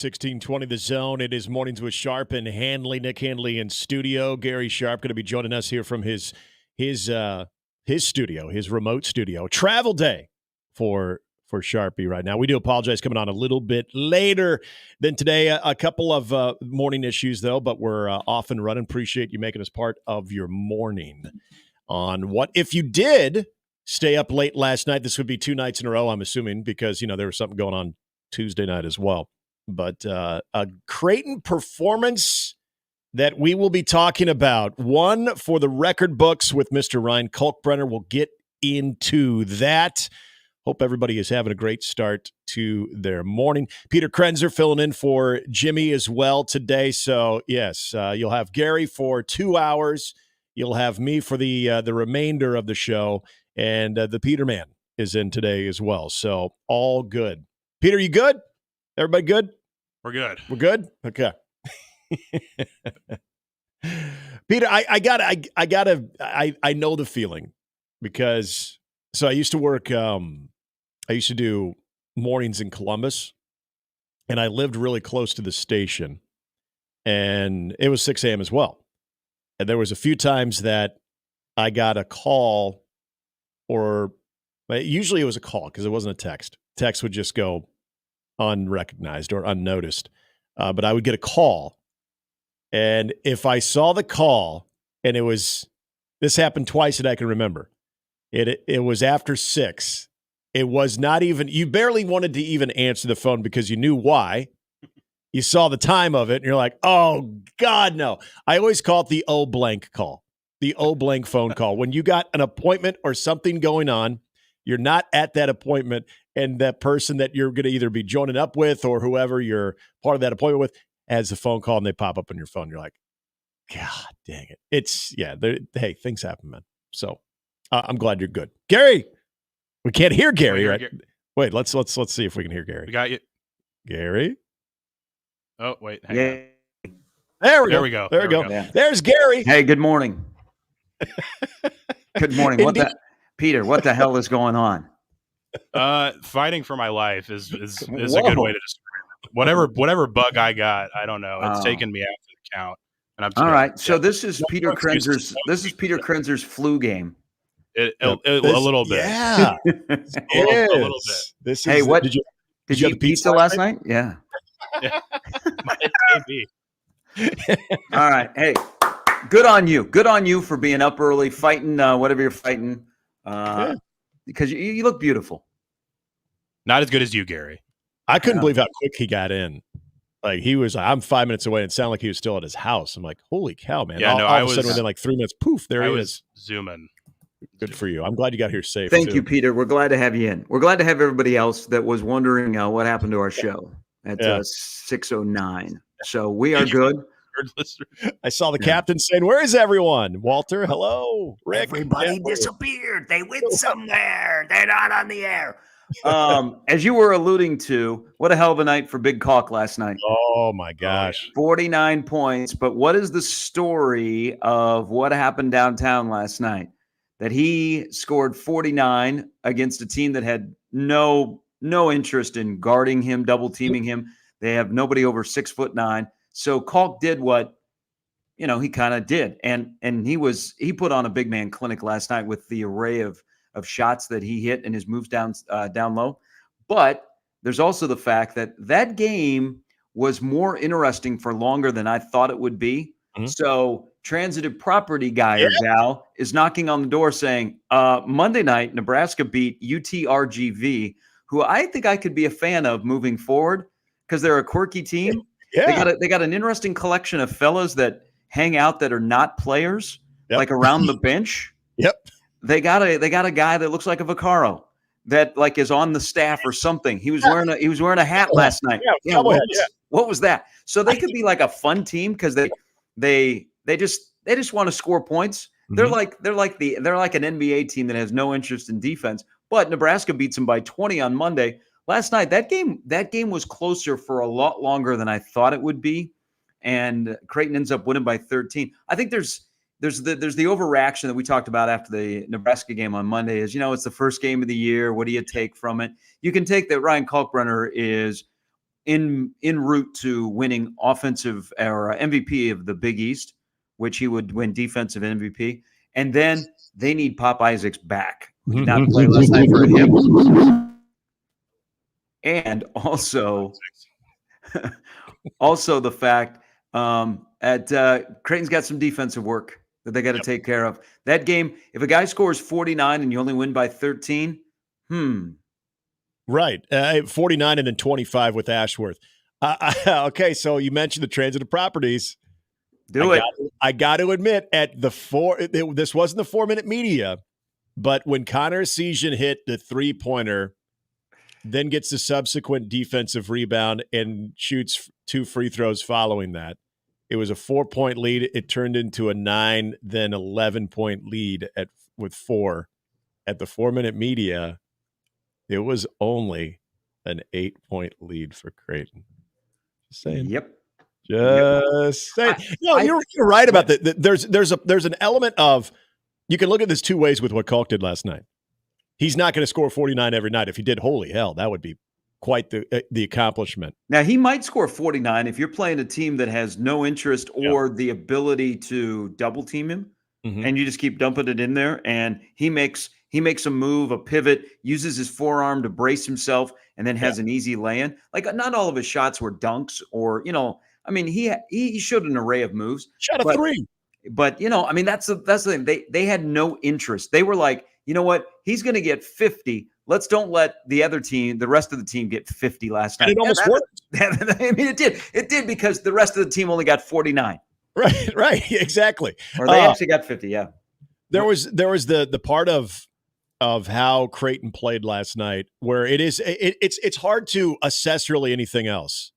1620 The Zone. It is Mornings with Sharp and Handley. Nick Handley in studio. Gary Sharp going to be joining us here from his studio, his remote studio. Travel day for Sharpie right now. We do apologize coming on a little bit later than today. A couple of morning issues, though, but we're off and running. Appreciate you making us part of your morning. On what if you did stay up late last night? This would be 2 nights in a row, I'm assuming, because, there was something going on Tuesday night as well. But a Creighton performance that we will be talking about. One for the record books with Mr. Ryan Culkbrener. We'll get into that. Hope everybody is having a great start to their morning. Peter Krenzer filling in for Jimmy as well today. So, yes, you'll have Gary for 2 hours. You'll have me for the remainder of the show. And the Peter Man is in today as well. So, all good. Peter, you good? Everybody good? We're good. We're good? Okay. Peter, I know the feeling because I used to work, I used to do mornings in Columbus, and I lived really close to the station, and it was 6 a.m. as well. And there was a few times that I got a call, or usually it was a call because it wasn't a text. Text would just go unrecognized or unnoticed. But I would get a call. And if I saw the call, and this happened twice that I can remember. It was after 6. It was not even, you barely wanted to even answer the phone because you knew why. You saw the time of it, and you're like, oh, God, no. I always call it the O blank call, the O blank phone call. When you got an appointment or something going on, you're not at that appointment, and that person that you're going to either be joining up with or whoever you're part of that appointment with has a phone call, and they pop up on your phone. You're like, God dang it. Hey, things happen, man. So I'm glad you're good. Gary, we can't hear Gary, right? Wait, let's see if we can hear Gary. We got you. Gary? Oh, wait. Hang on. There we go. There we go. Yeah. There's Gary. Hey, good morning. Good morning. Peter, what the hell is going on? Fighting for my life is a good way to describe it. Whatever bug I got, I don't know. It's taken me out to the count. And I'm all right. So this is Peter Krenzer's flu game. A little bit. Yeah. a little bit. Hey, what did you eat pizza last night? Yeah. Yeah. Maybe. All right. Hey, good on you. Good on you for being up early, fighting whatever you're fighting. Because you look beautiful. Not as good as you, Gary. I couldn't believe how quick he got in. Like, he was, I'm 5 minutes away, and it sounded like he was still at his house. I'm like, holy cow, man. Yeah, all of a sudden, within like 3 minutes, poof, there he is. Zooming. Good for you. I'm glad you got here safe. Thank you, Peter. We're glad to have you in. We're glad to have everybody else that was wondering what happened to our show at 6:09. So we are good. I saw the captain saying, where is everyone? Walter, hello. Rick. Everybody disappeared. They went somewhere. They're not on the air. As you were alluding to, what a hell of a night for Big Caulk last night. Oh, my gosh. 49 points. But what is the story of what happened downtown last night? That he scored 49 against a team that had no interest in guarding him, double teaming him. They have nobody over 6'9". So Caulk did what, he kind of did. And he put on a big man clinic last night with the array of shots that he hit and his moves down low. But there's also the fact that game was more interesting for longer than I thought it would be. Mm-hmm. So Transitive property guy or gal is knocking on the door saying, Monday night, Nebraska beat UTRGV, who I think I could be a fan of moving forward because they're a quirky team. Yeah. They got an interesting collection of fellas that hang out that are not players, like around the bench. Yep. They got a guy that looks like a Vaccaro that like is on the staff or something. He was wearing a hat last night. What was that? So they could be like a fun team because they just want to score points. Mm-hmm. They're like an NBA team that has no interest in defense. But Nebraska beats them by 20 on Monday. Last night, that game was closer for a lot longer than I thought it would be, and Creighton ends up winning by 13. I think there's the overreaction that we talked about after the Nebraska game on Monday. Is it's the first game of the year. What do you take from it? You can take that Ryan Culkbrener is en route to winning offensive or MVP of the Big East, which he would win defensive MVP. And then they need Pop Isaacs back, who did not play last night for a hip. And also the fact Creighton's got some defensive work that they got to take care of. That game, if a guy scores 49 and you only win by 13, Right. 49 and then 25 with Ashworth. Okay, so you mentioned the transitive properties. I got to admit, at the this wasn't the 4-minute media, but when Connor Essegian hit the three-pointer, then gets the subsequent defensive rebound and shoots 2 free throws following that, it was a 4-point lead. It turned into a 9, then 11-point lead with 4. At the 4-minute media, it was only an 8-point lead for Creighton. Just saying. Yep. Just saying. You're right about that. There's an element of, you can look at this two ways with what Culk did last night. He's not going to score 49 every night. If he did, holy hell, that would be quite the accomplishment. Now, he might score 49 if you're playing a team that has no interest or the ability to double team him, and you just keep dumping it in there, and he makes a move, a pivot, uses his forearm to brace himself, and then has an easy lay-in. Like, not all of his shots were dunks or, I mean, he showed an array of moves. Shot a 3. But, I mean, that's the thing. They had no interest. They were like, you know what? He's going to get 50. Let's don't let the rest of the team get 50 last night. And it almost worked. I mean, it did. It did, because the rest of the team only got 49. Right, exactly. Or they actually got 50, yeah. There was the part of how Creighton played last night where it's hard to assess really anything else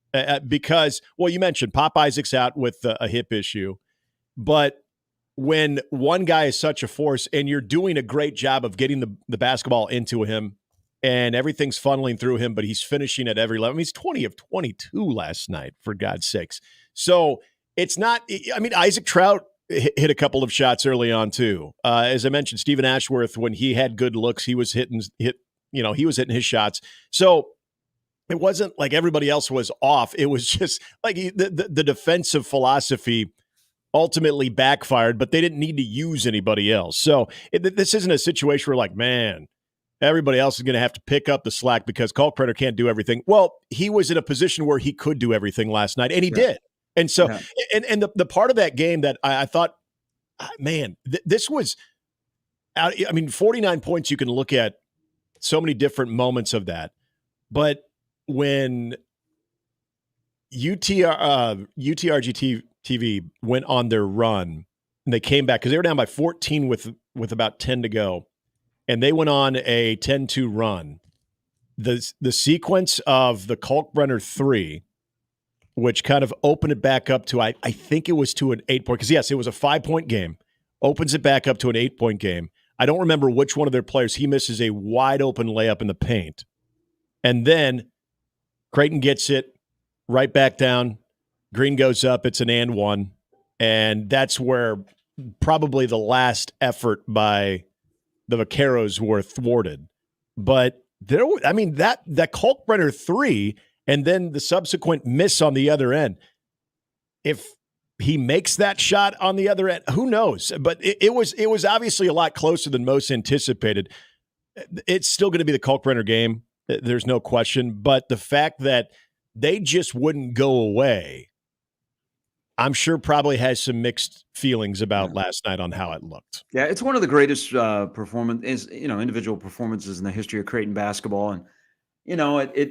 because, well, you mentioned Pop Isaacs out with a hip issue, but when one guy is such a force and you're doing a great job of getting the basketball into him and everything's funneling through him, but he's finishing at every level. I mean, he's 20 of 22 last night, for God's sakes. So it's not, I mean, Isaac Trout hit a couple of shots early on too. As I mentioned, Stephen Ashworth, when he had good looks, he was hitting his shots. So it wasn't like everybody else was off. It was just like the defensive philosophy ultimately backfired, but they didn't need to use anybody else. So this isn't a situation where, like, man, everybody else is going to have to pick up the slack because Culkbrener can't do everything. Well, he was in a position where he could do everything last night, and he did. And so, and the part of that game that I thought, man, this was, I mean, 49 points, you can look at so many different moments of that. But when UTRGT TV went on their run and they came back because they were down by 14 with about 10 to go, and they went on a 10-2 run. The sequence of the Culkbrener 3, which kind of opened it back up to, I think it was to an 8-point, because yes, it was a 5-point game, opens it back up to an 8-point game. I don't remember which one of their players, he misses a wide open layup in the paint. And then Creighton gets it right back down. Green goes up. It's an and one. And that's where probably the last effort by the Vaqueros were thwarted. But that Culkbrener 3 and then the subsequent miss on the other end, if he makes that shot on the other end, who knows? But it was obviously a lot closer than most anticipated. It's still going to be the Culkbrener game. There's no question. But the fact that they just wouldn't go away, I'm sure probably has some mixed feelings about last night on how it looked. Yeah, it's one of the greatest individual performances in the history of Creighton basketball. And,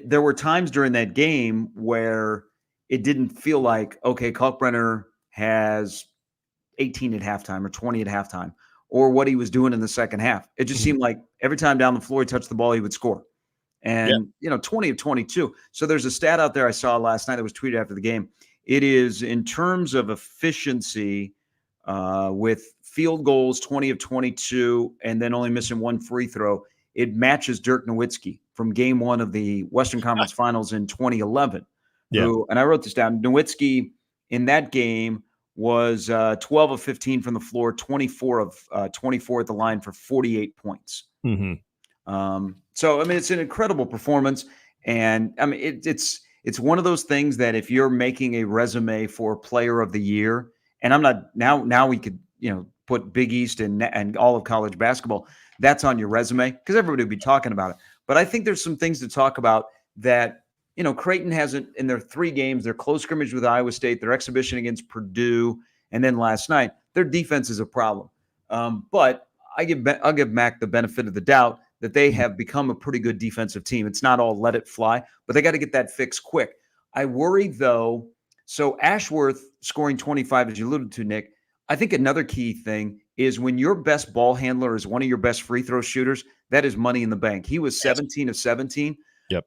there were times during that game where it didn't feel like, okay, Culkbrener has 18 at halftime or 20 at halftime, or what he was doing in the second half. It just seemed like every time down the floor he touched the ball, he would score. And, 20 of 22. So there's a stat out there I saw last night that was tweeted after the game. It is in terms of efficiency with field goals, 20 of 22, and then only missing one free throw. It matches Dirk Nowitzki from game one of the Western Conference Finals in 2011. Yeah. And I wrote this down. Nowitzki in that game was 12 of 15 from the floor, 24 of 24 at the line for 48 points. Mm-hmm. So, I mean, it's an incredible performance. And, I mean, it's it's one of those things that if you're making a resume for player of the year, and I'm not now we could, put Big East and all of college basketball, that's on your resume because everybody would be talking about it. But I think there's some things to talk about that, Creighton hasn't in their 3 games, their close scrimmage with Iowa State, their exhibition against Purdue, and then last night, their defense is a problem. But I'll give Mac the benefit of the doubt that they have become a pretty good defensive team. It's not all let it fly, but they got to get that fixed quick. I worry, though, so Ashworth scoring 25, as you alluded to, Nick, I think another key thing is when your best ball handler is one of your best free throw shooters, that is money in the bank. He was 17 of 17,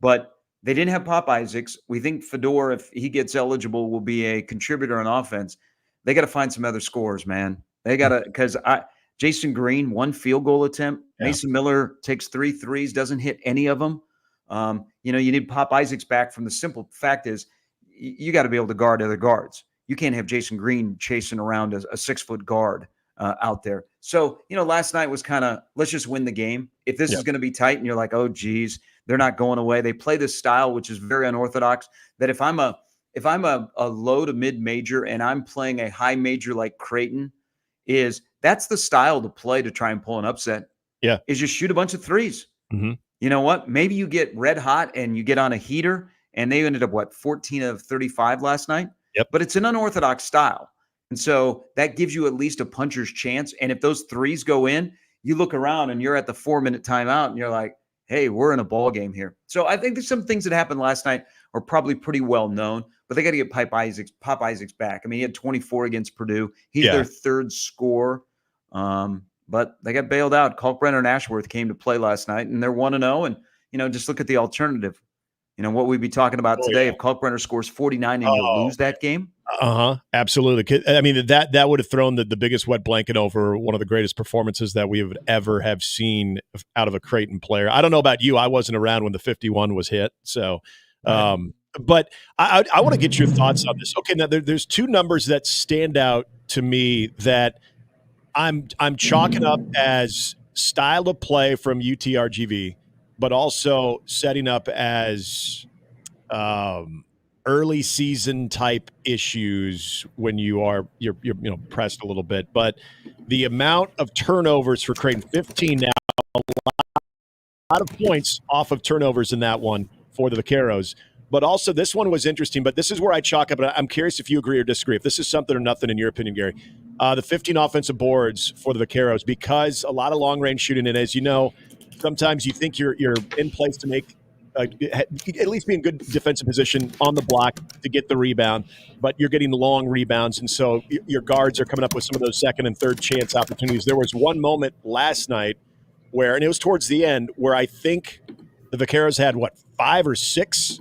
but they didn't have Pop Isaacs. We think Fedor, if he gets eligible, will be a contributor on offense. They got to find some other scores, man. They got to, because Jason Green, 1 field goal attempt. Yeah. Mason Miller takes 3 threes, doesn't hit any of them. You need Pop Isaacs back. From the simple fact is you got to be able to guard other guards. You can't have Jason Green chasing around a 6-foot guard out there. So, last night was kind of, let's just win the game. If this is going to be tight and you're like, oh, geez, they're not going away. They play this style, which is very unorthodox, that if I'm a low to mid major and I'm playing a high major like Creighton, that's the style to play to try and pull an upset. Yeah. Is just shoot a bunch of threes. Mm-hmm. You know what? Maybe you get red hot and you get on a heater, and they ended up 14 of 35 last night. Yep. But it's an unorthodox style. And so that gives you at least a puncher's chance. And if those threes go in, you look around and you're at the 4-minute timeout and you're like, hey, we're in a ball game here. So I think there's some things that happened last night are probably pretty well known, but they got to get Pop Isaacs back. I mean, he had 24 against Purdue. He's their 3rd scorer. But they got bailed out. Culkbrener and Ashworth came to play last night, and they're 1-0. And, just look at the alternative. What we'd be talking about today, if Culkbrener scores 49 and you lose that game. Absolutely. I mean, that would have thrown the biggest wet blanket over one of the greatest performances that we would ever have seen out of a Creighton player. I don't know about you. I wasn't around when the 51 was hit. So, but I want to get your thoughts on this. Okay, now there's 2 numbers that stand out to me that I'm chalking up as style of play from UTRGV, but also setting up as early season type issues when you're pressed a little bit. But the amount of turnovers for Creighton, 15 now, a lot of points off of turnovers in that one for the Vaqueros. But also this one was interesting, but this is where I chalk up, and I'm curious if you agree or disagree. If this is something or nothing in your opinion, Gary. The 15 offensive boards for the Vaqueros, because a lot of long-range shooting, and as you know, sometimes you think you're in place to make at least be in good defensive position on the block to get the rebound, but you're getting long rebounds, and so your guards are coming up with some of those second and third chance opportunities. There was one moment last night where, and it was towards the end, where I think the Vaqueros had, 5 or 6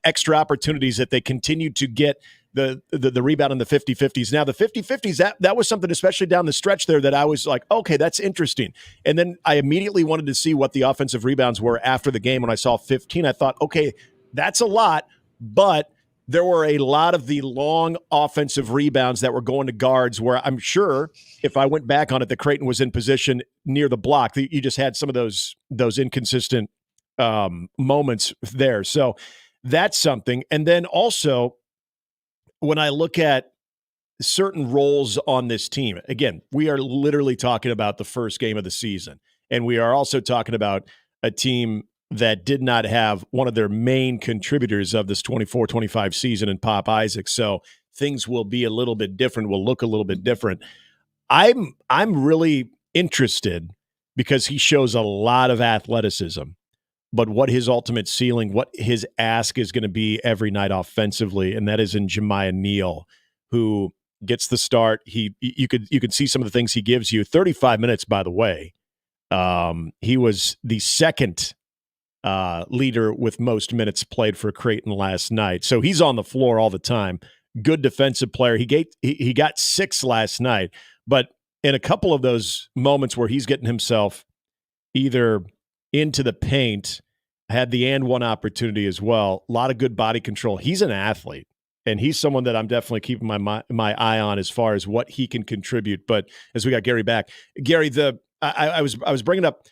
extra opportunities that they continued to get the rebound in the 50-50s. Now, the 50-50s, that was something, especially down the stretch there, that I was like, okay, that's interesting. And then I immediately wanted to see what the offensive rebounds were after the game. When I saw 15, I thought, okay, that's a lot, but there were a lot of the long offensive rebounds that were going to guards where I'm sure if I went back on it, the Creighton was in position near the block. You just had some of those inconsistent moments there. So that's something. And then also, when I look at certain roles on this team, again, we are literally talking about the first game of the season. And we are also talking about a team that did not have one of their main contributors of this 24-25 season in Pop Isaacs. So things will be a little bit different, will look a little bit different. I'm really interested because he shows a lot of athleticism, but what his ultimate ceiling, what his ask is going to be every night offensively, and that is in Jamiah Neil, who gets the start. You could see some of the things he gives you. 35 minutes, by the way. He was the second leader with most minutes played for Creighton last night. So he's on the floor all the time. Good defensive player. He got 6 last night, but in a couple of those moments where he's getting himself either into the paint, had the and one opportunity as well. A lot of good body control. He's an athlete, and he's someone that I'm definitely keeping my eye on as far as what he can contribute. But as we got Gary back, Gary, I was bringing up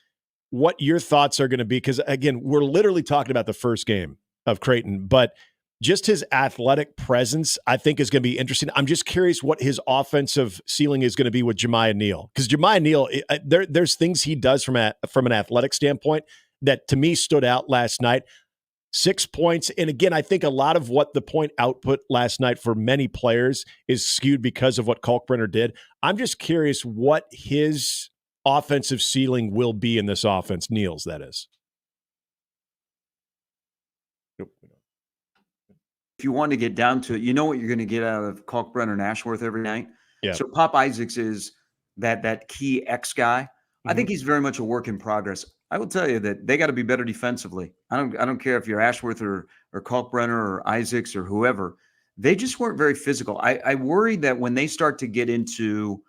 what your thoughts are going to be, because again, we're literally talking about the first game. Creighton, but just his athletic presence, I think, is going to be interesting. I'm just curious what his offensive ceiling is going to be with Jamiah Neil, because Jamiah Neil, there's things he does from an athletic standpoint that to me stood out last night. 6 points. And again, I think a lot of what the point output last night for many players is skewed because of what Culkbrener did. I'm just curious what his offensive ceiling will be in this offense. Neil's, that is. If you want to get down to it, you know what you're going to get out of Culkbrener and Ashworth every night. Yeah. So Pop Isaacs is that key X guy. Mm-hmm. I think he's very much a work in progress. I will tell you that they got to be better defensively. I don't care if you're Ashworth or Culkbrener or Isaacs or whoever. They just weren't very physical. I worry that when they start to get into,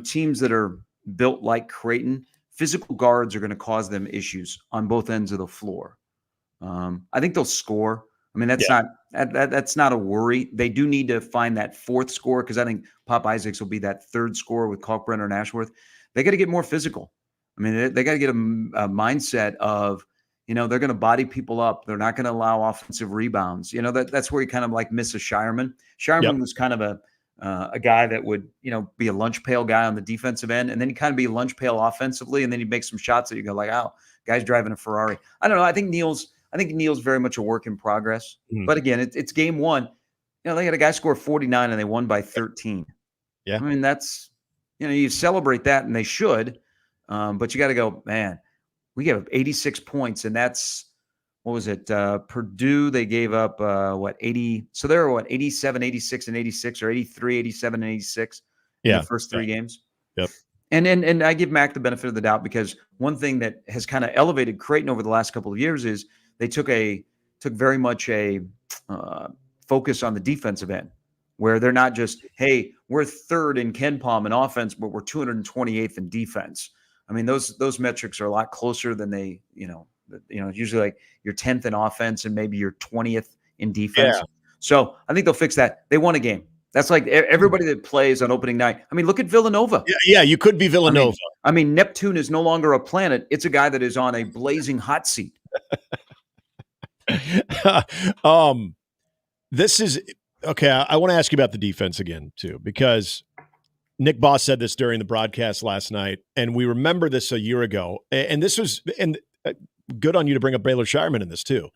teams that are built like Creighton, physical guards are going to cause them issues on both ends of the floor. I think they'll score. I mean, that's not a worry. They do need to find that fourth score, because I think Pop Isaacs will be that third score with Culkbrener and Ashworth. They got to get more physical. I mean, they got to get a mindset of, they're going to body people up. They're not going to allow offensive rebounds. That's where you kind of like miss a Shireman. Shireman was kind of a guy that would, be a lunch pail guy on the defensive end, and then he'd kind of be a lunch pail offensively, and then he'd make some shots that you go like, oh, guy's driving a Ferrari. I don't know. I think Neil's very much a work in progress. Mm. But again, it's game one. They had a guy score 49 and they won by 13. Yeah. I mean, that's, you celebrate that, and they should. But you got to go, man, we gave up 86 points, and that's, what was it? Purdue, they gave up 80. So they were 87, 86, and 86, or 83, 87, and 86 in the first three games. Yep. And I give Mac the benefit of the doubt, because one thing that has kind of elevated Creighton over the last couple of years is they took very much a focus on the defensive end, where they're not just, hey, we're third in KenPom in offense, but we're 228th in defense. I mean, those metrics are a lot closer than they, usually like you're 10th in offense and maybe you're 20th in defense. Yeah. So I think they'll fix that. They won a game. That's like everybody that plays on opening night. I mean, look at Villanova. Yeah, you could be Villanova. I mean, Neptune is no longer a planet. It's a guy that is on a blazing hot seat. This is okay. I want to ask you about the defense again too, because Nick Boss said this during the broadcast last night, and we remember this a year ago. And this was, and good on you to bring up Baylor Shireman in this too.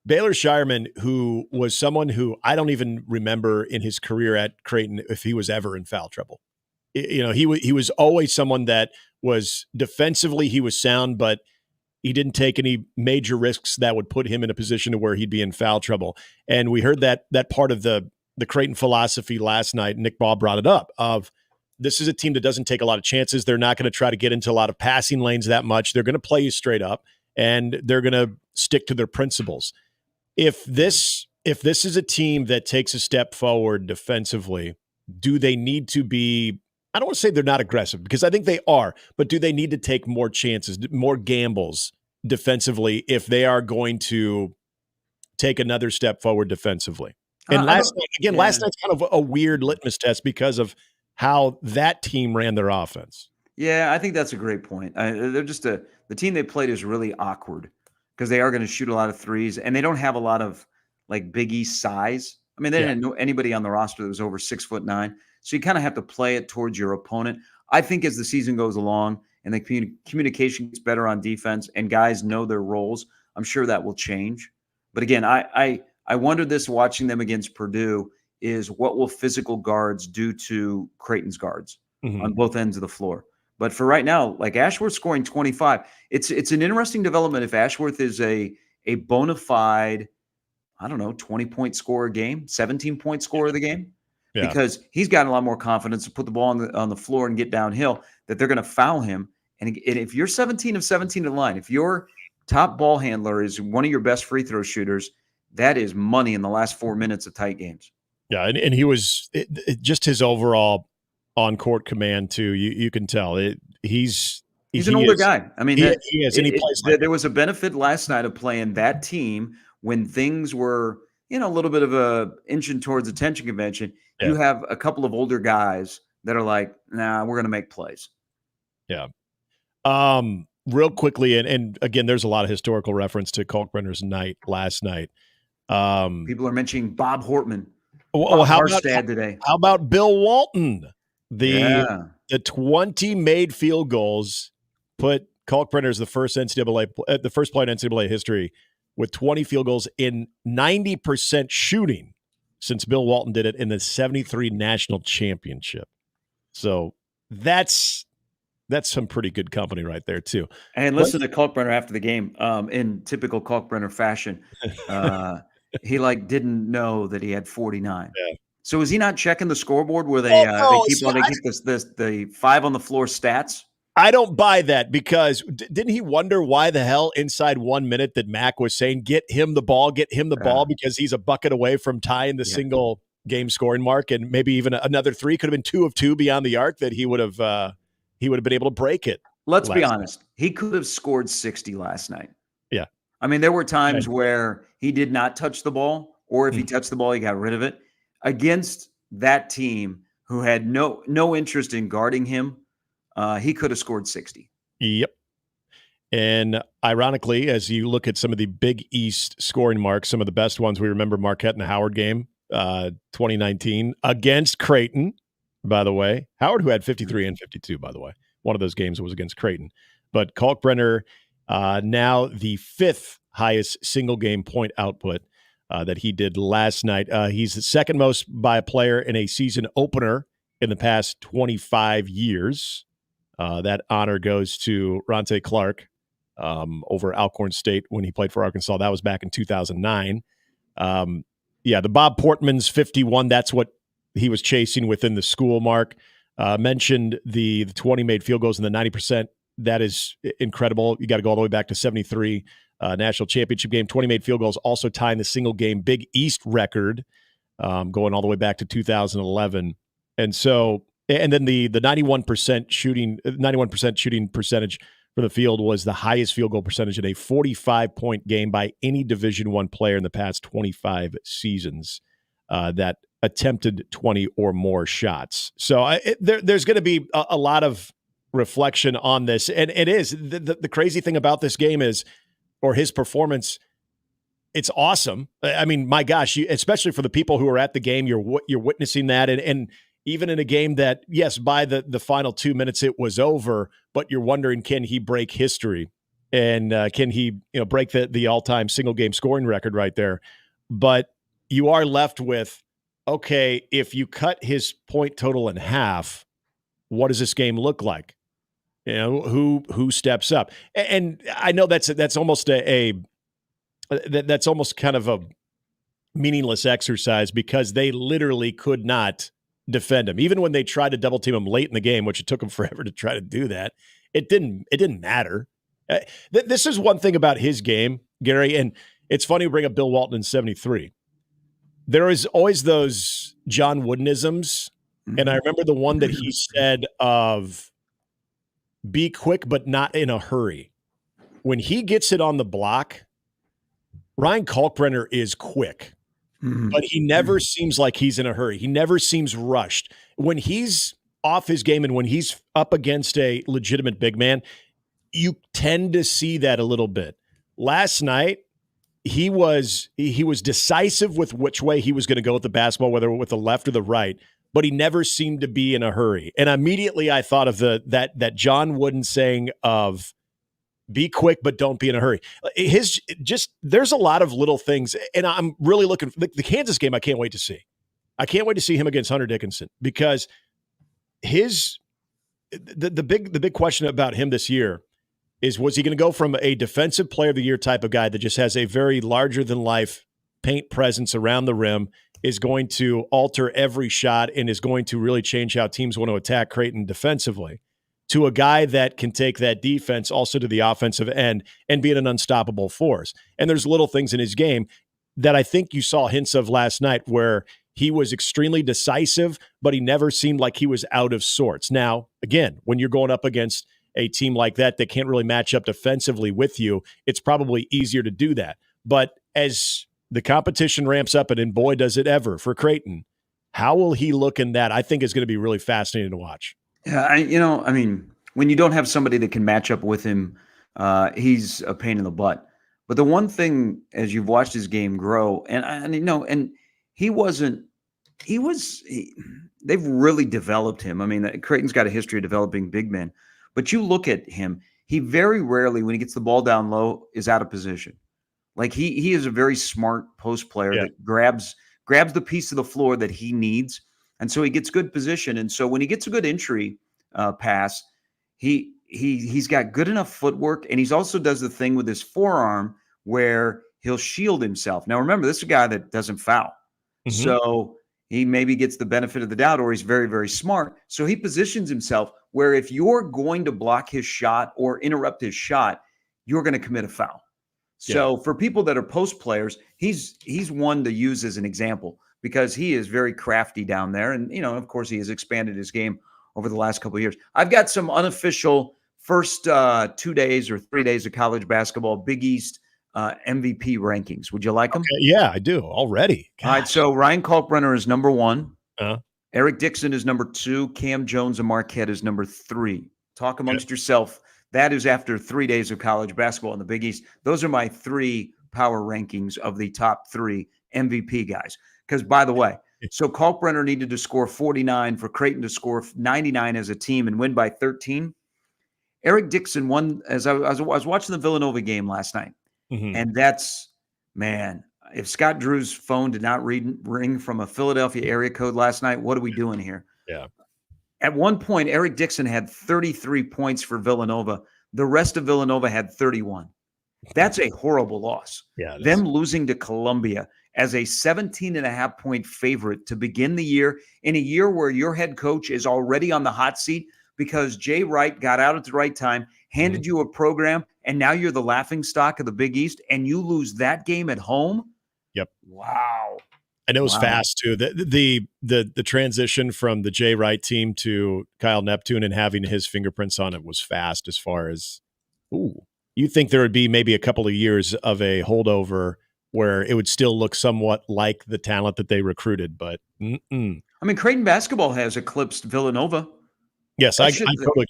Baylor Shireman, who was someone who I don't even remember in his career at Creighton if he was ever in foul trouble. He was always someone that was defensively, he was sound, but he didn't take any major risks that would put him in a position to where he'd be in foul trouble. And we heard that part of the Creighton philosophy last night. Nick Ball brought it up of, this is a team that doesn't take a lot of chances. They're not going to try to get into a lot of passing lanes that much. They're going to play you straight up, and they're going to stick to their principles. If this is a team that takes a step forward defensively, do they need to be, I don't want to say they're not aggressive, because I think they are, but do they need to take more chances, more gambles defensively if they are going to take another step forward defensively? And last night's kind of a weird litmus test because of how that team ran their offense. Yeah, I think that's a great point. They're just the team they played is really awkward, because they are going to shoot a lot of threes, and they don't have a lot of like Big East size. I mean, they didn't know anybody on the roster that was over 6'9". So you kind of have to play it towards your opponent. I think as the season goes along and the communication gets better on defense and guys know their roles, I'm sure that will change. But again, I wonder this watching them against Purdue is what will physical guards do to Creighton's guards on both ends of the floor. But for right now, like Ashworth scoring 25, it's an interesting development if Ashworth is a bona fide, 20-point scorer a game, 17-point scorer of the game. Yeah. Because he's got a lot more confidence to put the ball on the floor and get downhill, that they're going to foul him. And if you're 17 of 17 in the line, if your top ball handler is one of your best free throw shooters, that is money in the last 4 minutes of tight games. Yeah, and he was just his overall on-court command too. You can tell he's an older guy. I mean, he is, and he plays. There was a benefit last night of playing that team when things were, a little bit of a inching towards attention convention. Yeah. You have a couple of older guys that are like, nah, we're going to make plays. Yeah. Real quickly, and again, there's a lot of historical reference to Culkbrenner's night last night. People are mentioning Bob Hortman. Well, how about Bill Walton? The 20 made field goals put Culkbrener as the first player in NCAA history with 20 field goals in 90% shooting since Bill Walton did it in the 73 national championship. So that's some pretty good company right there too. And listen to Culkbrener after the game. In typical Culkbrener fashion, he didn't know that he had 49. Yeah. So is he not checking the scoreboard where they keep the 5 on the floor stats? I don't buy that because didn't he wonder why the hell inside 1 minute that Mac was saying, get him the ball because he's a bucket away from tying the single game scoring mark, and maybe even another 3 could have been 2 of 2 beyond the arc that he would have been able to break it. Let's be honest. He could have scored 60 last night. Yeah. I mean, there were times where he did not touch the ball, or if he touched the ball, he got rid of it. Against that team who had no interest in guarding him, he could have scored 60. Yep. And ironically, as you look at some of the Big East scoring marks, some of the best ones, we remember Marquette and the Howard game, 2019, against Creighton, by the way. Howard, who had 53 and 52, by the way. One of those games was against Creighton. But Culkbrener, now the 5th highest single-game point output that he did last night. He's the second most by a player in a season opener in the past 25 years. That honor goes to Ronte Clark over Alcorn State when he played for Arkansas. That was back in 2009. The Bob Portman's 51, that's what he was chasing within the school mark. Mentioned the 20 made field goals in the 90%. That is incredible. You got to go all the way back to 73 national championship game. 20 made field goals, also tying the single game Big East record, going all the way back to 2011. And then the 91% shooting percentage from the field was the highest field goal percentage in a 45-point game by any Division I player in the past 25 seasons that attempted 20 or more shots. So there's going to be a lot of reflection on this. And it is. The crazy thing about this game is, or his performance, it's awesome. I mean, my gosh, especially for the people who are at the game, you're witnessing that. And even in a game that, yes, by the final 2 minutes, it was over, but you're wondering, can he break history? And can he break the all-time single-game scoring record right there? But you are left with, okay, if you cut his point total in half, what does this game look like? Who steps up? And I know that's almost that's almost kind of a meaningless exercise because they literally could not defend him. Even when they tried to double team him late in the game, which it took them forever to try to do that, it didn't matter. This is one thing about his game, Gary, and it's funny we bring up Bill Walton in 73. There is always those John Woodenisms, and I remember the one that he said of be quick but not in a hurry. When he gets it on the block, Ryan Culkbrener is quick, but he never seems like he's in a hurry. He never seems rushed. When he's off his game and when he's up against a legitimate big man, you tend to see that a little bit. Last night, he was decisive with which way he was going to go with the basketball, whether with the left or the right, but he never seemed to be in a hurry. And immediately I thought of that John Wooden saying of be quick, but don't be in a hurry. There's a lot of little things, and I'm really looking for the Kansas game. I can't wait to see. I can't wait to see him against Hunter Dickinson because the big question about him this year is, was he going to go from a defensive player of the year type of guy that just has a very larger than life paint presence around the rim, is going to alter every shot and is going to really change how teams want to attack Creighton defensively, to a guy that can take that defense also to the offensive end and be an unstoppable force? And there's little things in his game that I think you saw hints of last night where he was extremely decisive, but he never seemed like he was out of sorts. Now, again, when you're going up against a team like that can't really match up defensively with you, it's probably easier to do that. But as the competition ramps up, and boy, does it ever for Creighton, how will he look in that? I think is going to be really fascinating to watch. Yeah, when you don't have somebody that can match up with him, he's a pain in the butt. But the one thing, as you've watched his game grow, and he wasn't, they've really developed him. I mean, Creighton's got a history of developing big men, but you look at him, he very rarely, when he gets the ball down low, is out of position. Like he is a very smart post player that grabs the piece of the floor that he needs, and so he gets good position. And so when he gets a good entry pass, he's got good enough footwork, and he's also does the thing with his forearm where he'll shield himself. Now remember, this is a guy that doesn't foul, so he maybe gets the benefit of the doubt, or he's very, very smart. So he positions himself where if you're going to block his shot or interrupt his shot, you're going to commit a foul. So for people that are post players, he's one to use as an example because he is very crafty down there. And, of course, he has expanded his game over the last couple of years. I've got some unofficial first 2 days or 3 days of college basketball Big East MVP rankings. Would you like them? Okay, yeah, I do already. Gosh. All right. So Ryan Culkbrener is number 1. Eric Dixon is number 2. Cam Jones and Marquette is number 3. Talk amongst yourself. That is after 3 days of college basketball in the Big East. Those are my 3 power rankings of the top 3 MVP guys. Because, by the way, so Culkbrener needed to score 49 for Creighton to score 99 as a team and win by 13. Eric Dixon won, as I was watching the Villanova game last night. And that's, man, if Scott Drew's phone did not ring from a Philadelphia area code last night, what are we doing here? Yeah. At one point, Eric Dixon had 33 points for Villanova. The rest of Villanova had 31. That's a horrible loss. Yeah, them losing to Columbia as a 17.5-point favorite to begin the year in a year where your head coach is already on the hot seat because Jay Wright got out at the right time, handed you a program, and now you're the laughingstock of the Big East, and you lose that game at home? Yep. Wow. And it was fast too. The transition from the Jay Wright team to Kyle Neptune and having his fingerprints on it was fast. As far as, you think there would be maybe a couple of years of a holdover where it would still look somewhat like the talent that they recruited, but I mean, Creighton basketball has eclipsed Villanova. Yes, I totally agree.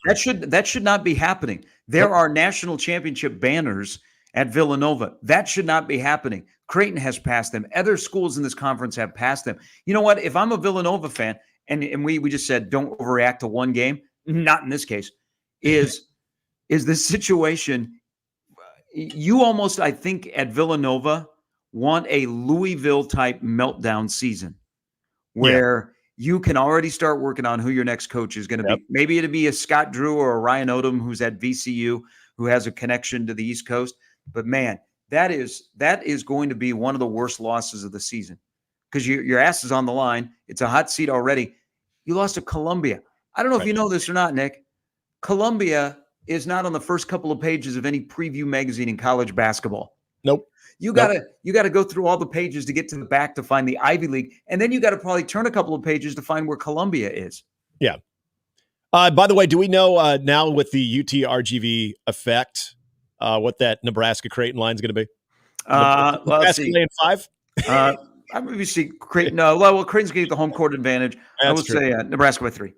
That should not be happening. There are national championship banners at Villanova. That should not be happening. Creighton has passed them. Other schools in this conference have passed them. You know what? If I'm a Villanova fan, and we just said don't overreact to one game, not in this case, is this situation, you almost, I think, at Villanova want a Louisville-type meltdown season where you can already start working on who your next coach is going to be. Maybe it'll be a Scott Drew or a Ryan Odom who's at VCU, who has a connection to the East Coast. But, man, that is going to be one of the worst losses of the season because your ass is on the line. It's a hot seat already. You lost to Columbia. I don't know if you know this or not, Nick. Columbia is not on the first couple of pages of any preview magazine in college basketball. Nope. You gotta go through all the pages to get to the back to find the Ivy League, and then you got to probably turn a couple of pages to find where Columbia is. Yeah. By the way, do we know now with the UT RGV effect what that Nebraska Creighton line is going to be? Let's see. Playing 5. I maybe see Creighton. Well, Creighton's going to get the home court advantage. I would say Nebraska by 3.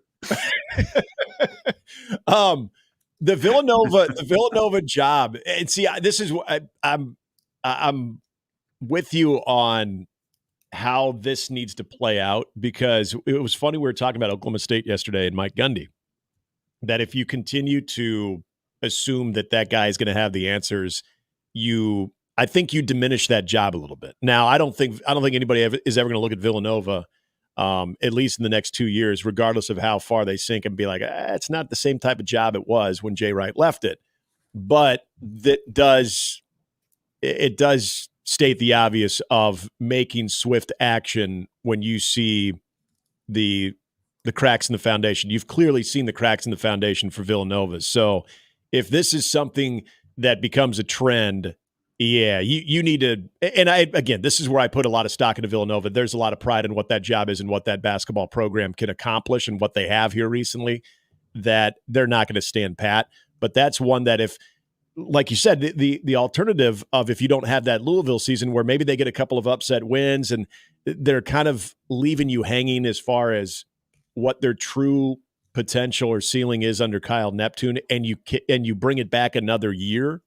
The Villanova job, and see, this is I'm with you on how this needs to play out because it was funny. We were talking about Oklahoma State yesterday and Mike Gundy, that if you continue to assume that guy is going to have the answers, I think you diminish that job a little bit. Now, I don't think anybody is ever going to look at Villanova, at least in the next 2 years, regardless of how far they sink, and be like, it's not the same type of job it was when Jay Wright left it. But it does state the obvious of making swift action when you see the cracks in the foundation. You've clearly seen the cracks in the foundation for Villanova. So if this is something that becomes a trend, you need to, and again, this is where I put a lot of stock into Villanova. There's a lot of pride in what that job is and what that basketball program can accomplish and what they have here recently, that they're not going to stand pat. But that's one that if, like you said, the alternative of if you don't have that Louisville season where maybe they get a couple of upset wins and they're kind of leaving you hanging as far as what their true potential or ceiling is under Kyle Neptune, and you bring it back another year,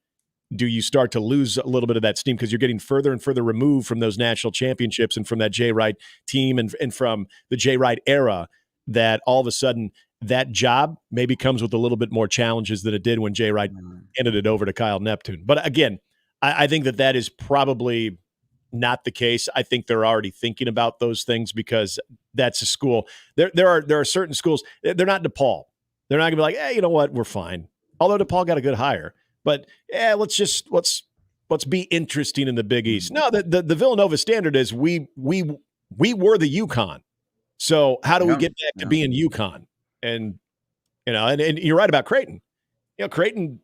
do you start to lose a little bit of that steam because you're getting further and further removed from those national championships and from that Jay Wright team and from the Jay Wright era, that all of a sudden that job maybe comes with a little bit more challenges than it did when Jay Wright handed it over to Kyle Neptune. But again, I think that is probably not the case. I think they're already thinking about those things because that's a school. There are certain schools, they're not DePaul. They're not going to be like, hey, you know what, we're fine. Although DePaul got a good hire. But let's be interesting in the Big East. No, the Villanova standard is we were the UConn. So how do we get back to being UConn? And and you're right about Creighton. Creighton,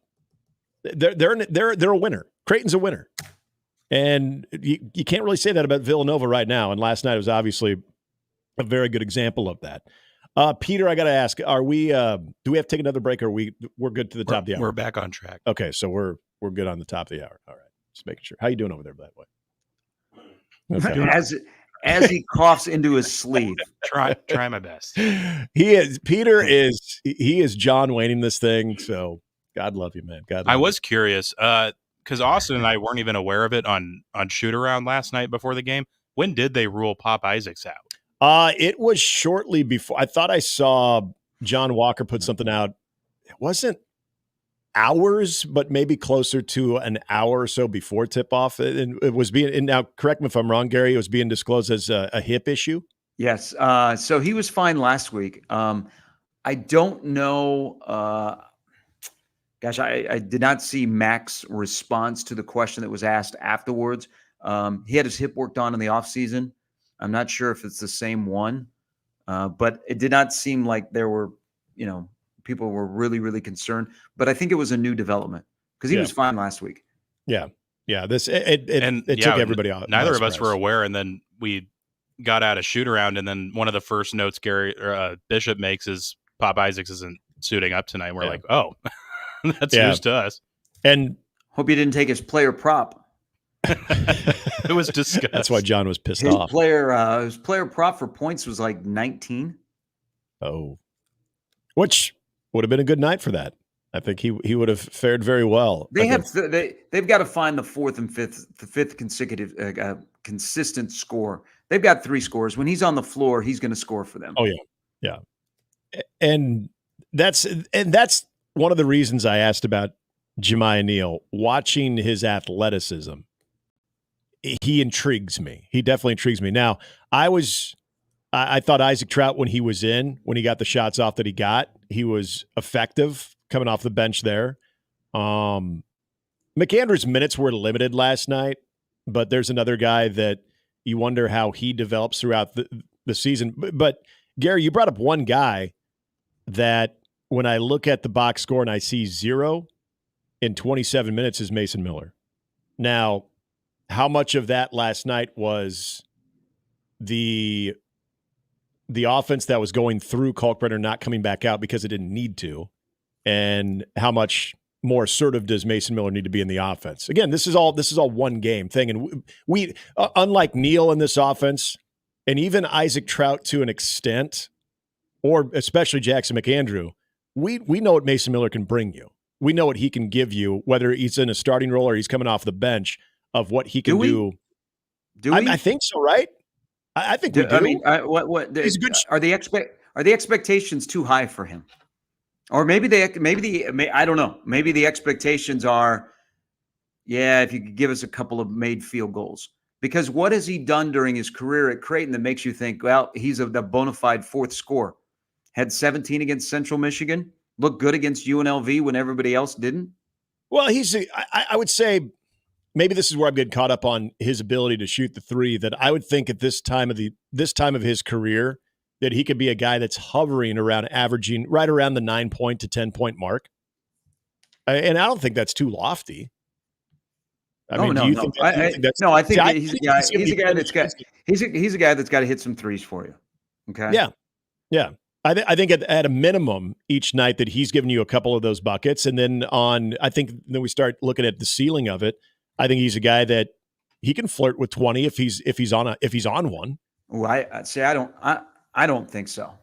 they're a winner. Creighton's a winner, and you can't really say that about Villanova right now. And last night was obviously a very good example of that. Peter, I got to ask: Are we? Do we have to take another break? Or we're good to the top of the hour? We're back on track. Okay, so we're good on the top of the hour. All right, just making sure. How you doing over there, by the way? Okay. As he coughs into his sleeve. Try my best. Peter is John Wayning this thing. So God love you, man. I was curious because Austin and I weren't even aware of it on shoot around last night before the game. When did they rule Pop Isaacs out? It was shortly before. I thought I saw John Walker put something out. It wasn't hours, but maybe closer to an hour or so before tip-off. And it was being, and now correct me if I'm wrong, Gary, it was being disclosed as a hip issue. Yes. So he was fine last week. I don't know. I did not see Mac's response to the question that was asked afterwards. He had his hip worked on in the offseason. I'm not sure if it's the same one, but it did not seem like there were, people were really, really concerned. But I think it was a new development because he was fine last week. Yeah. Yeah. It took everybody off. Neither of us were aware. And then we got out a shoot around. And then one of the first notes Gary Bishop makes is Pop Isaacs isn't suiting up tonight. And we're like, oh, that's news to us. And hope you didn't take his player prop. It was disgusting. That's why John was pissed off. His player prop for points was like 19. Oh, which would have been a good night for that. I think he would have fared very well. They've got to find the fifth consecutive consistent score. They've got 3 scores. When he's on the floor, he's going to score for them. Oh yeah. And that's one of the reasons I asked about Jamiah Neil. Watching his athleticism, he intrigues me. He definitely intrigues me. Now, I thought Isaac Trout, when he got the shots off that he got, he was effective coming off the bench there. McAndrew's minutes were limited last night, but there's another guy that you wonder how he develops throughout the season. But Gary, you brought up one guy that when I look at the box score and I see 0 in 27 minutes is Mason Miller. Now, how much of that last night was the offense that was going through Culkbrener not coming back out because it didn't need to, and how much more assertive does Mason Miller need to be in the offense? Again, this is all one game thing, and we unlike Neil in this offense, and even Isaac Trout to an extent, or especially Jackson McAndrew, we know what Mason Miller can bring you. We know what he can give you, whether he's in a starting role or he's coming off the bench, of what he can do. Do we? I think so, right? I think we do. I mean, he's good. Are the expectations too high for him? Or I don't know. Maybe the expectations are, if you could give us a couple of made field goals. Because what has he done during his career at Creighton that makes you think, well, he's the bona fide fourth scorer? Had 17 against Central Michigan, looked good against UNLV when everybody else didn't? Well, I would say maybe this is where I'm getting caught up on his ability to shoot the three, that I would think at this time of his career that he could be a guy that's hovering around averaging right around the 9-point to 10-point mark. And I don't think that's too lofty. I think he's a guy that's got to hit some threes for you. Okay. Yeah. I think at a minimum each night that he's giving you a couple of those buckets. And then then we start looking at the ceiling of it. I think he's a guy that he can flirt with 20 if he's on one. Oh, I don't think so.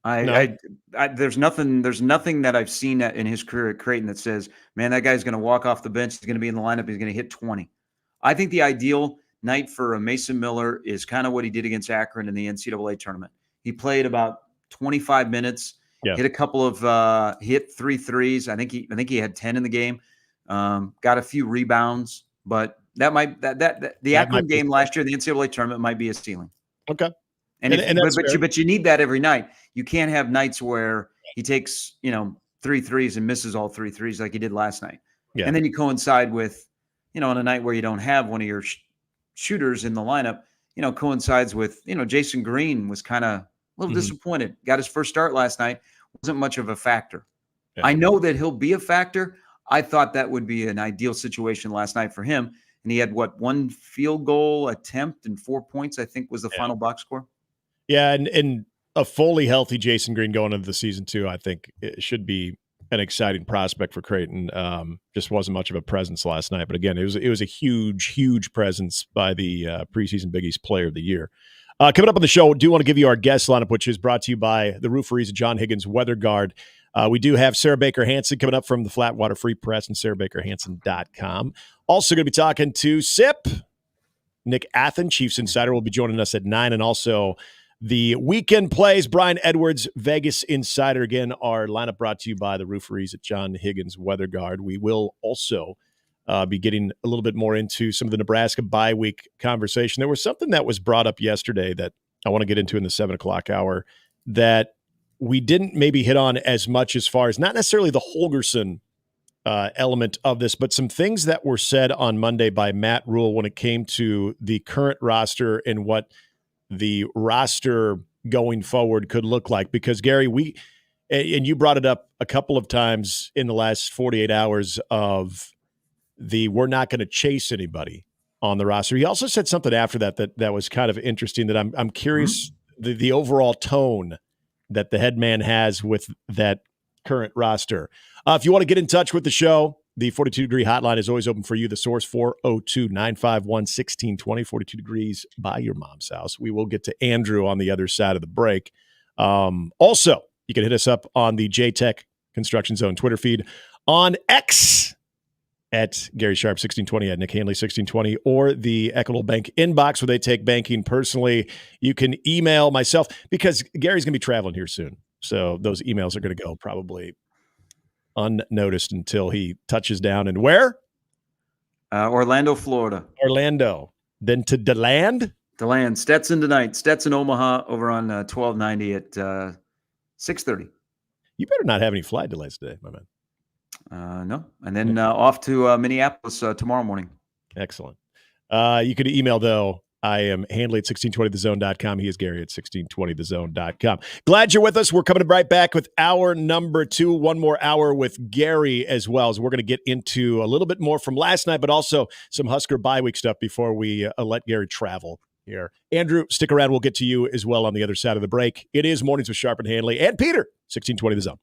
There's nothing that I've seen in his career at Creighton that says, man, that guy's going to walk off the bench. He's going to be in the lineup. He's going to hit 20. I think the ideal night for a Mason Miller is kind of what he did against Akron in the NCAA tournament. He played about 25 minutes, hit a couple of hit 3 threes. I think he had 10 in the game. Got a few rebounds, but the Akron game last year, the NCAA tournament might be a ceiling. Okay. But you need that every night. You can't have nights where he takes 3 threes and misses all 3 threes like he did last night. Yeah. And then you coincide with on a night where you don't have one of your shooters in the lineup, coincides with Jason Green was kind of a little disappointed. Got his first start last night. Wasn't much of a factor. Yeah. I know that he'll be a factor. I thought that would be an ideal situation last night for him. And he had one field goal attempt and 4 points, I think was the final box score. Yeah, and a fully healthy Jason Green going into the season too, I think it should be an exciting prospect for Creighton. Just wasn't much of a presence last night, but again, it was a huge presence by the preseason Big East Player of the Year. Coming up on the show, I do want to give you our guest lineup, which is brought to you by the Roofery's John Higgins Weather Guard. We do have Sarah Baker Hansen coming up from the Flatwater Free Press and SarahBakerHansen.com. Also going to be talking to Sip. Nick Athen, Chiefs Insider, will be joining us at 9, and also the weekend plays, Brian Edwards, Vegas Insider. Again, our lineup brought to you by the Roofery's at John Higgins Weather Guard. We will also be getting a little bit more into some of the Nebraska bye week conversation. There was something that was brought up yesterday that I want to get into in the 7 o'clock hour that we didn't maybe hit on as much, as far as not necessarily the Hogerson element of this, but some things that were said on Monday by Matt Rule when it came to the current roster and what the roster going forward could look like. Because Gary, and you brought it up a couple of times in the last 48 hours of we're not going to chase anybody on the roster. He also said something after that was kind of interesting, that I'm curious the overall tone that the head man has with that current roster. If you want to get in touch with the show, the 42 Degree hotline is always open for you. The source, 402-951-1620, 42 degrees by your mom's house. We will get to Andrew on the other side of the break. Also, you can hit us up on the JTech Construction Zone Twitter feed, on X at Gary Sharp 1620, at Nick Hanley 1620, or the Equitable Bank inbox where they take banking personally. You can email myself, because Gary's going to be traveling here soon. So those emails are going to go probably unnoticed until he touches down. And where? Orlando, Florida. Orlando. Then to DeLand? DeLand. Stetson tonight. Stetson, Omaha, over on 1290 at 6:30. You better not have any flight delays today, my man. No. And then off to Minneapolis tomorrow morning. Excellent. You could email, though. I am Handley at 1620thezone.com. He is Gary at 1620thezone.com. Glad you're with us. We're coming right back with hour number 2. One more hour with Gary as well. So we're going to get into a little bit more from last night, but also some Husker bye week stuff before we let Gary travel here. Andrew, stick around. We'll get to you as well on the other side of the break. It is Mornings with Sharp and Handley and Peter, 1620 The Zone.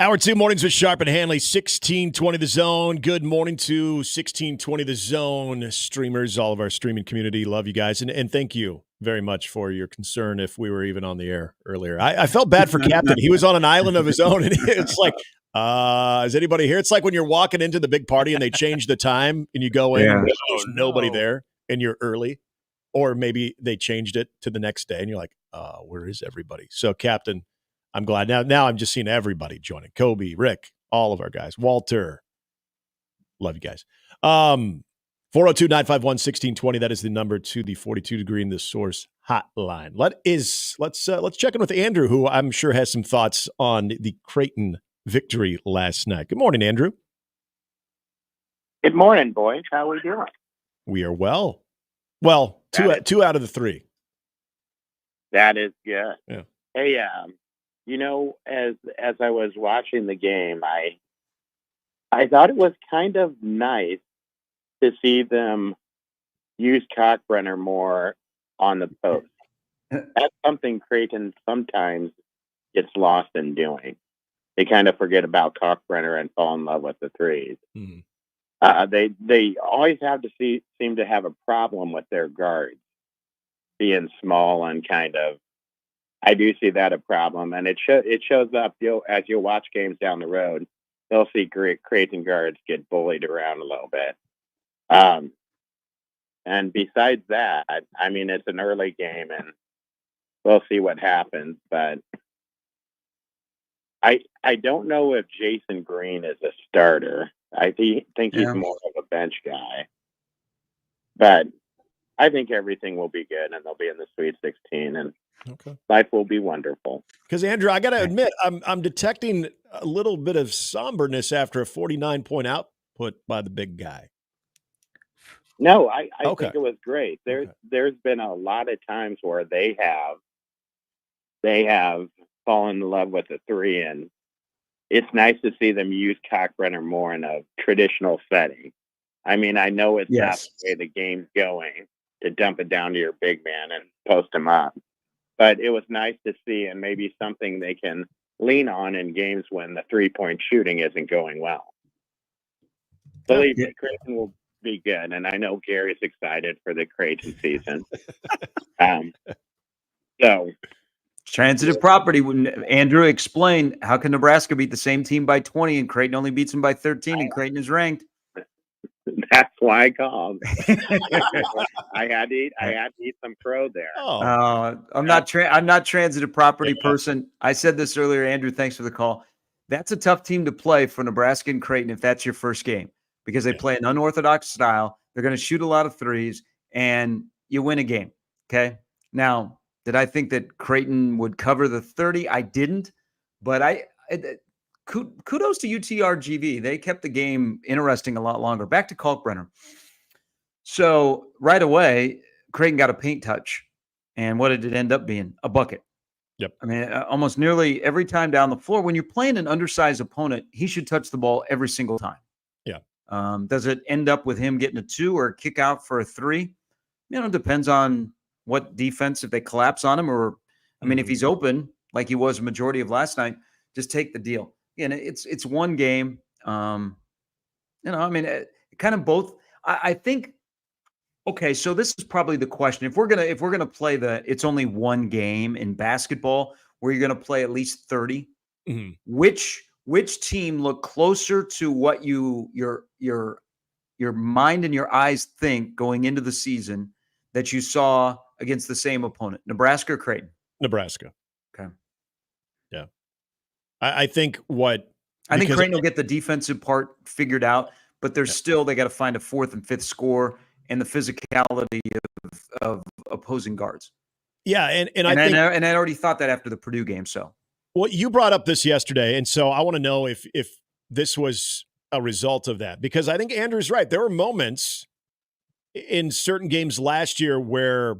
Hour 2 mornings with Sharp and Handley, 1620 The Zone. Good morning to 1620 The Zone streamers, all of our streaming community. Love you guys. And thank you very much for your concern if we were even on the air earlier. I felt bad for Captain. He was on an island of his own, and it's like, is anybody here? It's like when you're walking into the big party and they change the time and you go in and there's nobody there and you're early. Or maybe they changed it to the next day and you're like, where is everybody? So, Captain, I'm glad. Now I'm just seeing everybody joining. Kobe, Rick, all of our guys. Walter. Love you guys. 402-951-1620. That is the number to the 42 degree in the source hotline. Let's check in with Andrew, who I'm sure has some thoughts on the Creighton victory last night. Good morning, Andrew. Good morning, boys. How are we doing? We are well. Well, two out of the three. That is good. Yeah. Hey, as I was watching the game, I thought it was kind of nice to see them use Culkbrener more on the post. That's something Creighton sometimes gets lost in doing. They kind of forget about Culkbrener and fall in love with the threes. Mm-hmm. They always seem to have a problem with their guards being small and kind of. I do see that a problem, and it shows up. As you watch games down the road, you'll see Creighton guards get bullied around a little bit. And besides that, I mean, it's an early game, and we'll see what happens. But I don't know if Jason Green is a starter. I think he's more of a bench guy. But I think everything will be good, and they'll be in the Sweet 16, and life will be wonderful. Because, Andrew, I got to admit, I'm detecting a little bit of somberness after a 49-point output by the big guy. No, I think it was great. There's been a lot of times where they have fallen in love with the three, and it's nice to see them use Culkbrener more in a traditional setting. I mean, I know it's not the way the game's going to dump it down to your big man and post him up, but it was nice to see, and maybe something they can lean on in games when the 3-point shooting isn't going well. Believe me, Creighton will be good, and I know Gary's excited for the Creighton season. So, transitive property. Andrew, explain, how can Nebraska beat the same team by 20 and Creighton only beats them by 13 and Creighton is ranked? That's why I called. I had to eat some crow there. I'm not transitive property person. I said this earlier, Andrew. Thanks for the call. That's a tough team to play for Nebraska and Creighton if that's your first game, because they play an unorthodox style. They're going to shoot a lot of threes, and you win a game. Okay. Now, did I think that Creighton would cover the 30? I didn't, but kudos to UTRGV. They kept the game interesting a lot longer. Back to Culkbrener. So right away, Creighton got a paint touch. And what did it end up being? A bucket. Yep. I mean, almost nearly every time down the floor. When you're playing an undersized opponent, he should touch the ball every single time. Yeah. Does it end up with him getting a 2 or a kick out for a 3? It depends on what defense, if they collapse on him, or, I mean, if he's open, like he was a majority of last night, just take the deal. And it's one game. Kind of both. I think. Okay, so this is probably the question. If we're gonna play it's only one game in basketball where you're gonna play at least 30. Mm-hmm. Which team look closer to what your mind and your eyes think going into the season that you saw against the same opponent, Nebraska or Creighton? Nebraska. Okay. Yeah. I think Creighton will get the defensive part figured out, but there's still, they got to find a 4th and 5th score and the physicality of opposing guards. Yeah. And I already thought that after the Purdue game. So, well, you brought up this yesterday. And so I want to know if this was a result of that, because I think Andrew's right. There were moments in certain games last year where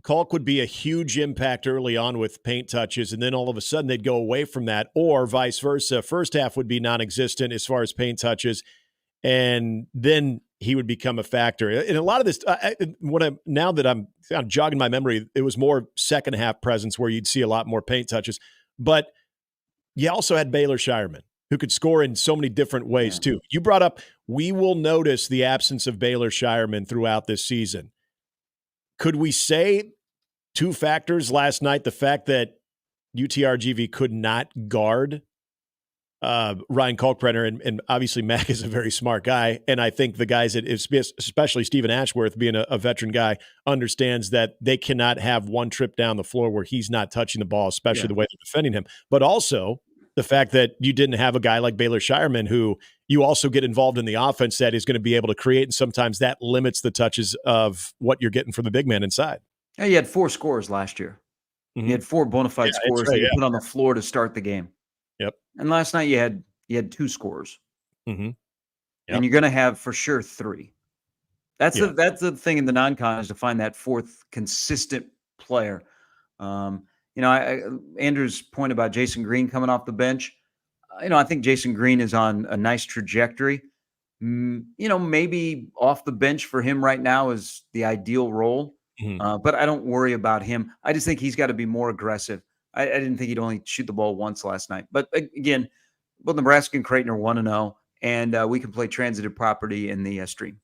Culk would be a huge impact early on with paint touches, and then all of a sudden they'd go away from that, or vice versa. First half would be non-existent as far as paint touches, and then he would become a factor. And a lot of this, now that I'm kind of jogging my memory, it was more second half presence where you'd see a lot more paint touches. But you also had Baylor Shireman, who could score in so many different ways, too. You brought up, we will notice the absence of Baylor Shireman throughout this season. Could we say two factors last night? The fact that UTRGV could not guard Ryan Culkbrener, and obviously Mac is a very smart guy, and I think the guys, especially Stephen Ashworth, being a veteran guy, understands that they cannot have one trip down the floor where he's not touching the ball, especially the way they're defending him. But also the fact that you didn't have a guy like Baylor Shireman, who you also get involved in the offense, that is going to be able to create, and sometimes that limits the touches of what you're getting from the big man inside. Yeah, you had 4 scores last year. Mm-hmm. You had 4 bona fide scores that you put on the floor to start the game. Yep. And last night you had 2 scores. Mm-hmm. Yep. And you're going to have for sure 3. That's the thing in the non-con, is to find that 4th consistent player. Andrew's point about Jason Green coming off the bench, I think Jason Green is on a nice trajectory. Maybe off the bench for him right now is the ideal role. Mm-hmm. But I don't worry about him. I just think he's got to be more aggressive. I didn't think he'd only shoot the ball once last night. But again, both Nebraska and Creighton are 1-0, and we can play transitive property in the stream.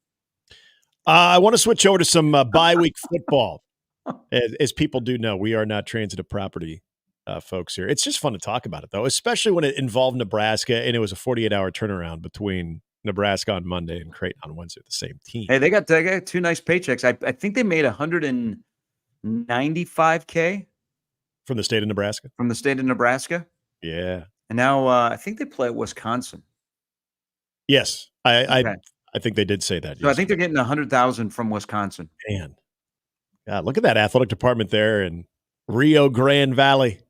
I want to switch over to some bye-week football. As people do know, we are not transitive property folks here. It's just fun to talk about it, though, especially when it involved Nebraska, and it was a 48-hour turnaround between Nebraska on Monday and Creighton on Wednesday, the same team. Hey, they got 2 nice paychecks. I think they made $195K. From the state of Nebraska? From the state of Nebraska? Yeah. And now I think they play at Wisconsin. Yes. I think they did say that. So I think they're getting $100,000 from Wisconsin. Man. God, look at that athletic department there in Rio Grande Valley.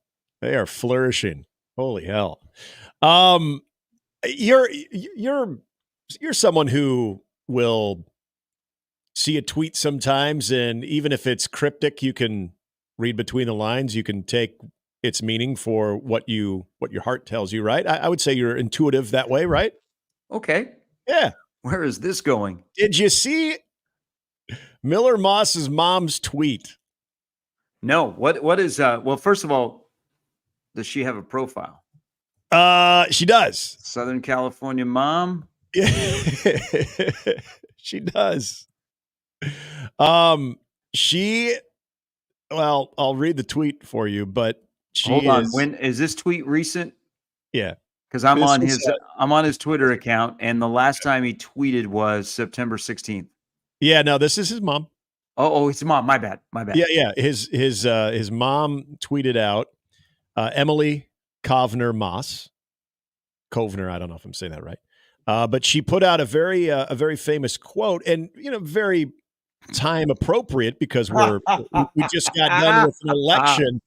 They are flourishing. Holy hell. You're someone who will see a tweet sometimes, and even if it's cryptic, you can read between the lines. You can take its meaning for what your heart tells you, right? I would say you're intuitive that way, right? Okay. Yeah. Where is this going? Did you see Miller Moss's mom's tweet? No. What is well, first of all, does she have a profile? She does. Southern California mom? Yeah. She does. Well, I'll read the tweet for you, but hold on. When is this tweet recent? Yeah. Because I'm on his Twitter account, and the last time he tweeted was September 16th. Yeah, no, this is his mom. Oh, it's his mom. My bad. Yeah. His mom tweeted out Emily Kovner-Moss. Kovner, I don't know if I'm saying that right. But she put out a very famous quote, and very time appropriate, because we just got done with an election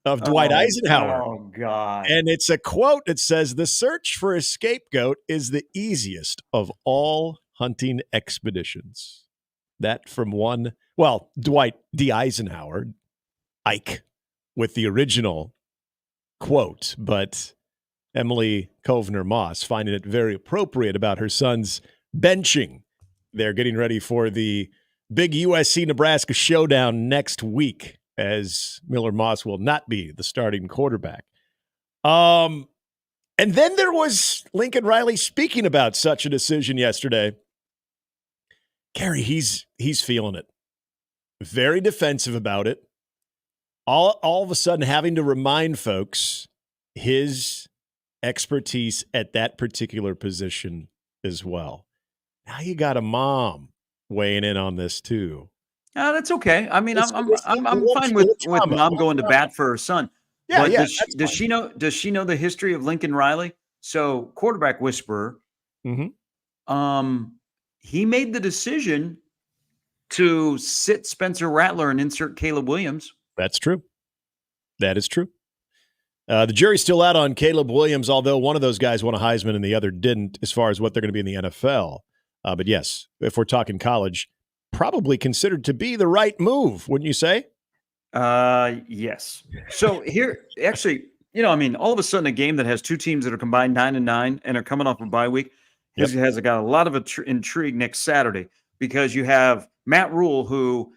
of Dwight Eisenhower. Oh God. And it's a quote that says, "The search for a scapegoat is the easiest of all hunting expeditions." That from Dwight D. Eisenhower, Ike, with the original quote, but Emily Kovner-Moss finding it very appropriate about her son's benching. They're getting ready for the big USC Nebraska showdown next week, as Miller Moss will not be the starting quarterback. And then there was Lincoln Riley speaking about such a decision yesterday. Gary, he's feeling it. Very defensive about it. All of a sudden having to remind folks his expertise at that particular position as well. Now you got a mom weighing in on this too. That's okay. I mean, I'm fine with mom going to bat for her son. Yeah, but does she know the history of Lincoln Riley? So, quarterback whisperer. Mm-hmm. He made the decision to sit Spencer Rattler and insert Caleb Williams. That's true. That is true. The jury's still out on Caleb Williams, although one of those guys won a Heisman and the other didn't, as far as what they're going to be in the NFL. But yes, if we're talking college, probably considered to be the right move, wouldn't you say? Yes. So here, actually, all of a sudden, a game that has 2 teams that are combined 9-9 and are coming off a bye week has got a lot of intrigue next Saturday, because you have Matt Rule, who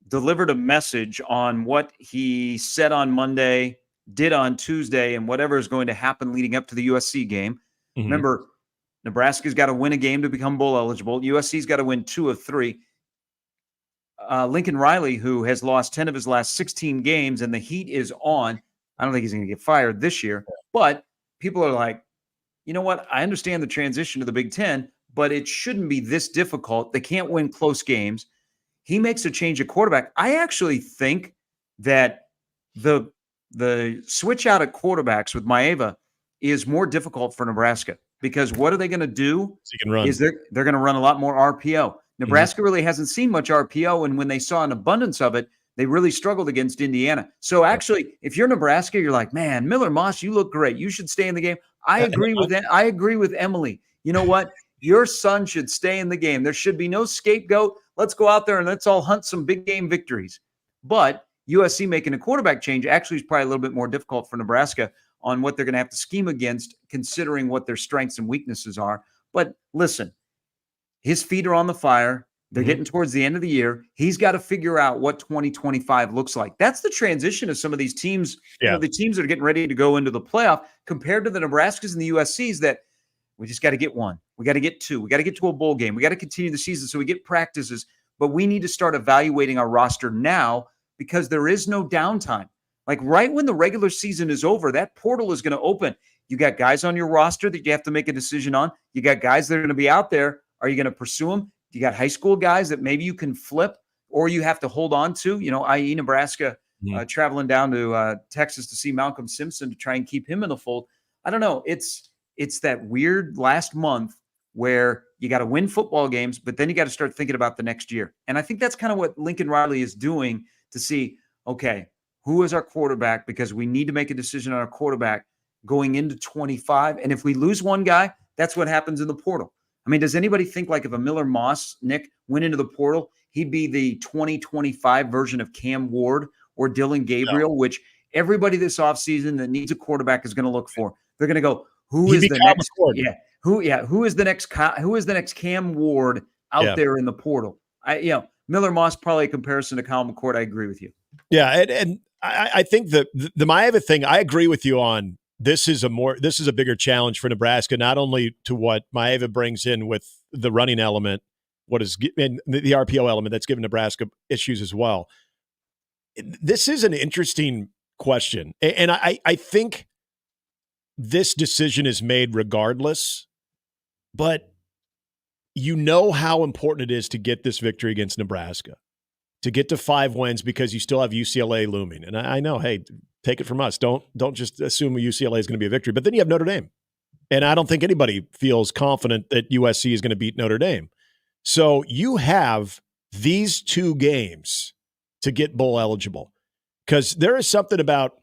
delivered a message on what he said on Monday did on Tuesday and whatever is going to happen leading up to the USC game. Remember, Nebraska's got to win a game to become bowl eligible. USC's got to win 2 of 3. Lincoln Riley, who has lost 10 of his last 16 games, and the heat is on. I don't think he's going to get fired this year. But people are like, you know what? I understand the transition to the Big Ten, but it shouldn't be this difficult. They can't win close games. He makes a change at quarterback. I actually think that the switch out at quarterbacks with Maeva is more difficult for Nebraska, because what are they going to do? Is they're going to run a lot more RPO. Nebraska really hasn't seen much RPO, and when they saw an abundance of it, they really struggled against Indiana. So actually, if you're Nebraska, you're like, man, Miller Moss, you look great. You should stay in the game. I agree with Emily. You know what? Your son should stay in the game. There should be no scapegoat. Let's go out there and let's all hunt some big game victories. But USC making a quarterback change actually is probably a little bit more difficult for Nebraska on what they're going to have to scheme against, considering what their strengths and weaknesses are. But listen, his feet are on the fire. They're getting towards the end of the year. He's got to figure out what 2025 looks like. That's the transition of some of these teams, the teams that are getting ready to go into the playoff, compared to the Nebraskas and the USCs that we just got to get 1. We got to get 2. We got to get to a bowl game. We got to continue the season so we get practices. But we need to start evaluating our roster now, because there is no downtime. Like right when the regular season is over, that portal is going to open. You got guys on your roster that you have to make a decision on. You got guys that are going to be out there. Are you going to pursue them? You got high school guys that maybe you can flip, or you have to hold on to, i.e. Nebraska traveling down to Texas to see Malcolm Simpson to try and keep him in the fold. I don't know. It's that weird last month where you got to win football games, but then you got to start thinking about the next year. And I think that's kind of what Lincoln Riley is doing to see, okay, who is our quarterback? Because we need to make a decision on our quarterback going into 25. And if we lose one guy, that's what happens in the portal. I mean, does anybody think like if a Miller Moss, Nick, went into the portal, he'd be the 2025 version of Cam Ward or Dylan Gabriel, which everybody this offseason that needs a quarterback is going to look for. They're going to go, who is the next? Who is the next Cam Ward out there in the portal? Miller Moss, probably a comparison to Kyle McCord. I agree with you. Yeah, and I think the Maeva thing, I agree with you on. This is a bigger challenge for Nebraska, not only to what Maeva brings in with the running element, and the RPO element that's given Nebraska issues as well. This is an interesting question, and I think this decision is made regardless, but you know how important it is to get this victory against Nebraska, to get to 5 wins, because you still have UCLA looming. And I know, hey, take it from us. Don't just assume UCLA is going to be a victory. But then you have Notre Dame. And I don't think anybody feels confident that USC is going to beat Notre Dame. So you have these 2 games to get bowl eligible, because there is something about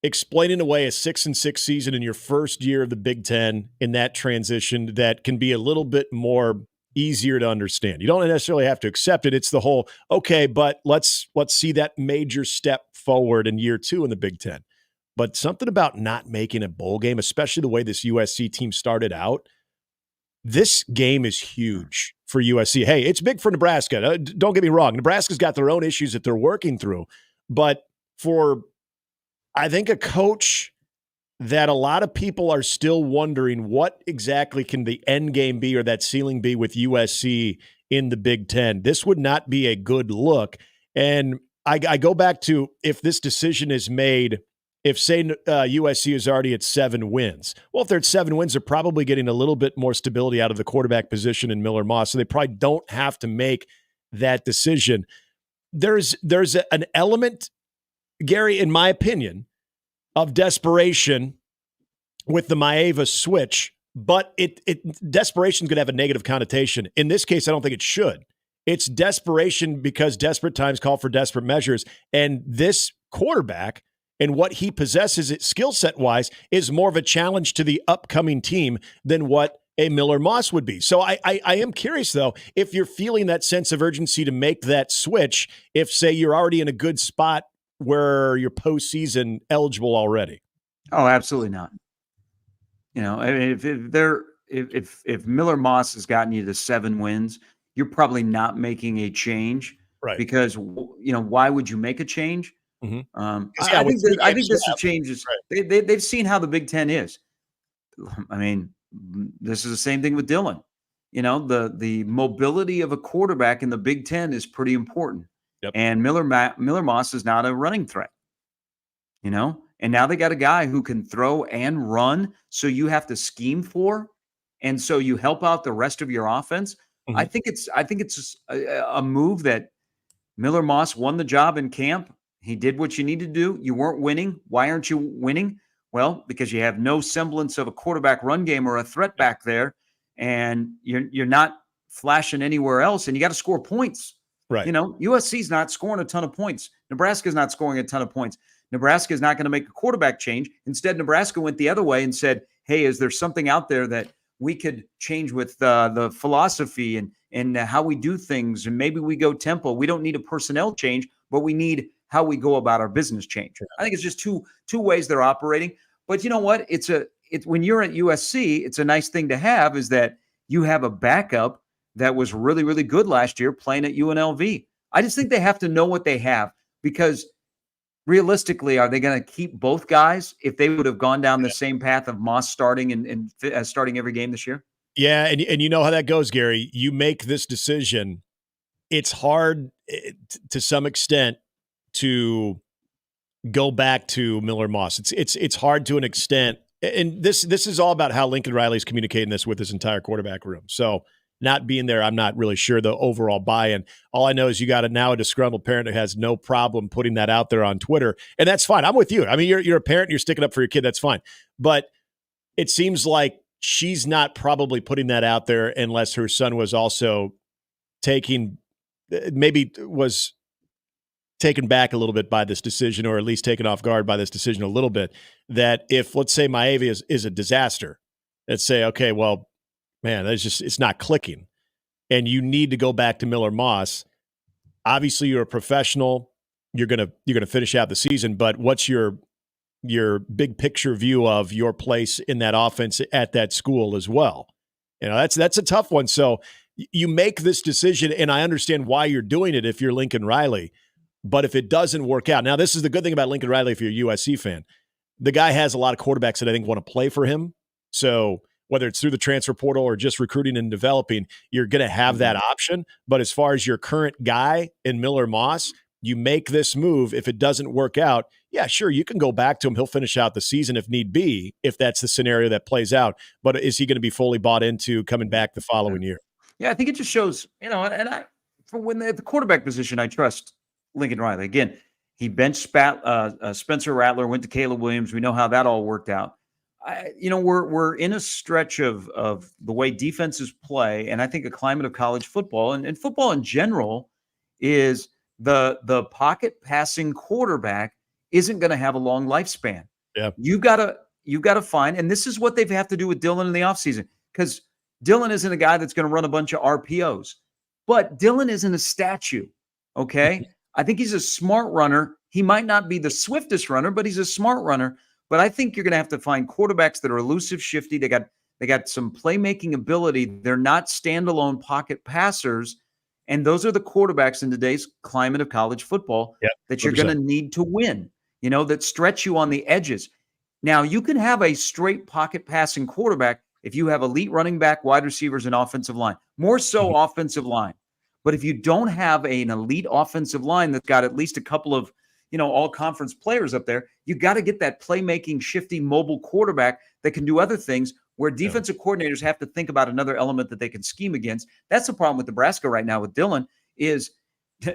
explaining away a 6-6 season in your first year of the Big Ten in that transition that can be a little bit more easier to understand. You don't necessarily have to accept it. It's the whole, okay, but let's see that major step forward in year 2 in the Big Ten. But something about not making a bowl game, especially the way this USC team started out, this game is huge for USC. Hey, it's big for Nebraska. Don't get me wrong. Nebraska's got their own issues that they're working through. But for, I think, a coach that a lot of people are still wondering what exactly can the end game be or that ceiling be with USC in the Big Ten, this would not be a good look. And I go back to, if this decision is made, if, say, USC is already at 7 wins. Well, if they're at 7 wins, they're probably getting a little bit more stability out of the quarterback position in Miller Moss, so they probably don't have to make that decision. There's an element, Gary, in my opinion, of desperation with the Maeva switch, but desperation is going to have a negative connotation. In this case, I don't think it should. It's desperation because desperate times call for desperate measures, and this quarterback and what he possesses skill set wise is more of a challenge to the upcoming team than what a Miller Moss would be. So I am curious, though, if you're feeling that sense of urgency to make that switch, if, say, you're already in a good spot where you're postseason eligible already. Oh, absolutely not. I mean, if Miller Moss has gotten you to 7 wins, you're probably not making a change, right? Because why would you make a change? I think this changes. Right. They've seen how the Big Ten is. I mean, this is the same thing with Dylan. You know, the mobility of a quarterback in the Big Ten is pretty important. Yep. And Miller Moss is not a running threat. You know, and now they got a guy who can throw and run. So you have to scheme for, and so you help out the rest of your offense. I think it's a move that Miller Moss won the job in camp. He did what you need to do. You weren't winning. Why aren't you winning? Well, because you have no semblance of a quarterback run game or a threat back there, and you're not flashing anywhere else, and you got to score points. Right. You know, USC's not scoring a ton of points. Nebraska's not scoring a ton of points. Nebraska is not going to make a quarterback change. Instead, Nebraska went the other way and said, hey, is there something out there that we could change with the philosophy and how we do things? And maybe we go tempo. We don't need a personnel change, but we need how we go about our business change. I think it's just two ways they're operating. But you know what? It's when you're at USC, it's a nice thing to have is that you have a backup that was really, really good last year playing at UNLV. I just think they have to know what they have, because realistically, are they going to keep both guys if they would have gone down the same path of Moss starting and starting every game this year? Yeah, and you know how that goes, Gary. You make this decision. It's hard to some extent to go back to Miller Moss. It's hard to an extent, and this is all about how Lincoln Riley's communicating this with his entire quarterback room. So not being there, I'm not really sure the overall buy-in. All I know is you got a disgruntled parent who has no problem putting that out there on Twitter, and that's fine. I'm with you. I mean, you're a parent, you're sticking up for your kid. That's fine. But it seems like she's not probably putting that out there unless her son was also taken back a little bit by this decision, or at least taken off guard by this decision a little bit, that if, let's say, Maeva is a disaster, let's say, okay, well, man, it's not clicking, and you need to go back to Miller Moss. Obviously, you're a professional. You're gonna finish out the season, but what's your big picture view of your place in that offense at that school as well? You know, that's a tough one. So you make this decision, and I understand why you're doing it if you're Lincoln Riley. But if it doesn't work out, now this is the good thing about Lincoln Riley if you're a USC fan. The guy has a lot of quarterbacks that I think want to play for him. So whether it's through the transfer portal or just recruiting and developing, you're going to have that option. But as far as your current guy in Miller Moss, you make this move. If it doesn't work out, yeah, sure, you can go back to him. He'll finish out the season if need be, if that's the scenario that plays out. But is he going to be fully bought into coming back the following year? Yeah, I think it just shows, you know, and for when at the quarterback position, I trust Lincoln Riley. Again, he benched Spencer Rattler, went to Caleb Williams. We know how that all worked out. We're in a stretch of the way defenses play, and I think a climate of college football and football in general is the pocket passing quarterback isn't going to have a long lifespan. Yeah, you gotta find, and this is what they have to do with Dylan in the offseason, because Dylan isn't a guy that's going to run a bunch of RPOs, but Dylan isn't a statue. Okay, I think he's a smart runner. He might not be the swiftest runner, but he's a smart runner. But I think you're going to have to find quarterbacks that are elusive, shifty. They got some playmaking ability. They're not standalone pocket passers. And those are the quarterbacks in today's climate of college football that you're going to need to win, you know, that stretch you on the edges. Now, you can have a straight pocket passing quarterback if you have elite running back, wide receivers, and offensive line. More so offensive line. But if you don't have an elite offensive line that's got at least a couple of, you know, all conference players up there, you got to get that playmaking, shifty, mobile quarterback that can do other things, where defensive coordinators have to think about another element that they can scheme against. That's the problem with Nebraska right now with Dylan, is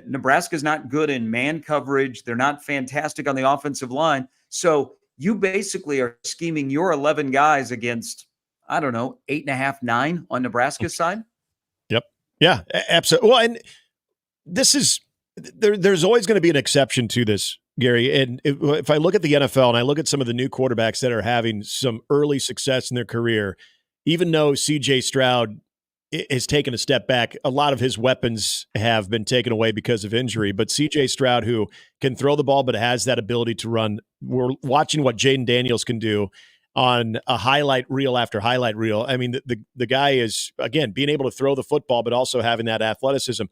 Nebraska's not good in man coverage. They're not fantastic on the offensive line. So you basically are scheming your 11 guys against, I don't know, 8.5, 9 on Nebraska's side. Yep. Yeah, absolutely. Well, and this is, there's always going to be an exception to this, Gary. And if I look at the NFL and I look at some of the new quarterbacks that are having some early success in their career, even though C.J. Stroud has taken a step back, a lot of his weapons have been taken away because of injury. But C.J. Stroud, who can throw the ball but has that ability to run, we're watching what Jaden Daniels can do on a highlight reel after highlight reel. I mean, the guy is, again, being able to throw the football but also having that athleticism.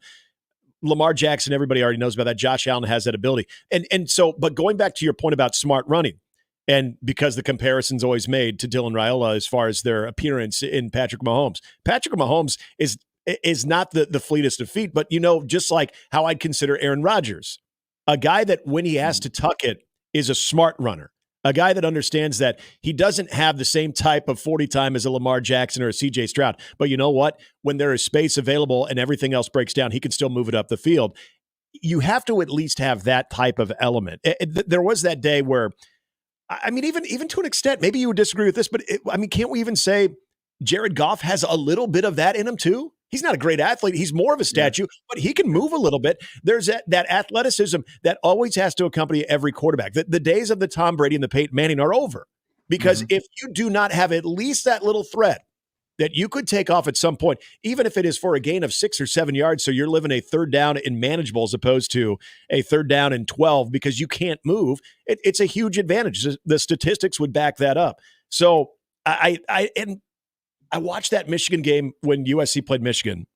Lamar Jackson, everybody already knows about that. Josh Allen has that ability. And so, but going back to your point about smart running, and because the comparison's always made to Dylan Raiola as far as their appearance in Patrick Mahomes. Patrick Mahomes is not the fleetest of feet, but just like how I'd consider Aaron Rodgers, a guy that when he has to tuck it is a smart runner, a guy that understands that he doesn't have the same type of 40 time as a Lamar Jackson or a CJ Stroud. But you know what? When there is space available and everything else breaks down, he can still move it up the field. You have to at least have that type of element. There was that day where, I mean, even to an extent, maybe you would disagree with this, but can't we even say Jared Goff has a little bit of that in him too? He's not a great athlete. He's more of a statue, but he can move a little bit. There's that athleticism that always has to accompany every quarterback. The days of the Tom Brady and the Peyton Manning are over, because if you do not have at least that little thread that you could take off at some point, even if it is for a gain of 6 or 7 yards, so you're living a third down in manageable as opposed to a third down in 12 because you can't move, it's a huge advantage. The statistics would back that up. So I watched that Michigan game when USC played Michigan.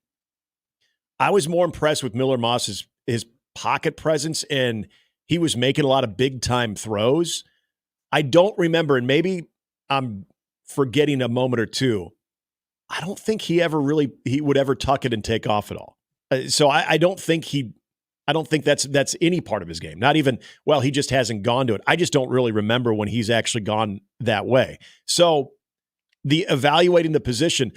I was more impressed with Miller Moss's his pocket presence, and he was making a lot of big-time throws. I don't remember, and maybe I'm forgetting a moment or two, I don't think he would ever tuck it and take off at all. So I don't think that's any part of his game. Not even, he just hasn't gone to it. I just don't really remember when he's actually gone that way. So the evaluating the position,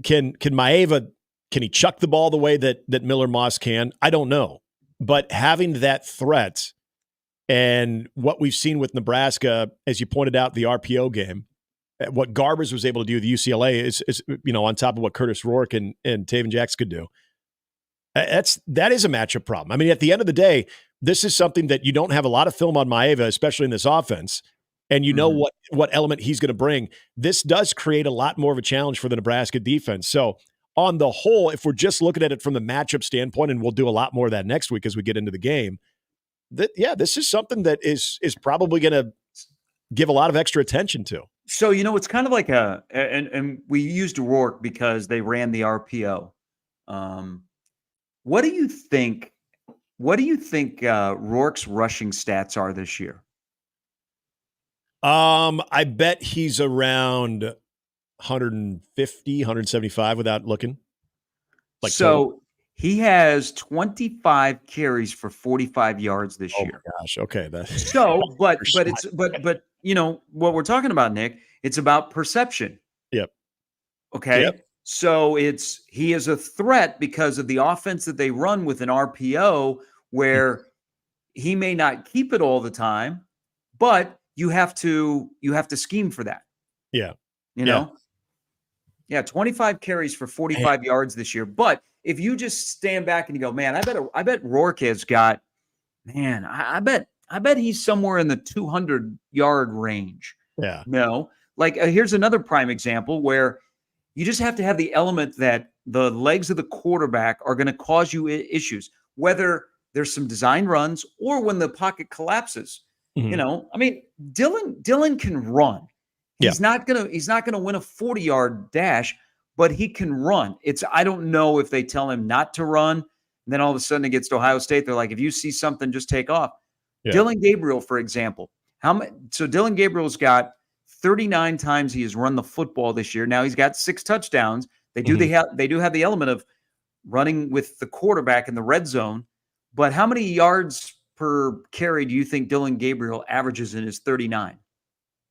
can Maeva, can he chuck the ball the way that Miller Moss can? I don't know. But having that threat and what we've seen with Nebraska, as you pointed out, the RPO game, what Garbers was able to do with UCLA is on top of what Curtis Rourke and Taven Jackson could do. That is a matchup problem. I mean, at the end of the day, this is something that you don't have a lot of film on Maeva, especially in this offense. And what element he's going to bring. This does create a lot more of a challenge for the Nebraska defense. So on the whole, if we're just looking at it from the matchup standpoint, and we'll do a lot more of that next week as we get into the game, this is something that is probably going to give a lot of extra attention to. So, it's kind of like and we used Rourke because they ran the RPO. What do you think Rourke's rushing stats are this year? I bet he's around 150, 175 without looking. Total. He has 25 carries for 45 yards this year. Oh my gosh. Okay. But what we're talking about, Nick, it's about perception. Yep. Okay. Yep. So he is a threat because of the offense that they run with an RPO where he may not keep it all the time, but you have to scheme for that. Yeah. 25 carries for 45 yards this year. But if you just stand back and you go, man, I bet Rourke has got, I bet he's somewhere in the 200-yard range. Yeah. Here's another prime example where you just have to have the element that the legs of the quarterback are going to cause you issues, whether there's some design runs or when the pocket collapses. Mm-hmm. Dylan can run. He's not gonna win a 40-yard dash, but he can run. I don't know if they tell him not to run, and then all of a sudden it gets to Ohio State. They're like, if you see something, just take off. Yeah. Dylan Gabriel, for example, so Dylan Gabriel's got 39 times he has run the football this year. Now he's got 6 touchdowns. They do have the element of running with the quarterback in the red zone, but how many yards per carry do you think Dylan Gabriel averages in his 39?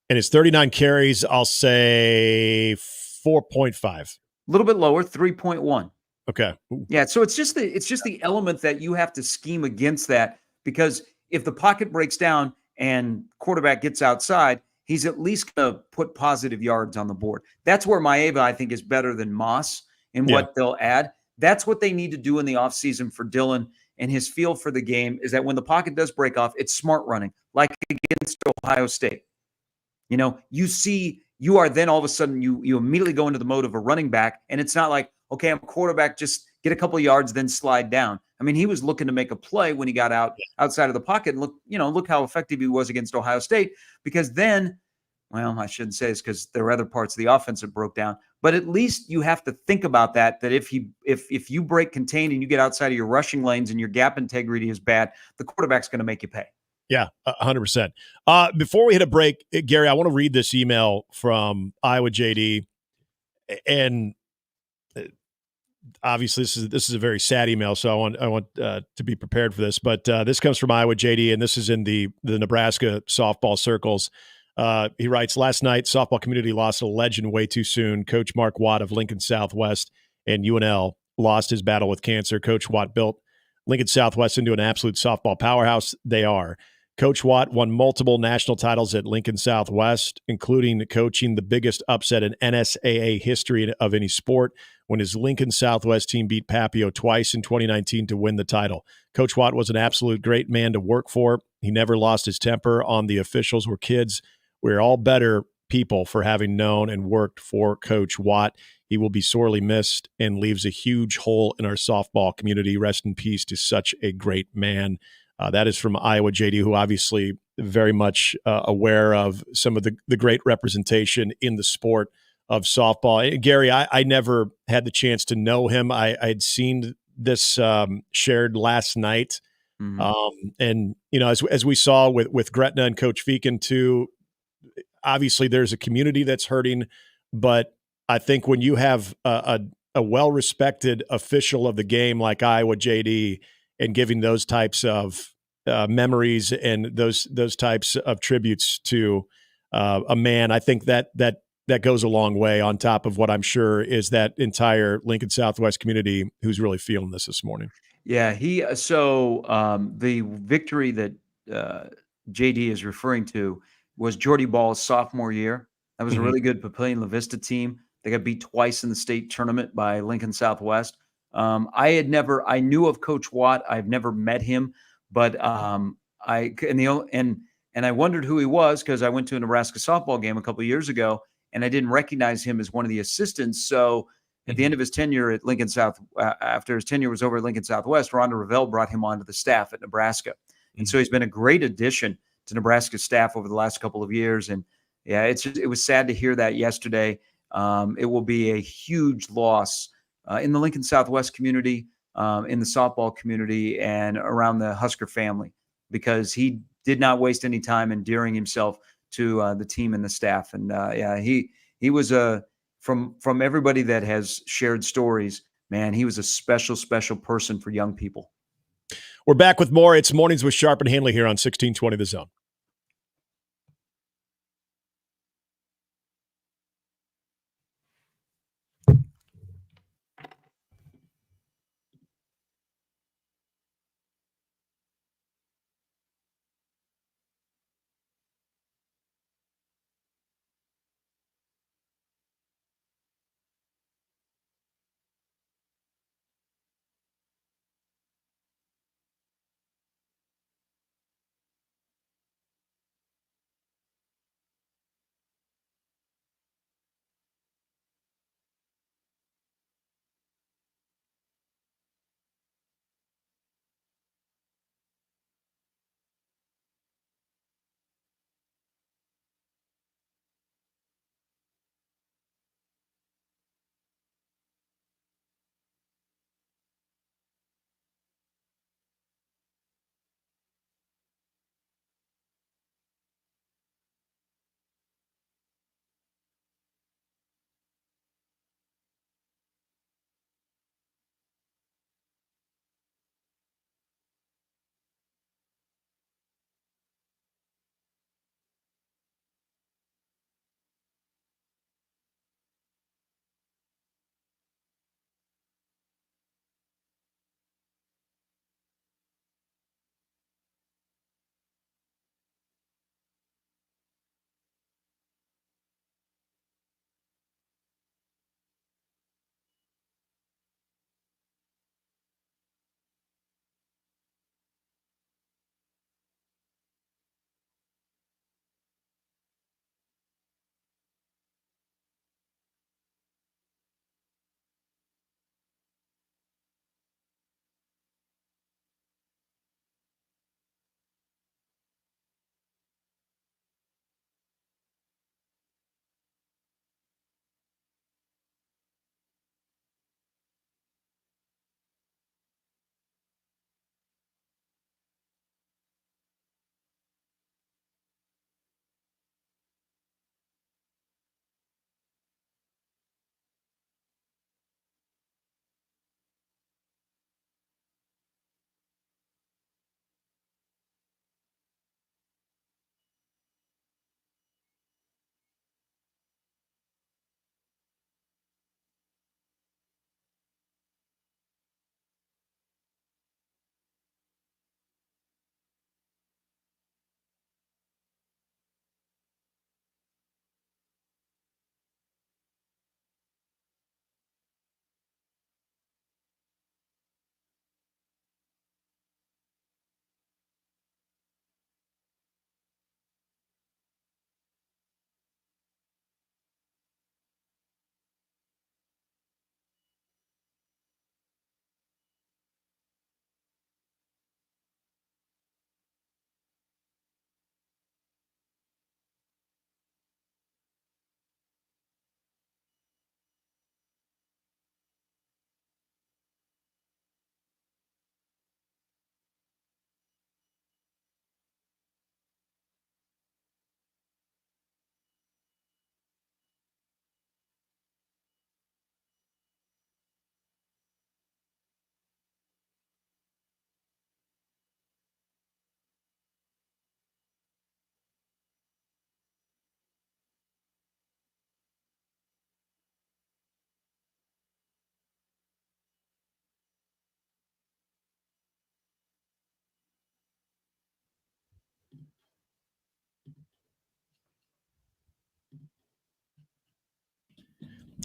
And his 39 carries, I'll say 4.5. A little bit lower, 3.1. Okay. Ooh. Yeah, so it's just the element that you have to scheme against that, because if the pocket breaks down and quarterback gets outside, he's at least going to put positive yards on the board. That's where Maeva, I think, is better than Moss in what they'll add. That's what they need to do in the offseason for Dylan, and his feel for the game is that when the pocket does break off, it's smart running, like against Ohio State. You are then all of a sudden you immediately go into the mode of a running back, and it's not like, okay, I'm a quarterback, just get a couple of yards, then slide down. I mean, he was looking to make a play when he got outside of the pocket, and look how effective he was against Ohio State, because then Well, I shouldn't say it's because there are other parts of the offense that broke down, but at least you have to think about that if you break contained and you get outside of your rushing lanes and your gap integrity is bad, the quarterback's going to make you pay. Yeah, 100%. Before we hit a break, Gary, I want to read this email from Iowa JD, and obviously this is a very sad email, so I want to be prepared for this. But this comes from Iowa JD, and this is in the Nebraska softball circles. He writes, last night, softball community lost a legend way too soon. Coach Mark Watt of Lincoln Southwest and UNL lost his battle with cancer. Coach Watt built Lincoln Southwest into an absolute softball powerhouse. They are. Coach Watt won multiple national titles at Lincoln Southwest, including coaching the biggest upset in NSAA history of any sport when his Lincoln Southwest team beat Papio twice in 2019 to win the title. Coach Watt was an absolute great man to work for. He never lost his temper on the officials. We're kids. We're all better people for having known and worked for Coach Watt. He will be sorely missed and leaves a huge hole in our softball community. Rest in peace to such a great man. That is from Iowa JD, who obviously very much aware of some of the great representation in the sport of softball. And Gary, I never had the chance to know him. I had seen this shared last night. Mm-hmm. And, you know, as we saw with Gretna and Coach Feakin too, obviously there's a community that's hurting, but I think when you have a well-respected official of the game like Iowa JD and giving those types of memories and those types of tributes to a man, I think that goes a long way on top of what I'm sure is that entire Lincoln Southwest community who's really feeling this morning. Yeah, the victory that JD is referring to was Jordy Ball's sophomore year. That was a really good Papillion La Vista team. They got beat twice in the state tournament by Lincoln Southwest. I knew of Coach Watt. I've never met him, but I wondered who he was because I went to a Nebraska softball game a couple of years ago and I didn't recognize him as one of the assistants. So at the end of his tenure at Lincoln South, after his tenure was over at Lincoln Southwest, Rhonda Revelle brought him onto the staff at Nebraska. And so he's been a great addition to Nebraska's staff over the last couple of years. And yeah, it was sad to hear that yesterday. It will be a huge loss in the Lincoln Southwest community, in the softball community, and around the Husker family, because he did not waste any time endearing himself to the team and the staff. And he was from everybody that has shared stories, man, he was a special, special person for young people. We're back with more. It's Mornings with Sharp and Handley here on 1620 The Zone.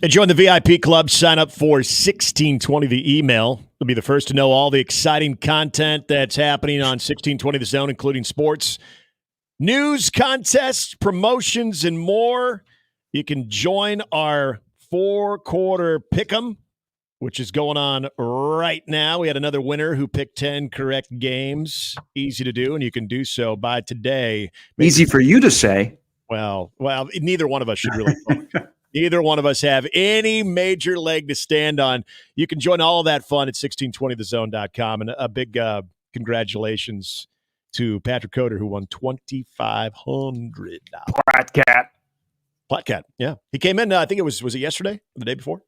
And join the VIP club. Sign up for 1620 the email. You'll be the first to know all the exciting content that's happening on 1620 the zone, including sports, news, contests, promotions, and more. You can join our 4-quarter pick'em, which is going on right now. We had another winner who picked 10 correct games. Easy to do, and you can do so by today. Easy for you to say. Well, neither one of us should really Neither one of us have any major leg to stand on. You can join all of that fun at 1620thezone.com. And a big congratulations to Patrick Coder, who won $2,500. Platcat, yeah. He came in, I think was it yesterday or the day before?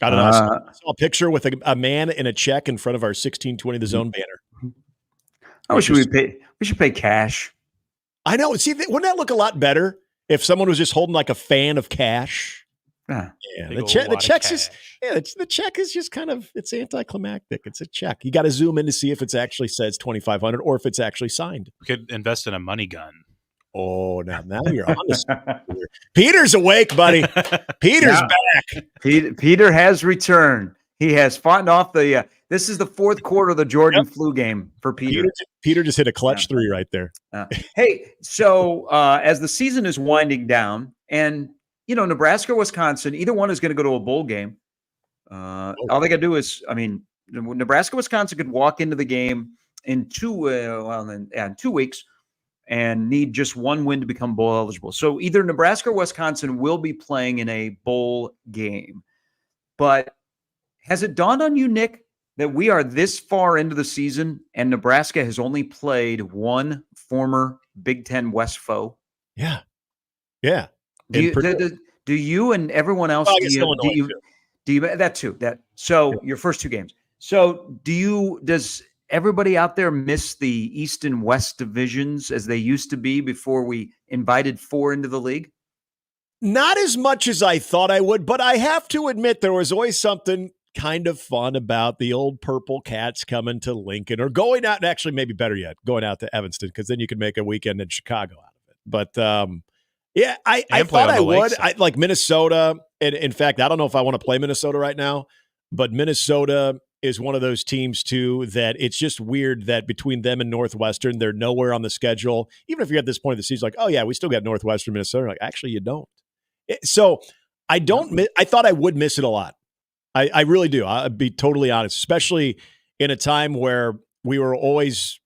I don't know. I saw a picture with a man in a check in front of our 1620 The Zone banner. Oh, we should pay cash. I know. See, wouldn't that look a lot better if someone was just holding like a fan of cash? Yeah. The check is just kind of, it's anticlimactic. It's a check. You got to zoom in to see if it's actually says 2,500 or if it's actually signed. We could invest in a money gun. Oh, now you're honest. Peter's awake, buddy. Peter's back. Peter has returned. He has fought off the. This is the fourth quarter of the Jordan flu game for Peter. Peter just hit a clutch 3 right there. Hey, so as the season is winding down, and Nebraska, Wisconsin, either one is going to go to a bowl game. All they got to do is, Nebraska, Wisconsin could walk into the game in 2 weeks. And need just one win to become bowl eligible. So either Nebraska or Wisconsin will be playing in a bowl game. But has it dawned on you, Nick, that we are this far into the season and Nebraska has only played one former Big Ten West foe? Yeah. Do you and everyone else? Do you that too? Your first 2 games. So does everybody out there miss the East and West divisions as they used to be before we invited 4 into the league? Not as much as I thought I would, but I have to admit there was always something kind of fun about the old Purple Cats coming to Lincoln or going out, and actually maybe better yet, going out to Evanston, because then you could make a weekend in Chicago out of it. But I thought I would. I like Minnesota. And in fact, I don't know if I want to play Minnesota right now, but Minnesota is one of those teams too that it's just weird that between them and Northwestern, they're nowhere on the schedule. Even if you're at this point of the season, like, oh yeah, we still got Northwestern, Minnesota. Like, actually, you don't. So I don't. I thought I would miss it a lot. I really do. I'll be totally honest, especially in a time where we were always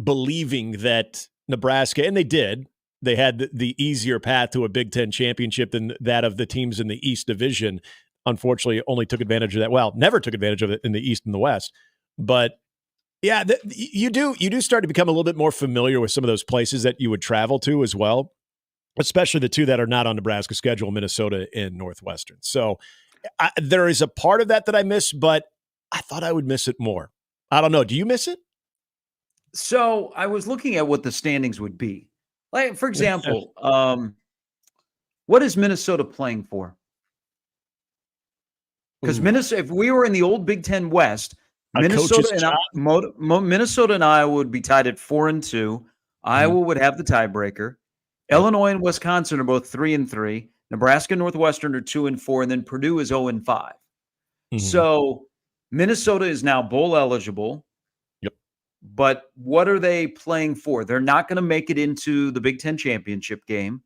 believing that Nebraska, and they did. They had the easier path to a Big Ten championship than that of the teams in the East Division. Unfortunately, only took advantage of that. Well, never took advantage of it in the East and the West. But yeah, you do start to become a little bit more familiar with some of those places that you would travel to as well, especially the 2 that are not on Nebraska's schedule, Minnesota and Northwestern. So there is a part of that I miss, but I thought I would miss it more. I don't know. Do you miss it? So I was looking at what the standings would be. Like, for example, what is Minnesota playing for? Because Minnesota, if we were in the old Big Ten West, Minnesota and Iowa would be tied at 4-2. Iowa would have the tiebreaker. Illinois and Wisconsin are both 3-3. Nebraska and Northwestern are 2-4, and then Purdue is 0-5. So Minnesota is now bowl eligible. Yep. But what are they playing for? They're not going to make it into the Big Ten championship game.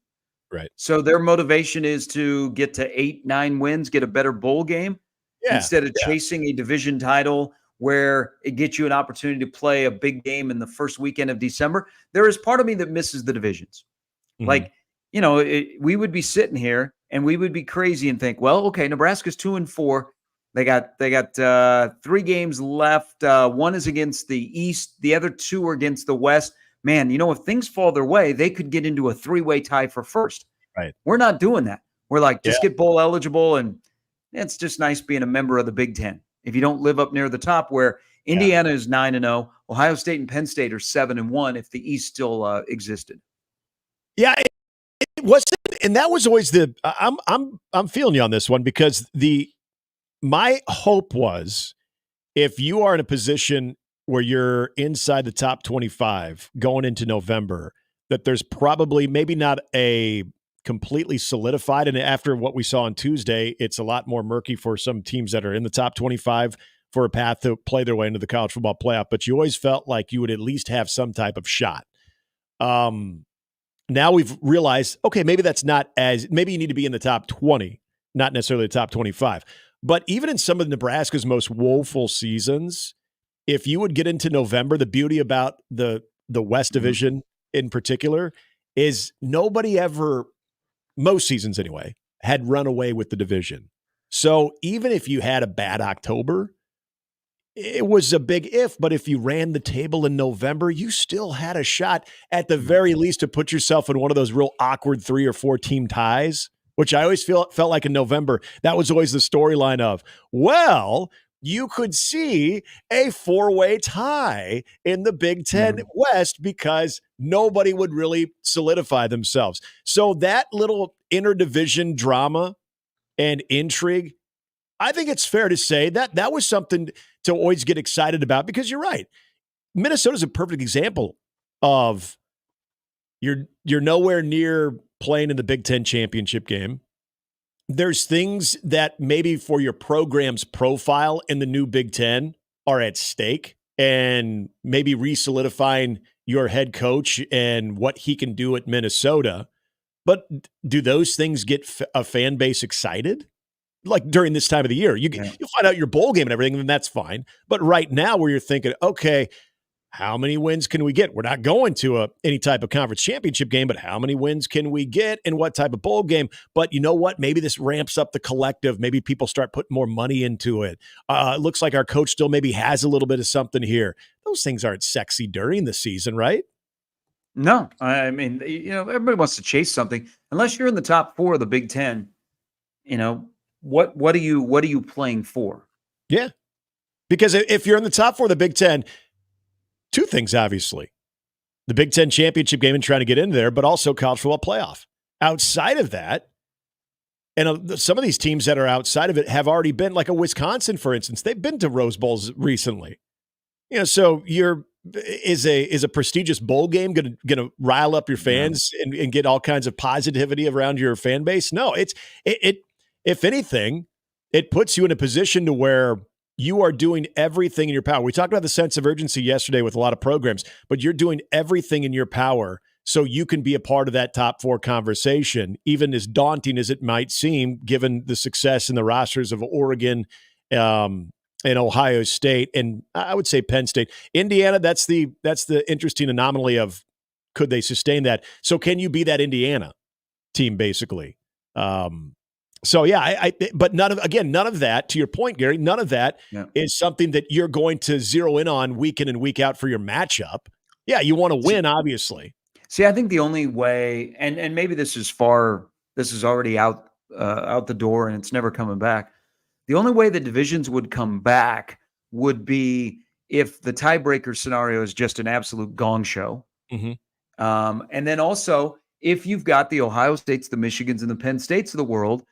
Right. So their motivation is to get to 8-9 wins, get a better bowl game. Instead of chasing a division title where it gets you an opportunity to play a big game in the first weekend of December. There is part of me that misses the divisions. Like, we would be sitting here and we would be crazy and think, well, okay, Nebraska's 2-4. They got 3 games left. 1 is against the East. The other 2 are against the West. Man, if things fall their way, they could get into a 3-way tie for first. Right. We're not doing that. We're like, just get bowl eligible, and it's just nice being a member of the Big Ten. If you don't live up near the top, where Indiana is 9-0, Ohio State and Penn State are 7-1 if the East still existed. Yeah, it wasn't, and that was always I'm feeling you on this one, because my hope was, if you are in a position where you're inside the top 25 going into November, that there's probably maybe not a completely solidified. And after what we saw on Tuesday, it's a lot more murky for some teams that are in the top 25 for a path to play their way into the college football playoff. But you always felt like you would at least have some type of shot. Now we've realized, okay, maybe that's not as, maybe you need to be in the top 20, not necessarily the top 25. But even in some of Nebraska's most woeful seasons, if you would get into November, the beauty about the West Division in particular is nobody ever, most seasons anyway, had run away with the division. So even if you had a bad October, it was a big if, but if you ran the table in November, you still had a shot at the very least to put yourself in one of those real awkward 3 or 4 team ties, which I always felt like in November, that was always the storyline of, well, you could see a 4-way tie in the Big Ten West because nobody would really solidify themselves. So that little interdivision drama and intrigue, I think it's fair to say that that was something to always get excited about, because you're right. Minnesota's a perfect example of you're nowhere near playing in the Big Ten championship game. There's things that maybe for your program's profile in the new Big Ten are at stake, and maybe re-solidifying your head coach and what he can do at Minnesota. But do those things get a fan base excited? Like during this time of the year, you'll find out your bowl game and everything, and that's fine. But right now where you're thinking, okay, how many wins can we get? We're not going to any type of conference championship game, but how many wins can we get and what type of bowl game? But you know what? Maybe this ramps up the collective. Maybe people start putting more money into it. It looks like our coach still maybe has a little bit of something here. Those things aren't sexy during the season, right? No, I mean, everybody wants to chase something. Unless you're in the top 4 of the Big Ten, what are you playing for? Yeah. Because if you're in the top 4 of the Big Ten, 2 things, obviously. The Big Ten championship game and trying to get in there, but also college football playoff. Outside of that, and some of these teams that are outside of it have already been, like a Wisconsin, for instance, they've been to Rose Bowls recently. So is a prestigious bowl game going to rile up your fans and get all kinds of positivity around your fan base? No, it if anything, it puts you in a position to where you are doing everything in your power. We talked about the sense of urgency yesterday with a lot of programs, but you're doing everything in your power so you can be a part of that top 4 conversation, even as daunting as it might seem, given the success in the rosters of Oregon and Ohio State, and I would say Penn State. Indiana, that's the interesting anomaly of, could they sustain that? So can you be that Indiana team, basically? So yeah, but none of that, to your point, Gary, none of that is something that you're going to zero in on week in and week out for your matchup. Yeah, you want to win, obviously. See, I think the only way, and maybe this is already out the door and it's never coming back. The only way the divisions would come back would be if the tiebreaker scenario is just an absolute gong show. And then also if you've got the Ohio States, the Michigans, and the Penn States of the world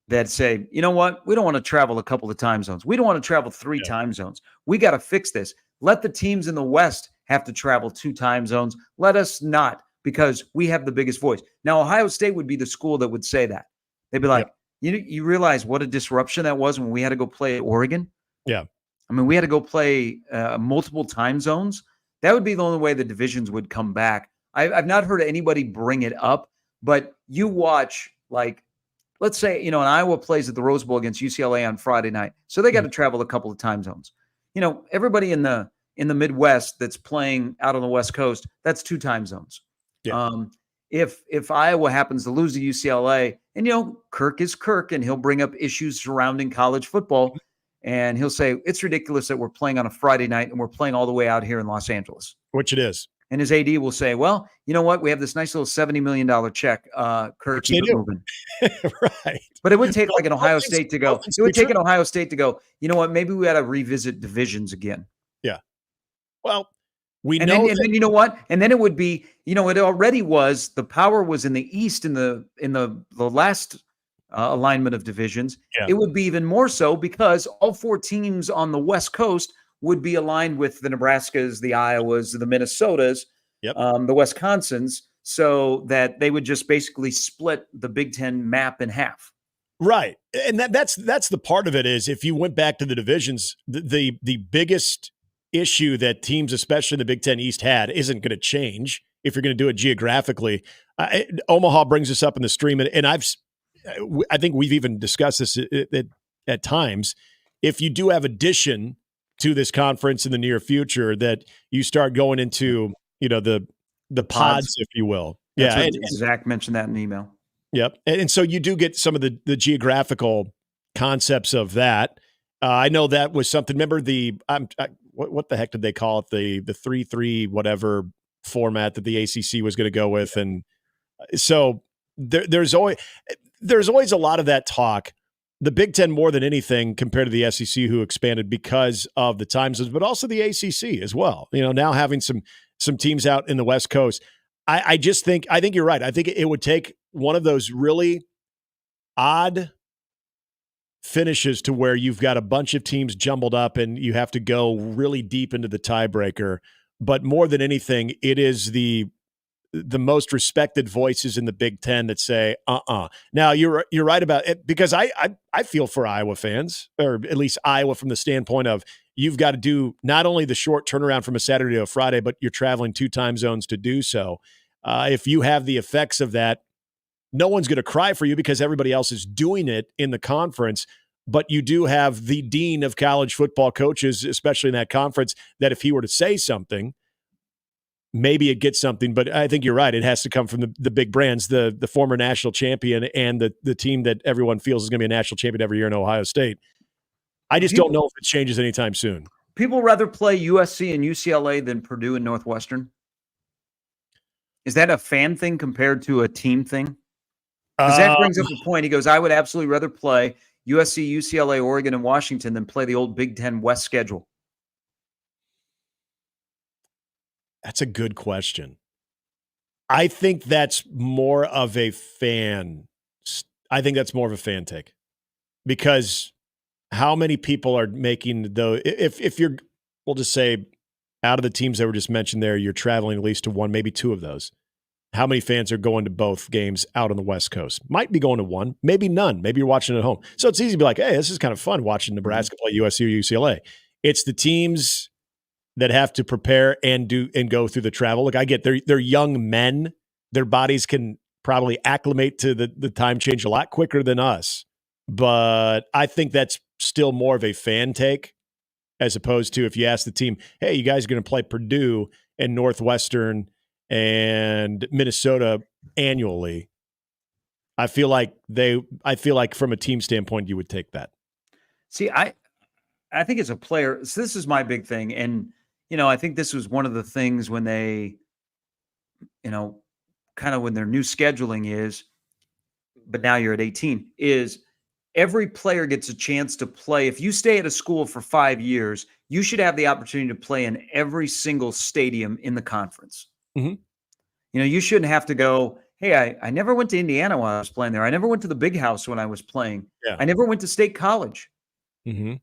that say, you know what, we don't want to travel a couple of time zones. We don't want to travel 3 time zones. We got to fix this. Let the teams in the West have to travel 2 time zones. Let us not, because we have the biggest voice. Now, Ohio State would be the school that would say that. They'd be like, you realize what a disruption that was when we had to go play at Oregon? Yeah. I mean, we had to go play multiple time zones. That would be the only way the divisions would come back. I've not heard anybody bring it up, but you watch, like, let's say, and Iowa plays at the Rose Bowl against UCLA on Friday night. So they got to travel a couple of time zones. Everybody in the Midwest that's playing out on the West Coast, that's 2 time zones. Yeah. If Iowa happens to lose to UCLA, and Kirk is Kirk, and he'll bring up issues surrounding college football, and he'll say, it's ridiculous that we're playing on a Friday night and we're playing all the way out here in Los Angeles. Which it is. And his AD will say, well, you know what? We have this nice little $70 million check. Kirk, keep it moving. Right. But it would take like an Ohio State to go. It would take an Ohio State to go, you know what? Maybe we got to revisit divisions again. Yeah. Well, and then you know what? And then it would be, it already was, the power was in the East in the last alignment of divisions. Yeah. It would be even more so because all 4 teams on the West Coast would be aligned with the Nebraskas, the Iowas, the Minnesotas, the Wisconsins. so that they would just basically split the Big Ten map in half. Right. And that's the part of it is if you went back to the divisions, the biggest issue that teams, especially in the Big Ten East, had isn't going to change if you're going to do it geographically. Omaha brings us up in the stream, and I think we've even discussed this at times. If you do have addition to this conference in the near future, that you start going into the pods, if you will. That's what Zach mentioned that in the email. Yep. And so you do get some of the geographical concepts of that. I know that was something. Remember what the heck did they call it? The 3-3 whatever format that the ACC was going to go with. And so there's always a lot of that talk. The Big Ten more than anything compared to the SEC, who expanded because of the time zones, but also the ACC as well. Now having some teams out in the West Coast. I think you're right. I think it would take one of those really odd finishes to where you've got a bunch of teams jumbled up and you have to go really deep into the tiebreaker. But more than anything, it is the most respected voices in the Big Ten that say, Now you're right about it, because I feel for Iowa fans, or at least Iowa from the standpoint of you've got to do not only the short turnaround from a Saturday to a Friday, but you're traveling 2 time zones to do so. If you have the effects of that, no one's going to cry for you because everybody else is doing it in the conference. But you do have the dean of college football coaches, especially in that conference, that if he were to say something, maybe it gets something. But I think you're right. It has to come from the big brands, the former national champion and the team that everyone feels is going to be a national champion every year in Ohio State. I just don't know if it changes anytime soon. People rather play USC and UCLA than Purdue and Northwestern. Is that a fan thing compared to a team thing? Because Zach brings up a point. He goes, I would absolutely rather play USC, UCLA, Oregon, and Washington than play the old Big Ten West schedule. That's a good question. I think that's more of a fan. I think that's more of a fan take, because how many people are making if you're, we'll just say, out of the teams that were just mentioned there, you're traveling at least to one, maybe 2 of those. How many fans are going to both games out on the West Coast? Might be going to one, maybe none. Maybe you're watching at home. So it's easy to be like, hey, this is kind of fun watching Nebraska play USC or UCLA. It's the teams that have to prepare and go through the travel. Look, I get they're young men. Their bodies can probably acclimate to the time change a lot quicker than us. But I think that's still more of a fan take, as opposed to if you ask the team, hey, you guys are going to play Purdue and Northwestern and Minnesota annually. I feel like from a team standpoint, you would take that. See, I think as a player, so this is my big thing. And, I think this was one of the things when they, kind of when their new scheduling is, but now you're at 18, is every player gets a chance to play. If you stay at a school for 5 years, you should have the opportunity to play in every single stadium in the conference. Mm-hmm. You shouldn't have to go, hey, I never went to Indiana while I was playing there. I never went to the Big House when I was playing. Yeah. I never went to State College. Mm-hmm.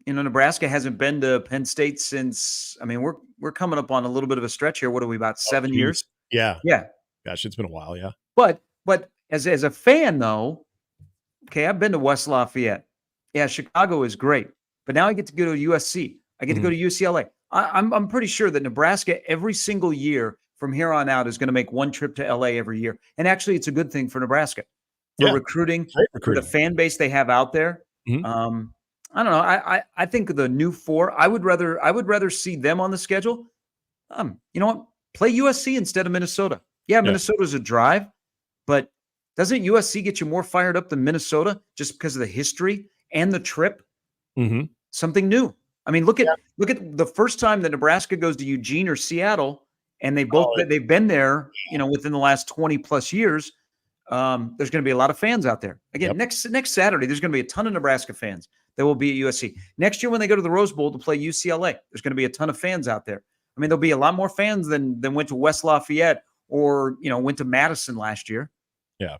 Nebraska hasn't been to Penn State since, we're coming up on a little bit of a stretch here. What are we, about 7 years? Yeah. Yeah. Gosh, it's been a while. Yeah. But as a fan though, okay, I've been to West Lafayette. Yeah. Chicago is great, but now I get to go to USC. I get to go to UCLA. I'm pretty sure that Nebraska every single year from here on out is going to make one trip to LA every year. And actually it's a good thing for Nebraska for recruiting, for the fan base they have out there. Mm-hmm. I don't know. I think the new 4, I would rather see them on the schedule. You know what? Play USC instead of Minnesota. Yeah, Minnesota's a drive, but doesn't USC get you more fired up than Minnesota just because of the history and the trip? Mm-hmm. Something new. Look at the first time that Nebraska goes to Eugene or Seattle, and they've been there, within the last 20 plus years. There's going to be a lot of fans out there. Again, next Saturday, there's going to be a ton of Nebraska fans that will be at USC. Next year, when they go to the Rose Bowl to play UCLA, there's going to be a ton of fans out there. There'll be a lot more fans than went to West Lafayette or, went to Madison last year. Yeah.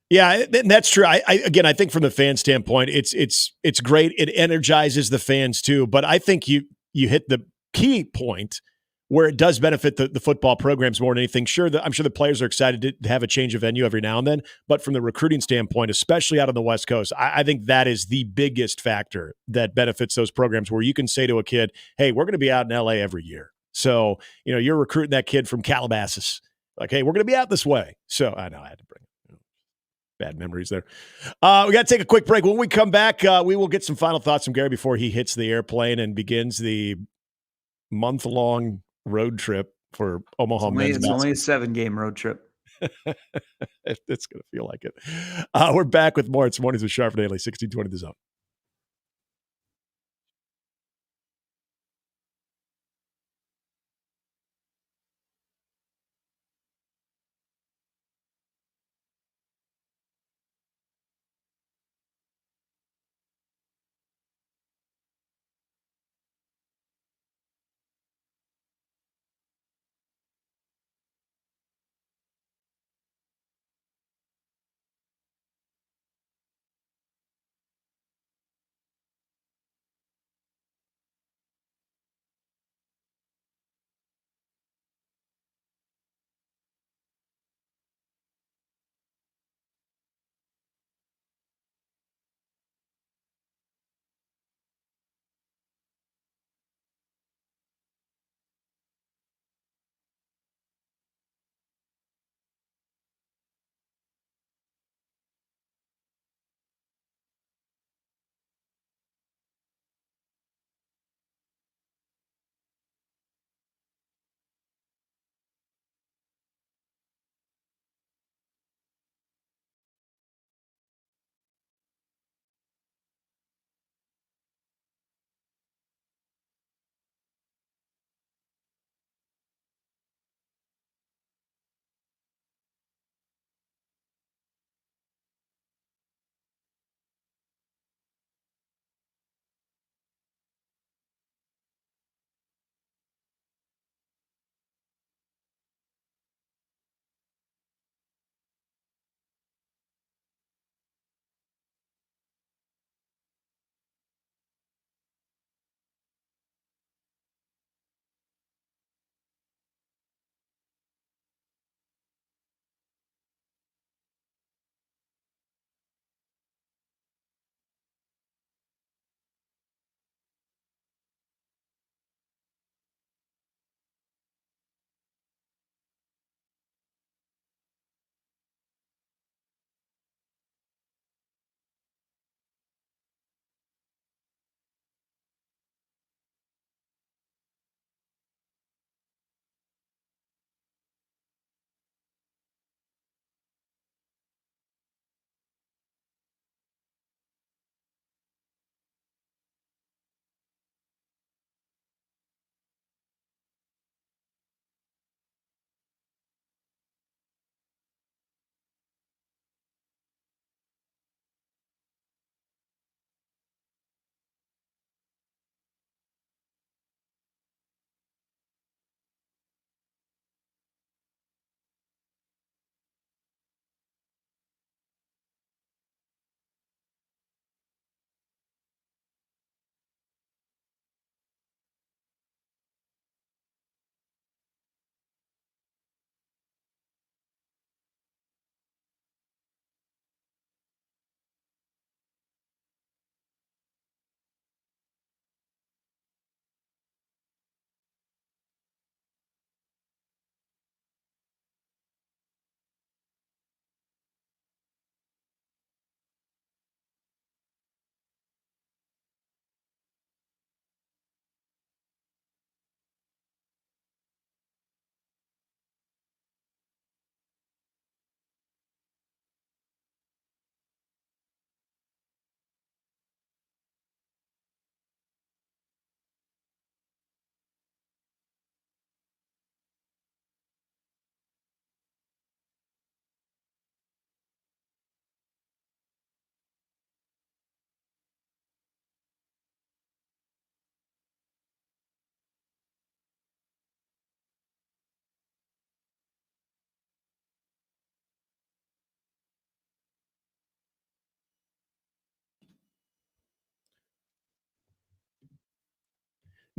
Yeah, and that's true. I think from the fan standpoint, it's great. It energizes the fans too. But I think you hit the key point where it does benefit the football programs more than anything. Sure, I'm sure the players are excited to have a change of venue every now and then, but from the recruiting standpoint, especially out on the West Coast, I think that is the biggest factor that benefits those programs, where you can say to a kid, hey, we're going to be out in LA every year. So, you're recruiting that kid from Calabasas. Like, hey, we're going to be out this way. So I know I had to bring it. Bad memories there. We got to take a quick break. When we come back, we will get some final thoughts from Gary before he hits the airplane and begins the month-long road trip for Omaha men's basketball. It's only a 7-game road trip. It's going to feel like it. We're back with more. It's Mornings with Sharp and Handley, 1620 The Zone.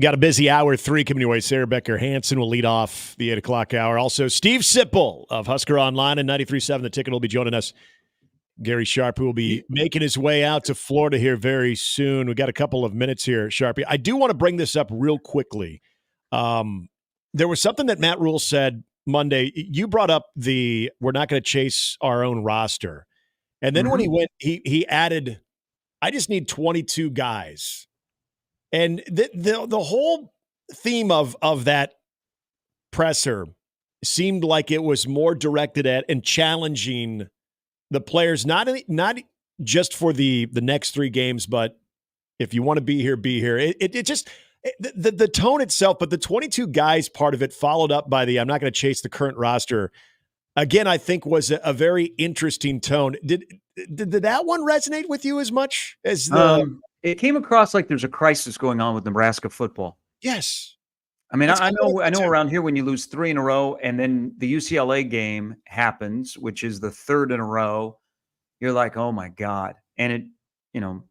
Got a busy hour 3 coming your way. Sarah Becker Hansen will lead off the 8 o'clock hour. Also, Steve Sipple of Husker Online and 93.7 The Ticket will be joining us. Gary Sharp, who will be making his way out to Florida here very soon. We got a couple of minutes here, Sharpie. I do want to bring this up real quickly. There was something that Matt Rule said Monday. You brought up we're not going to chase our own roster. And then when he went, he added, I just need 22 guys. And the whole theme of that presser seemed like it was more directed at and challenging the players, not just for the next 3 games, but if you want to be here, be here. The tone itself, but the 22 guys part of it followed up by I'm not going to chase the current roster. Again, I think was a very interesting tone. Did that one resonate with you as much as it came across like there's a crisis going on with Nebraska football. Yes. I mean, I know around here when you lose 3 in a row and then the UCLA game happens, which is the 3rd in a row, you're like, oh my God. And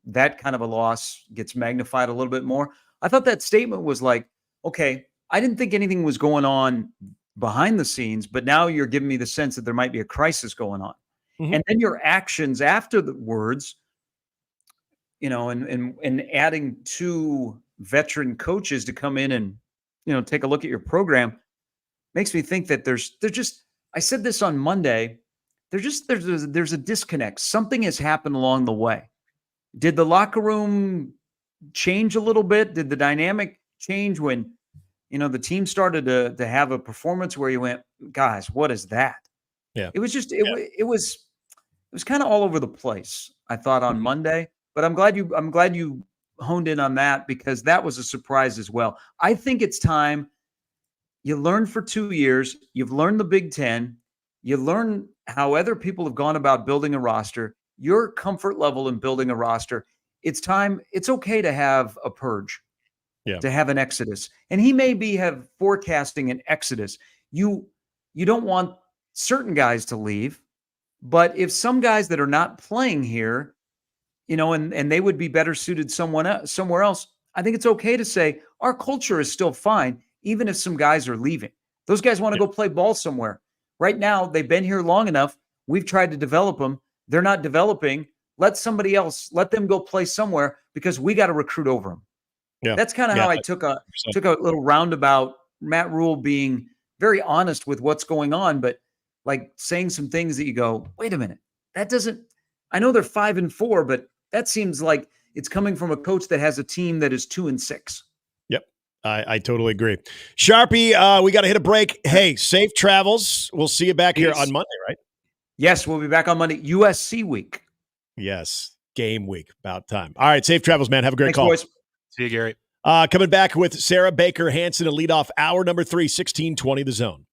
that kind of a loss gets magnified a little bit more. I thought that statement was like, okay, I didn't think anything was going on behind the scenes, but now you're giving me the sense that there might be a crisis going on. Mm-hmm. And then your actions after the words, and adding 2 veteran coaches to come in and, take a look at your program makes me think that I said this on Monday, there's a disconnect. Something has happened along the way. Did the locker room change a little bit? Did the dynamic change when, the team started to have a performance where you went, guys, what is that? Yeah. It was just, it was kind of all over the place, I thought, on Monday, but I'm glad you honed in on that because that was a surprise as well. I think it's time you learn for 2 years. You've learned the Big Ten. You learn how other people have gone about building a roster, your comfort level in building a roster. It's time. It's okay to have a purge, to have an exodus. And he may have forecasting an exodus. You don't want certain guys to leave, but if some guys that are not playing here, and they would be better suited somewhere else, I think it's okay to say our culture is still fine, even if some guys are leaving. Those guys want to go play ball somewhere. Right now, they've been here long enough. We've tried to develop them. They're not developing. Let them go play somewhere because we got to recruit over them. Yeah. That's kind of how I took a little roundabout. Matt Rule being very honest with what's going on, but like saying some things that you go, wait a minute, that doesn't. I know they're 5-4, but that seems like it's coming from a coach that has a team that is 2-6. Yep. I totally agree. Sharpie, we got to hit a break. Hey, safe travels. We'll see you back here on Monday, right? Yes, we'll be back on Monday. USC week. Yes. Game week. About time. All right. Safe travels, man. Have a great call. Boys. See you, Gary. Coming back with Sarah Baker Hansen to lead off hour number 3, 16:20 The Zone.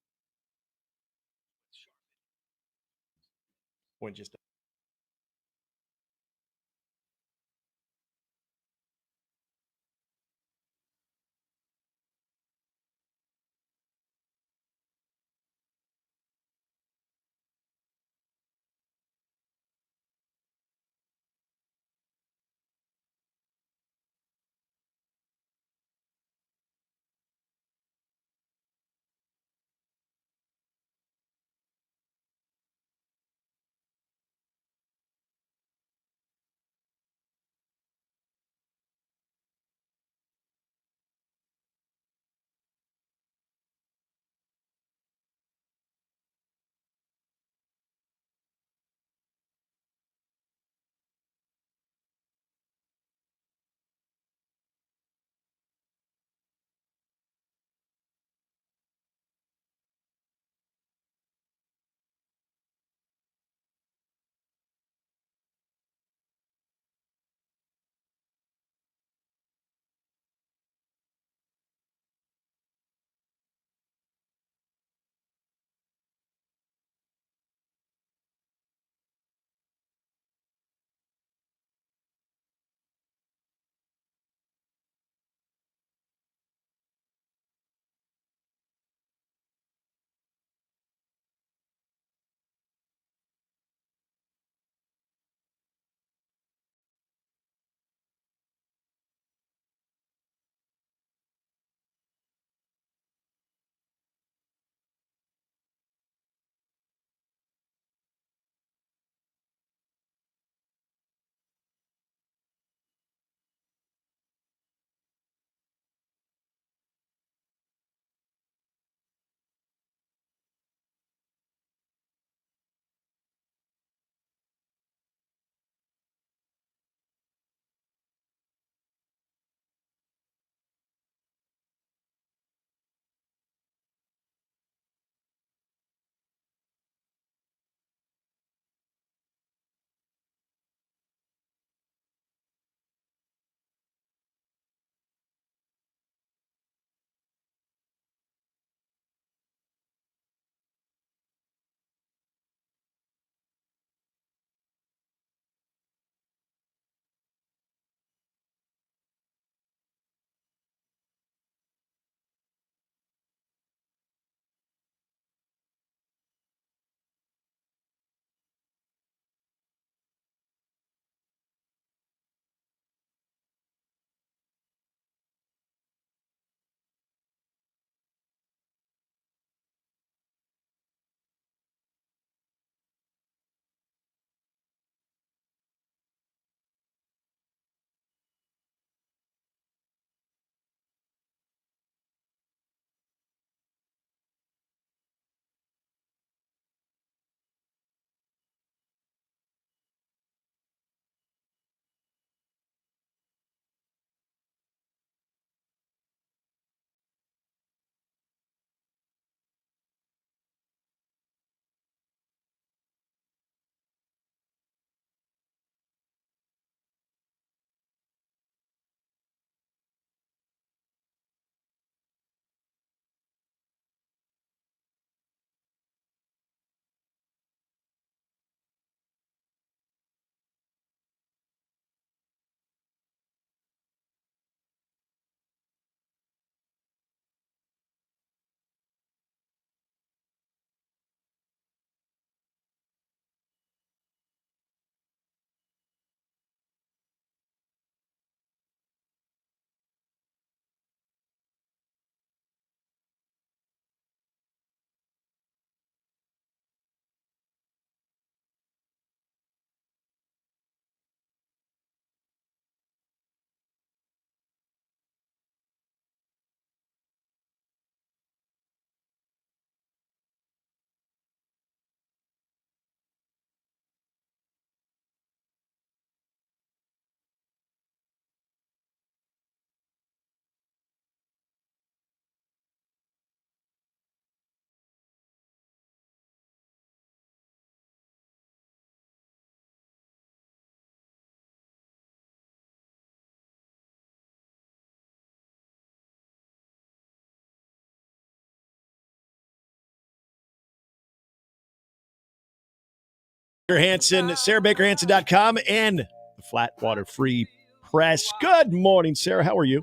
Hansen, SarahBakerHansen.com, and the Flatwater Free Press. Good morning, Sarah. How are you?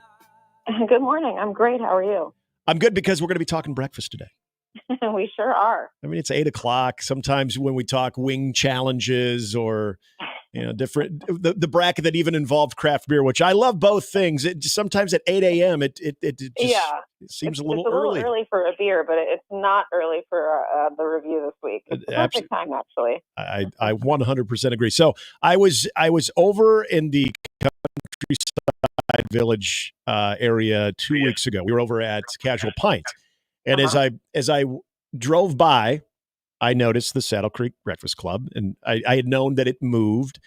Good morning. I'm great. How are you? I'm good because we're going to be talking breakfast today. We sure are. I mean, it's 8 o'clock. Sometimes when we talk wing challenges or, different, the bracket that even involved craft beer, which I love both things. Sometimes at 8 a.m., it seems a little early. It's a little early for a beer, but it's not early for the review this week. It's the perfect time, actually. I 100% agree. So I was over in the Countryside Village area 2 weeks ago. We were over at Casual Pint, and as I drove by, I noticed the Saddle Creek Breakfast Club, and I had known that it moved.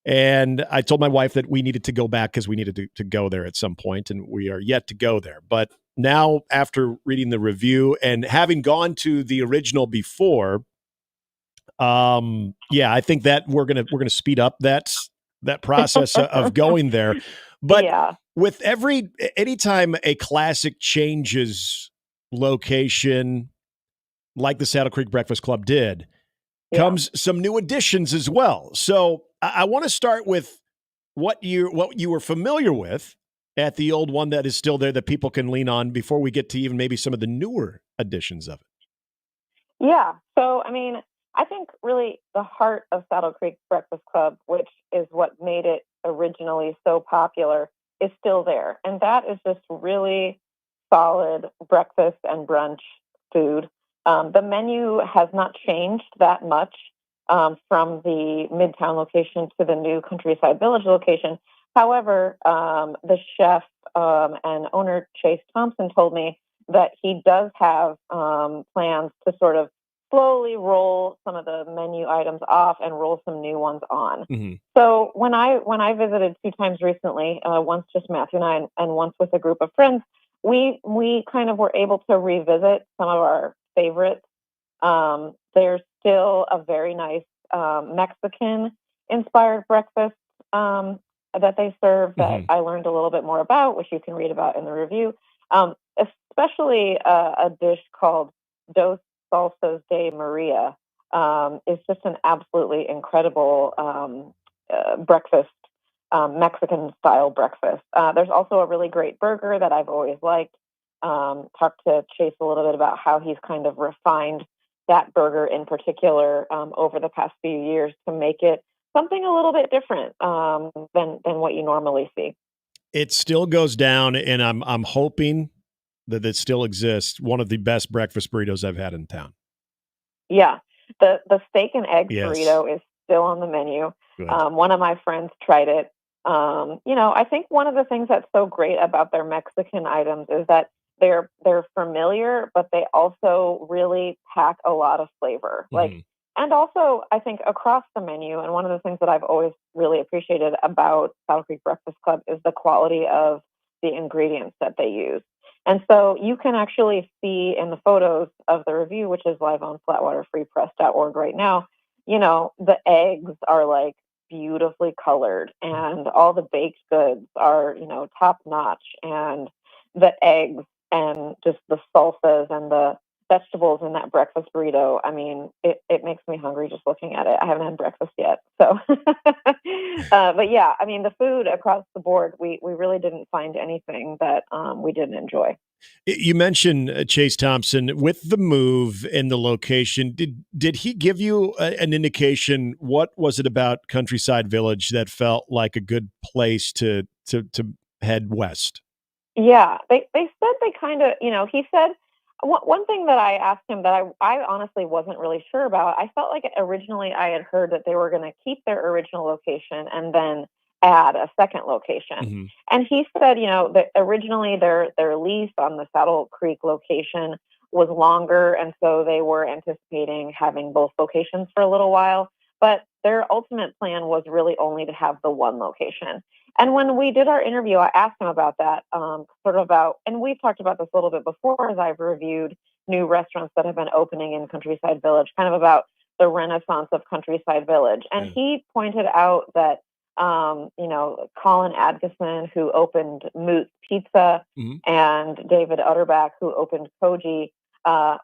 And I told my wife that we needed to go back because we needed to go there at some point, and we are yet to go there. But now, after reading the review and having gone to the original before, I think that we're gonna speed up that process of going there. But with anytime a classic changes location, like the Saddle Creek Breakfast Club did, comes some new additions as well. So I want to start with what you were familiar with at the old one that is still there that people can lean on before we get to even maybe some of the newer additions of it. Yeah. So, I mean, I think really the heart of Saddle Creek Breakfast Club, which is what made it originally so popular, is still there. And that is just really solid breakfast and brunch food. The menu has not changed that much from the Midtown location to the new Countryside Village location. However, the chef and owner, Chase Thompson, told me that he does have plans to sort of slowly roll some of the menu items off and roll some new ones on. Mm-hmm. So when I visited 2 times recently, once just Matthew and I, and once with a group of friends, we kind of were able to revisit some of our favorites. There's still a very nice Mexican-inspired breakfast that they serve that I learned a little bit more about, which you can read about in the review. Especially a dish called Dos Salsas de Maria is just an absolutely incredible breakfast, Mexican-style breakfast. There's also a really great burger that I've always liked. Talked to Chase a little bit about how he's kind of refined that burger in particular over the past few years to make it something a little bit different than what you normally see. It still goes down, and I'm hoping that it still exists. One of the best breakfast burritos I've had in town. Yeah, the steak and eggs burrito is still on the menu. One of my friends tried it. I think one of the things that's so great about their Mexican items is that they're familiar, but they also really pack a lot of flavor. And also, I think across the menu, and one of the things that I've always really appreciated about Saddle Creek Breakfast Club is the quality of the ingredients that they use. And so you can actually see in the photos of the review, which is live on flatwaterfreepress.org right now, the eggs are like beautifully colored and all the baked goods are, top notch, and the eggs and just the salsas and the vegetables in that breakfast burrito. I mean, it makes me hungry just looking at it. I haven't had breakfast yet. So, but yeah, I mean, the food across the board, we really didn't find anything that we didn't enjoy. You mentioned Chase Thompson with the move and the location. Did he give you an indication? What was it about Countryside Village that felt like a good place to head west? Yeah, they said they kind of, he said, one thing that I asked him that I honestly wasn't really sure about, I felt like originally I had heard that they were going to keep their original location and then add a second location. Mm-hmm. And he said, that originally their lease on the Saddle Creek location was longer, and so they were anticipating having both locations for a little while. But their ultimate plan was really only to have the one location. And when we did our interview, I asked him about that, and we've talked about this a little bit before as I've reviewed new restaurants that have been opening in Countryside Village, kind of about the renaissance of Countryside Village. And he pointed out that, Colin Adkison, who opened Moot's Pizza, and David Utterback, who opened Koji,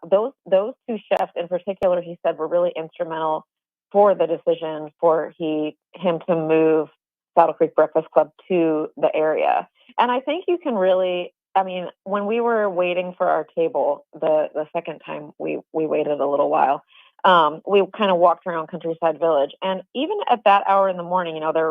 those 2 chefs in particular, he said, were really instrumental for the decision for him to move Saddle Creek Breakfast Club to the area. And I think you can really, I mean, when we were waiting for our table, the second time we waited a little while, we kind of walked around Countryside Village. And even at that hour in the morning, you know, there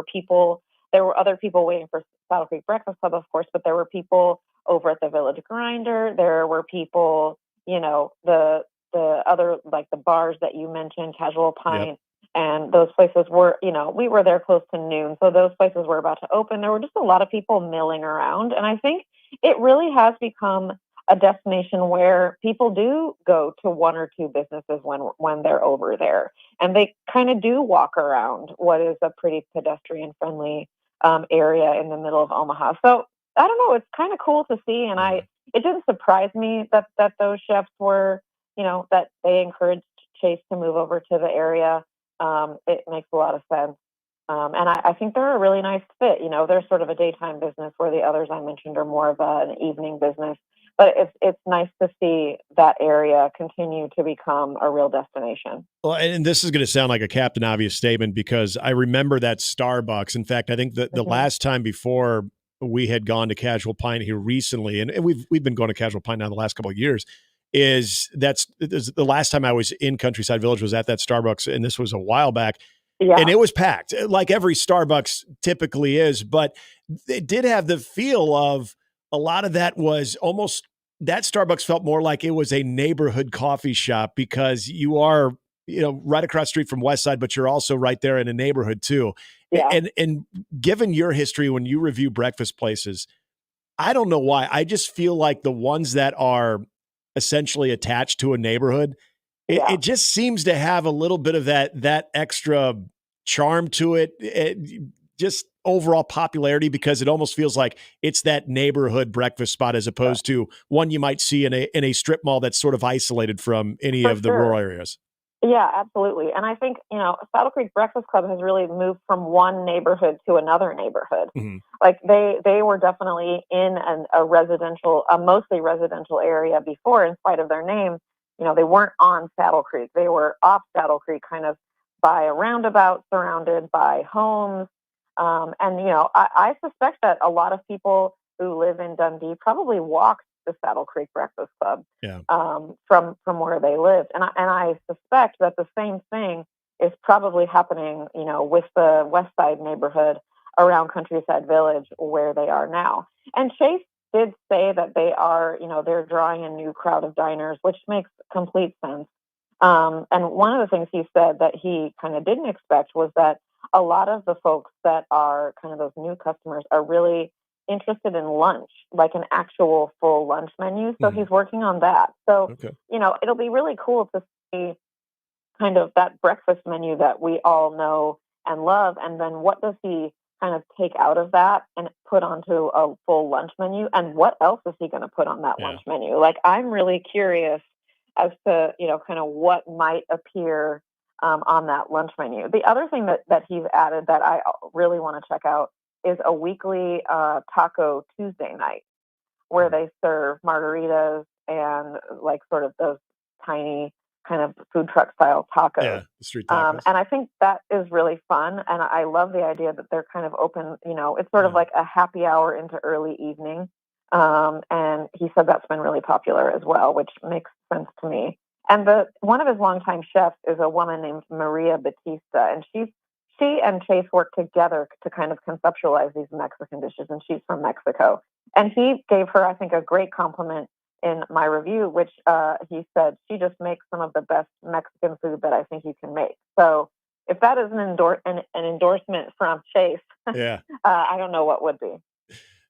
were other people waiting for Saddle Creek Breakfast Club, of course, but there were people over at the Village Grinder. There were people, you know, the other, like the bars that you mentioned, Casual Pint. Yep. And those places were, you know, we were there close to noon. So those places were about to open. There were just a lot of people milling around. And I think it really has become a destination where people do go to one or two businesses when they're over there. And they kind of do walk around what is a pretty pedestrian friendly area in the middle of Omaha. So I don't know, it's kind of cool to see. And it didn't surprise me that those chefs were, you know, that they encouraged Chase to move over to the area. It makes a lot of sense. And I think they're a really nice fit. You know, they're sort of a daytime business where the others I mentioned are more of an evening business. But it's nice to see that area continue to become a real destination. Well, and this is going to sound like a Captain Obvious statement because I remember that Starbucks. In fact, I think the last time before we had gone to Casual Pint here recently, and we've been going to Casual Pint now the last couple of years, that's the last time I was in Countryside Village was at that Starbucks, and this was a while back. Yeah. And it was packed, like every Starbucks typically is, but it did have the feel of a lot of that was almost that Starbucks felt more like it was a neighborhood coffee shop because you are, you know, right across the street from West Side, but you're also right there in a neighborhood too. Yeah. And given your history when you review breakfast places, I don't know why. I just feel like the ones that are essentially attached to a neighborhood, it just seems to have a little bit of that extra charm to it, just overall popularity, because it almost feels like it's that neighborhood breakfast spot as opposed to one you might see in a strip mall that's sort of isolated from any of the rural areas. Yeah, absolutely. And I think, you know, Saddle Creek Breakfast Club has really moved from one neighborhood to another neighborhood. Mm-hmm. Like they were definitely in a mostly residential area before, in spite of their name. You know, they weren't on Saddle Creek. They were off Saddle Creek, kind of by a roundabout, surrounded by homes. And, you know, I suspect that a lot of people who live in Dundee probably walked the Saddle Creek Breakfast Club from where they lived. And I suspect that the same thing is probably happening, you know, with the West Side neighborhood around Countryside Village where they are now. And Chase did say that they are, you know, they're drawing a new crowd of diners, which makes complete sense. And one of the things he said that he kind of didn't expect was that a lot of the folks that are kind of those new customers are really interested in lunch, like an actual full lunch menu. So he's working on that. So, you know, it'll be really cool to see kind of that breakfast menu that we all know and love. And then what does he kind of take out of that and put onto a full lunch menu? And what else is he going to put on that lunch menu? Like, I'm really curious as to, you know, kind of what might appear on that lunch menu. The other thing that he's added that I really want to check out is a weekly Taco Tuesday night where they serve margaritas and like sort of those tiny kind of food truck style tacos. Yeah, street tacos. And I think that is really fun. And I love the idea that they're kind of open, you know, it's sort of like a happy hour into early evening. And he said that's been really popular as well, which makes sense to me. And one of his longtime chefs is a woman named Maria Batista, and she and Chase work together to kind of conceptualize these Mexican dishes, and she's from Mexico. And he gave her, I think, a great compliment in my review, which he said she just makes some of the best Mexican food that I think you can make. So if that is an endorsement from Chase, I don't know what would be.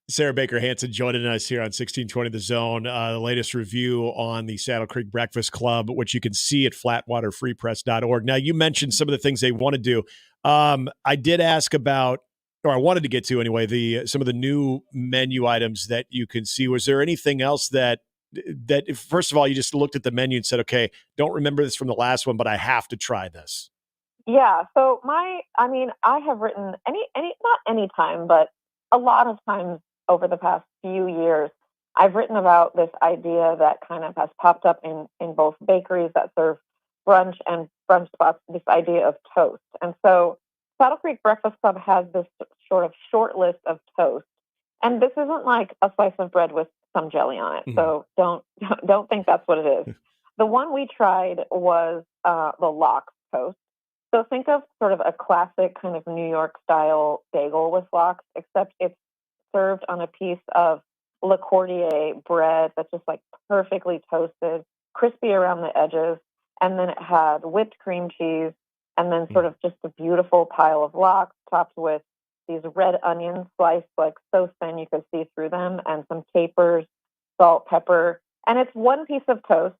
Sarah Baker Hansen joining us here on 1620 The Zone. The latest review on the Saddle Creek Breakfast Club, which you can see at flatwaterfreepress.org. Now, you mentioned some of the things they want to do. I did ask about, or I wanted to get to anyway, some of the new menu items that you can see. Was there anything else that first of all, you just looked at the menu and said, okay, don't remember this from the last one, but I have to try this? Yeah. So I have written not any time, but a lot of times over the past few years, I've written about this idea that kind of has popped up in both bakeries that serve brunch and brunch spots this idea of toast. And so Saddle Creek Breakfast Club has this sort of short list of toast. And this isn't like a slice of bread with some jelly on it. So don't think that's what it is. The one we tried was the lox toast. So think of sort of a classic kind of New York style bagel with lox, except it's served on a piece of Le Cordier bread that's just like perfectly toasted, crispy around the edges. And then it had whipped cream cheese and then sort of just a beautiful pile of lox topped with these red onions sliced like so thin you could see through them, and some capers, salt, pepper. And it's one piece of toast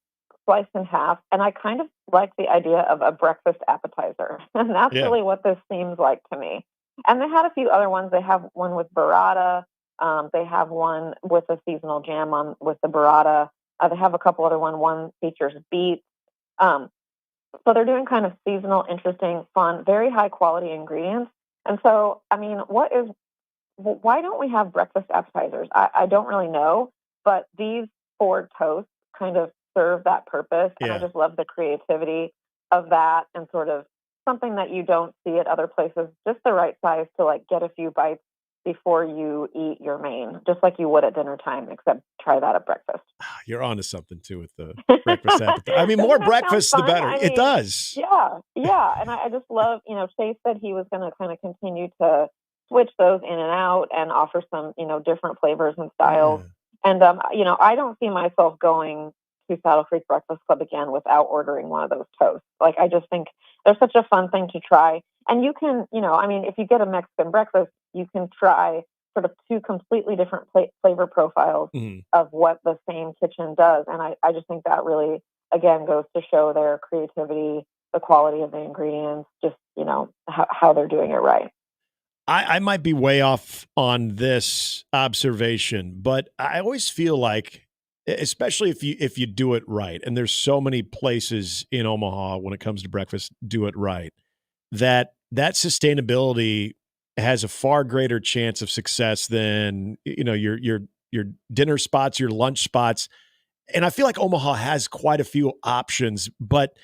sliced in half. And I kind of like the idea of a breakfast appetizer. And that's really what this seems like to me. And they had a few other ones. They have one with burrata. They have one with a seasonal jam on with the burrata. They have a couple other ones. One features beets. So they're doing kind of seasonal, interesting, fun, very high quality ingredients. And so, I mean, why don't we have breakfast appetizers? I don't really know, but these 4 toasts kind of serve that purpose. And I just love the creativity of that, and sort of something that you don't see at other places, just the right size to like get a few bites before you eat your main, just like you would at dinner time, except try that at breakfast. You're onto something too with the breakfast appetizer. I mean, more breakfast, the better. It does. Yeah. And I just love, Chase said he was going to kind of continue to switch those in and out and offer some, different flavors and styles. And, I don't see myself going to Saddle Creek Breakfast Club again without ordering one of those toasts. Like, I just think they're such a fun thing to try. And you can, if you get a Mexican breakfast, you can try sort of 2 completely different flavor profiles of what the same kitchen does. And I just think that really, again, goes to show their creativity, the quality of the ingredients, just, how they're doing it right. I might be way off on this observation, but I always feel like, especially if you do it right, and there's so many places in Omaha when it comes to breakfast do it right, that sustainability has a far greater chance of success than your dinner spots, your lunch spots. And I feel like Omaha has quite a few options, but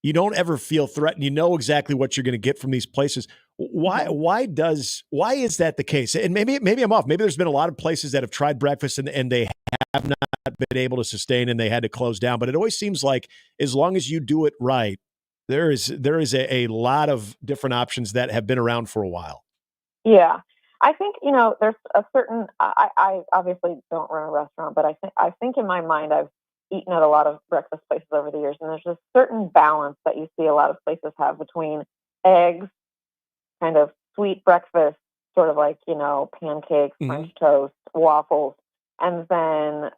you don't ever feel threatened. You know exactly what you're going to get from these places. Why is that the case? And maybe I'm off. Maybe there's been a lot of places that have tried breakfast and they have not been able to sustain and they had to close down. But it always seems like as long as you do it right, there is a lot of different options that have been around for a while. Yeah. I think, there's a certain, I obviously don't run a restaurant, but I think in my mind, I've eaten at a lot of breakfast places over the years, and there's a certain balance that you see a lot of places have between eggs, kind of sweet breakfast, sort of like, pancakes, French toast, waffles, and then,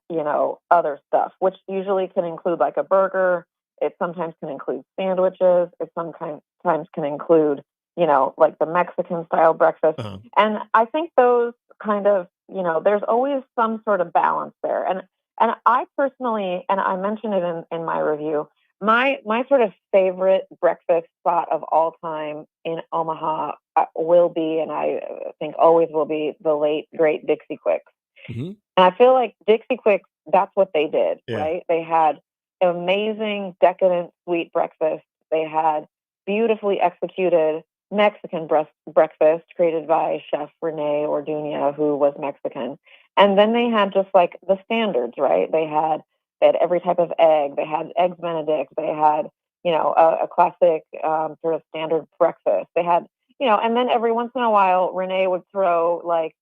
other stuff, which usually can include like a burger. It sometimes can include sandwiches. It sometimes can include, like the Mexican style breakfast. And I think those kind of, there's always some sort of balance there. And I personally, and I mentioned it in my review, my sort of favorite breakfast spot of all time in Omaha will be, and I think always will be, the late great Dixie Quicks. And I feel like Dixie Quicks, that's what they did, right? They had amazing, decadent, sweet breakfast. They had beautifully executed Mexican breakfast created by Chef Rene Orduña, who was Mexican. And then they had just like the standards, right? They had every type of egg. They had eggs Benedict. They had, a classic sort of standard breakfast. They had, and then every once in a while, Rene would throw like,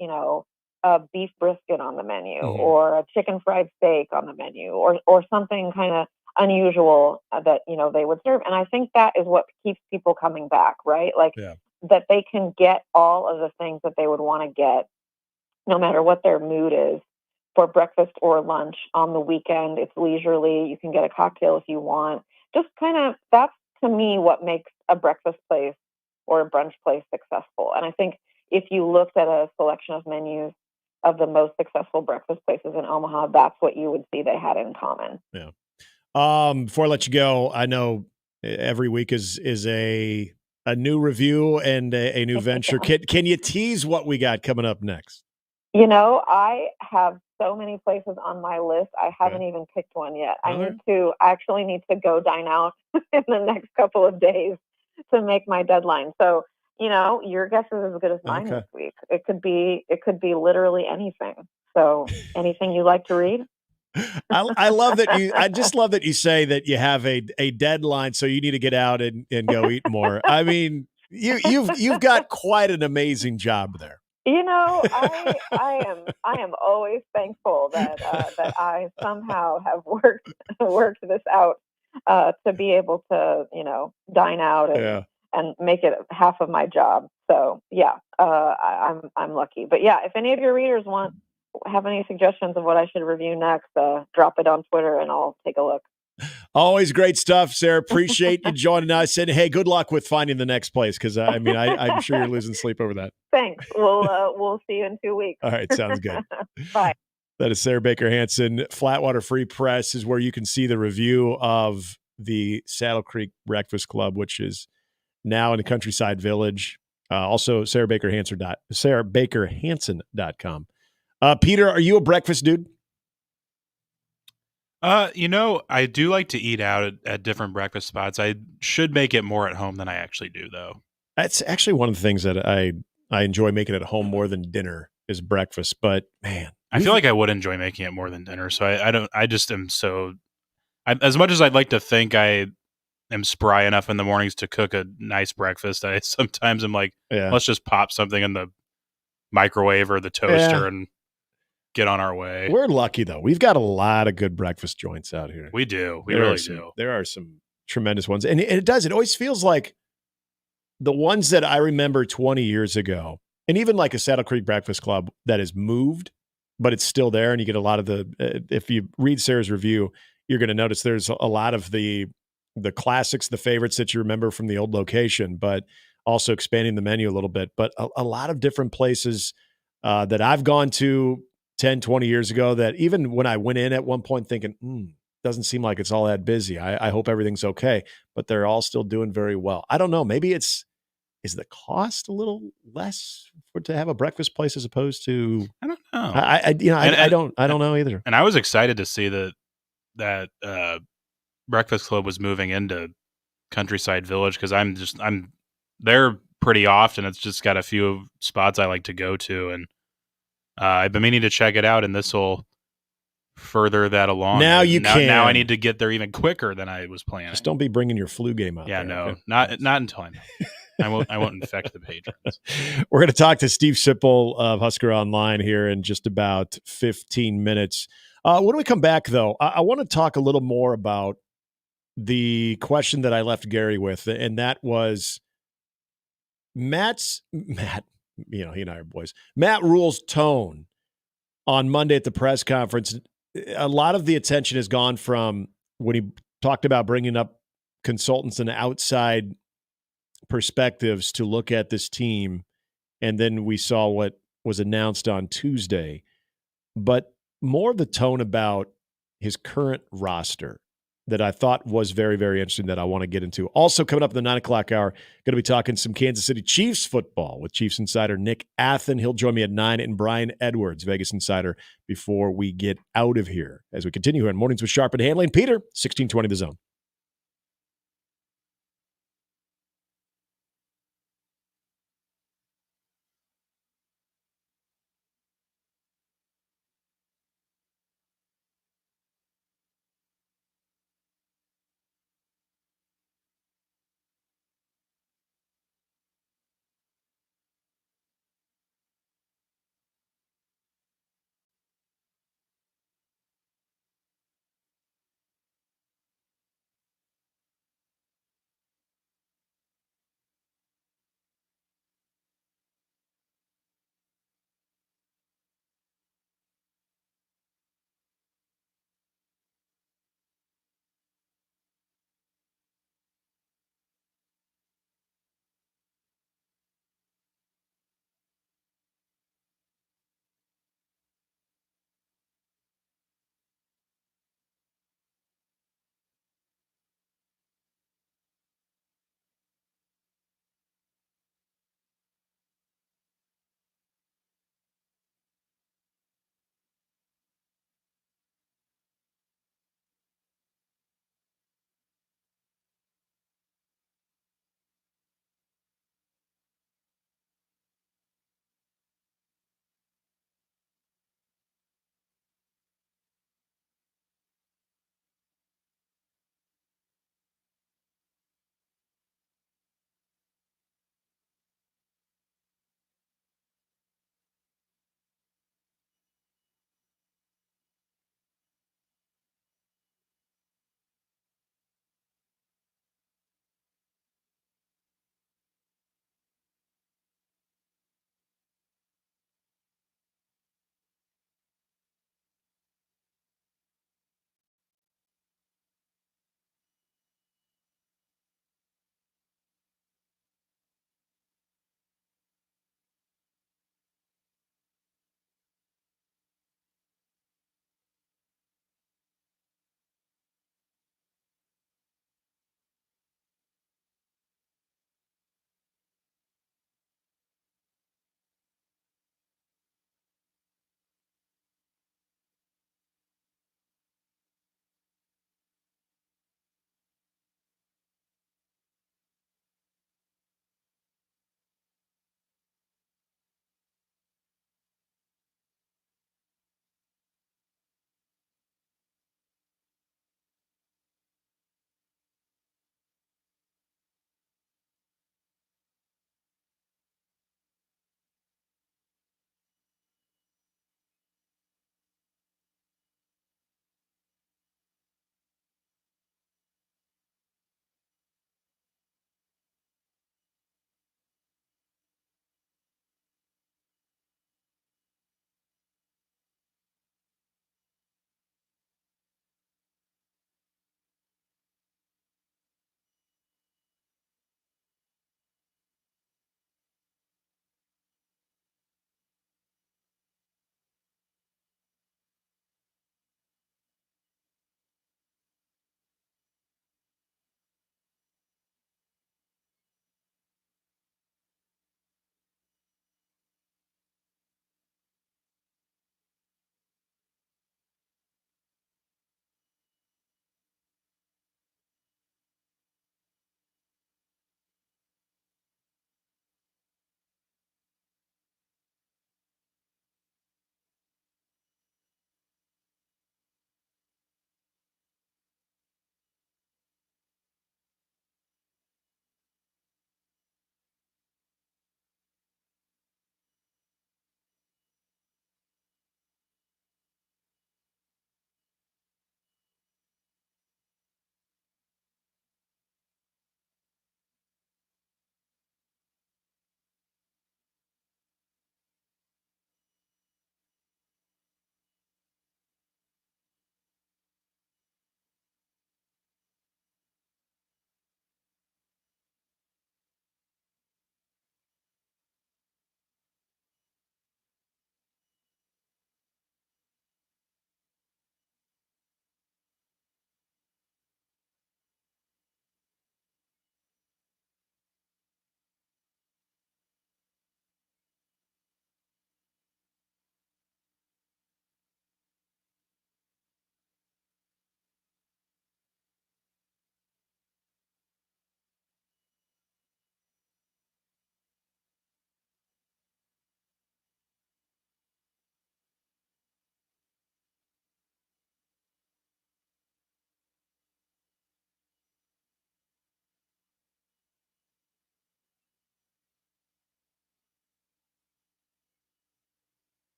a beef brisket on the menu or a chicken fried steak on the menu or something kind of unusual that, they would serve. And I think that is what keeps people coming back, right? Like that they can get all of the things that they would want to get no matter what their mood is for breakfast or lunch on the weekend. It's leisurely. You can get a cocktail if you want. Just kind of, that's to me what makes a breakfast place or a brunch place successful. And I think if you looked at a selection of menus of the most successful breakfast places in Omaha, that's what you would see they had in common. Yeah. Before I let you go, I know every week is a new review and a new venture. Can you tease what we got coming up next? I have so many places on my list. I haven't even picked one yet. I actually need to go dine out in the next couple of days to make my deadline. So, your guess is as good as mine this week. It could be literally anything. So anything you like to read? I love that I just love that you say that you have a deadline, so you need to get out and go eat more. I mean, you've got quite an amazing job there. I am always thankful that I somehow have worked this out to be able to dine out and make it half of my job. So yeah, I'm lucky. But yeah, if any of your readers have any suggestions of what I should review next, drop it on Twitter and I'll take a look. Always great stuff, Sarah. Appreciate you joining us. And hey, good luck with finding the next place, because I'm sure you're losing sleep over that. Thanks. We'll see you in 2 weeks. All right, sounds good. Bye. That is Sarah Baker Hansen. Flatwater Free Press is where you can see the review of the Saddle Creek Breakfast Club, which is now in the Countryside Village. Also, sarahbakerhansen.com. Peter, are you a breakfast dude? I do like to eat out at different breakfast spots. I should make it more at home than I actually do, though. That's actually one of the things that I enjoy making at home more than dinner is breakfast. But man, I feel like I would enjoy making it more than dinner. So as much as I'd like to think I am spry enough in the mornings to cook a nice breakfast, I sometimes am like, let's just pop something in the microwave or the toaster and get on our way. We're lucky, though. We've got a lot of good breakfast joints out here. We do. We really do. There are some tremendous ones. And it always feels like the ones that I remember 20 years ago, and even like a Saddle Creek Breakfast Club that has moved, but it's still there. And you get a lot of if you read Sarah's review, you're going to notice there's a lot of the classics, the favorites that you remember from the old location, but also expanding the menu a little bit. But a lot of different places that I've gone to 10, 20 years ago that even when I went in at one point thinking, doesn't seem like it's all that busy. I hope everything's okay, but they're all still doing very well. I don't know. Maybe is the cost a little less to have a breakfast place as opposed to, I don't know. I don't know either. And I was excited to see that Breakfast Club was moving into Countryside Village, because I'm there pretty often. It's just got a few spots I like to go to, and I've been meaning to check it out, and this will further that along. Now you can. Now I need to get there even quicker than I was planning. Just don't be bringing your flu game out. Yeah, there, no, okay? not until I won't infect the patrons. We're going to talk to Steve Sipple of Husker Online here in just about 15 minutes. When we come back, though, I want to talk a little more about the question that I left Gary with, and that was Matt, he and I are boys. Matt Rule's tone on Monday at the press conference. A lot of the attention has gone from when he talked about bringing up consultants and outside perspectives to look at this team, and then we saw what was announced on Tuesday. But more of the tone about his current roster that I thought was very, very interesting that I want to get into. Also coming up in the 9 o'clock hour, going to be talking some Kansas City Chiefs football with Chiefs insider Nick Athen. He'll join me at 9, and Brian Edwards, Vegas insider, before we get out of here as we continue here on Mornings with Sharp and Handley. And Peter, 1620 The Zone.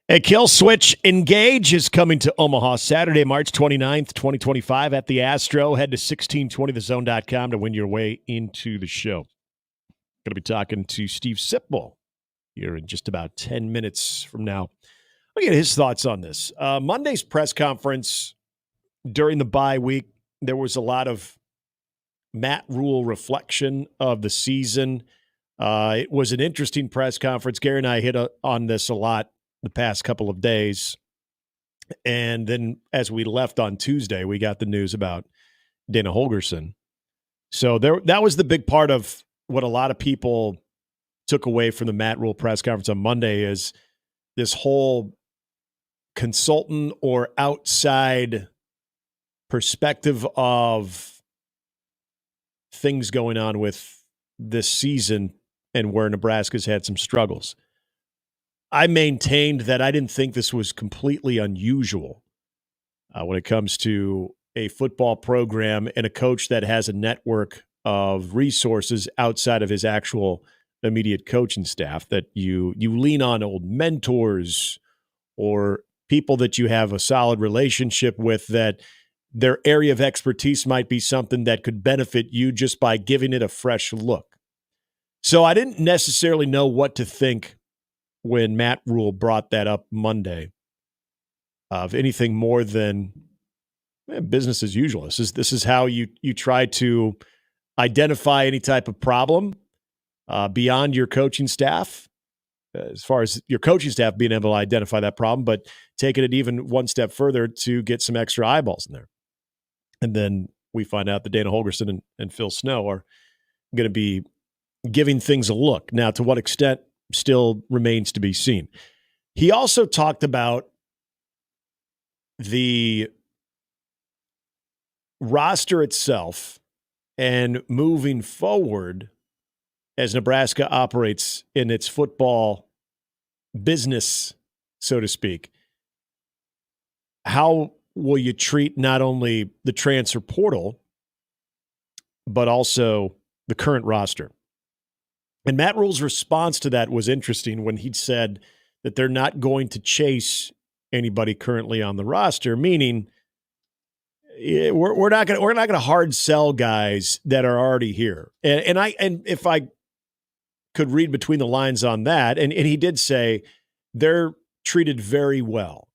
A Kill Switch Engage is coming to Omaha Saturday, March 29th, 2025 at the Astro. Head to 1620thezone.com to win your way into the show. Going to be talking to Steve Sipple here in just about 10 minutes from now. I'll get his thoughts on this. Monday's press conference during the bye week, there was a lot of Matt Rule reflection of the season. It was an interesting press conference. Gary and I hit on this a lot the past couple of days. And then as we left on Tuesday, we got the news about Dana Hogerson. So that was the big part of what a lot of people took away from the Matt Rule press conference on Monday is this whole consultant or outside perspective of things going on with this season and where Nebraska's had some struggles. I maintained that I didn't think this was completely unusual when it comes to a football program and a coach that has a network of resources outside of his actual immediate coaching staff, that you lean on old mentors or people that you have a solid relationship with, that their area of expertise might be something that could benefit you just by giving it a fresh look. So I didn't necessarily know what to think when Matt Rule brought that up Monday of anything more than business as usual. This is how you try to identify any type of problem beyond your coaching staff, as far as your coaching staff being able to identify that problem, but taking it even one step further to get some extra eyeballs in there. And then we find out that Dana Hogerson and Phil Snow are going to be giving things a look. Now, to what extent still remains to be seen. He also talked about the roster itself and moving forward as Nebraska operates in its football business, so to speak. How will you treat not only the transfer portal, but also the current roster? And Matt Rule's response to that was interesting when he said that they're not going to chase anybody currently on the roster, meaning we're not going to hard sell guys that are already here. And if I could read between the lines on that, and he did say they're treated very well.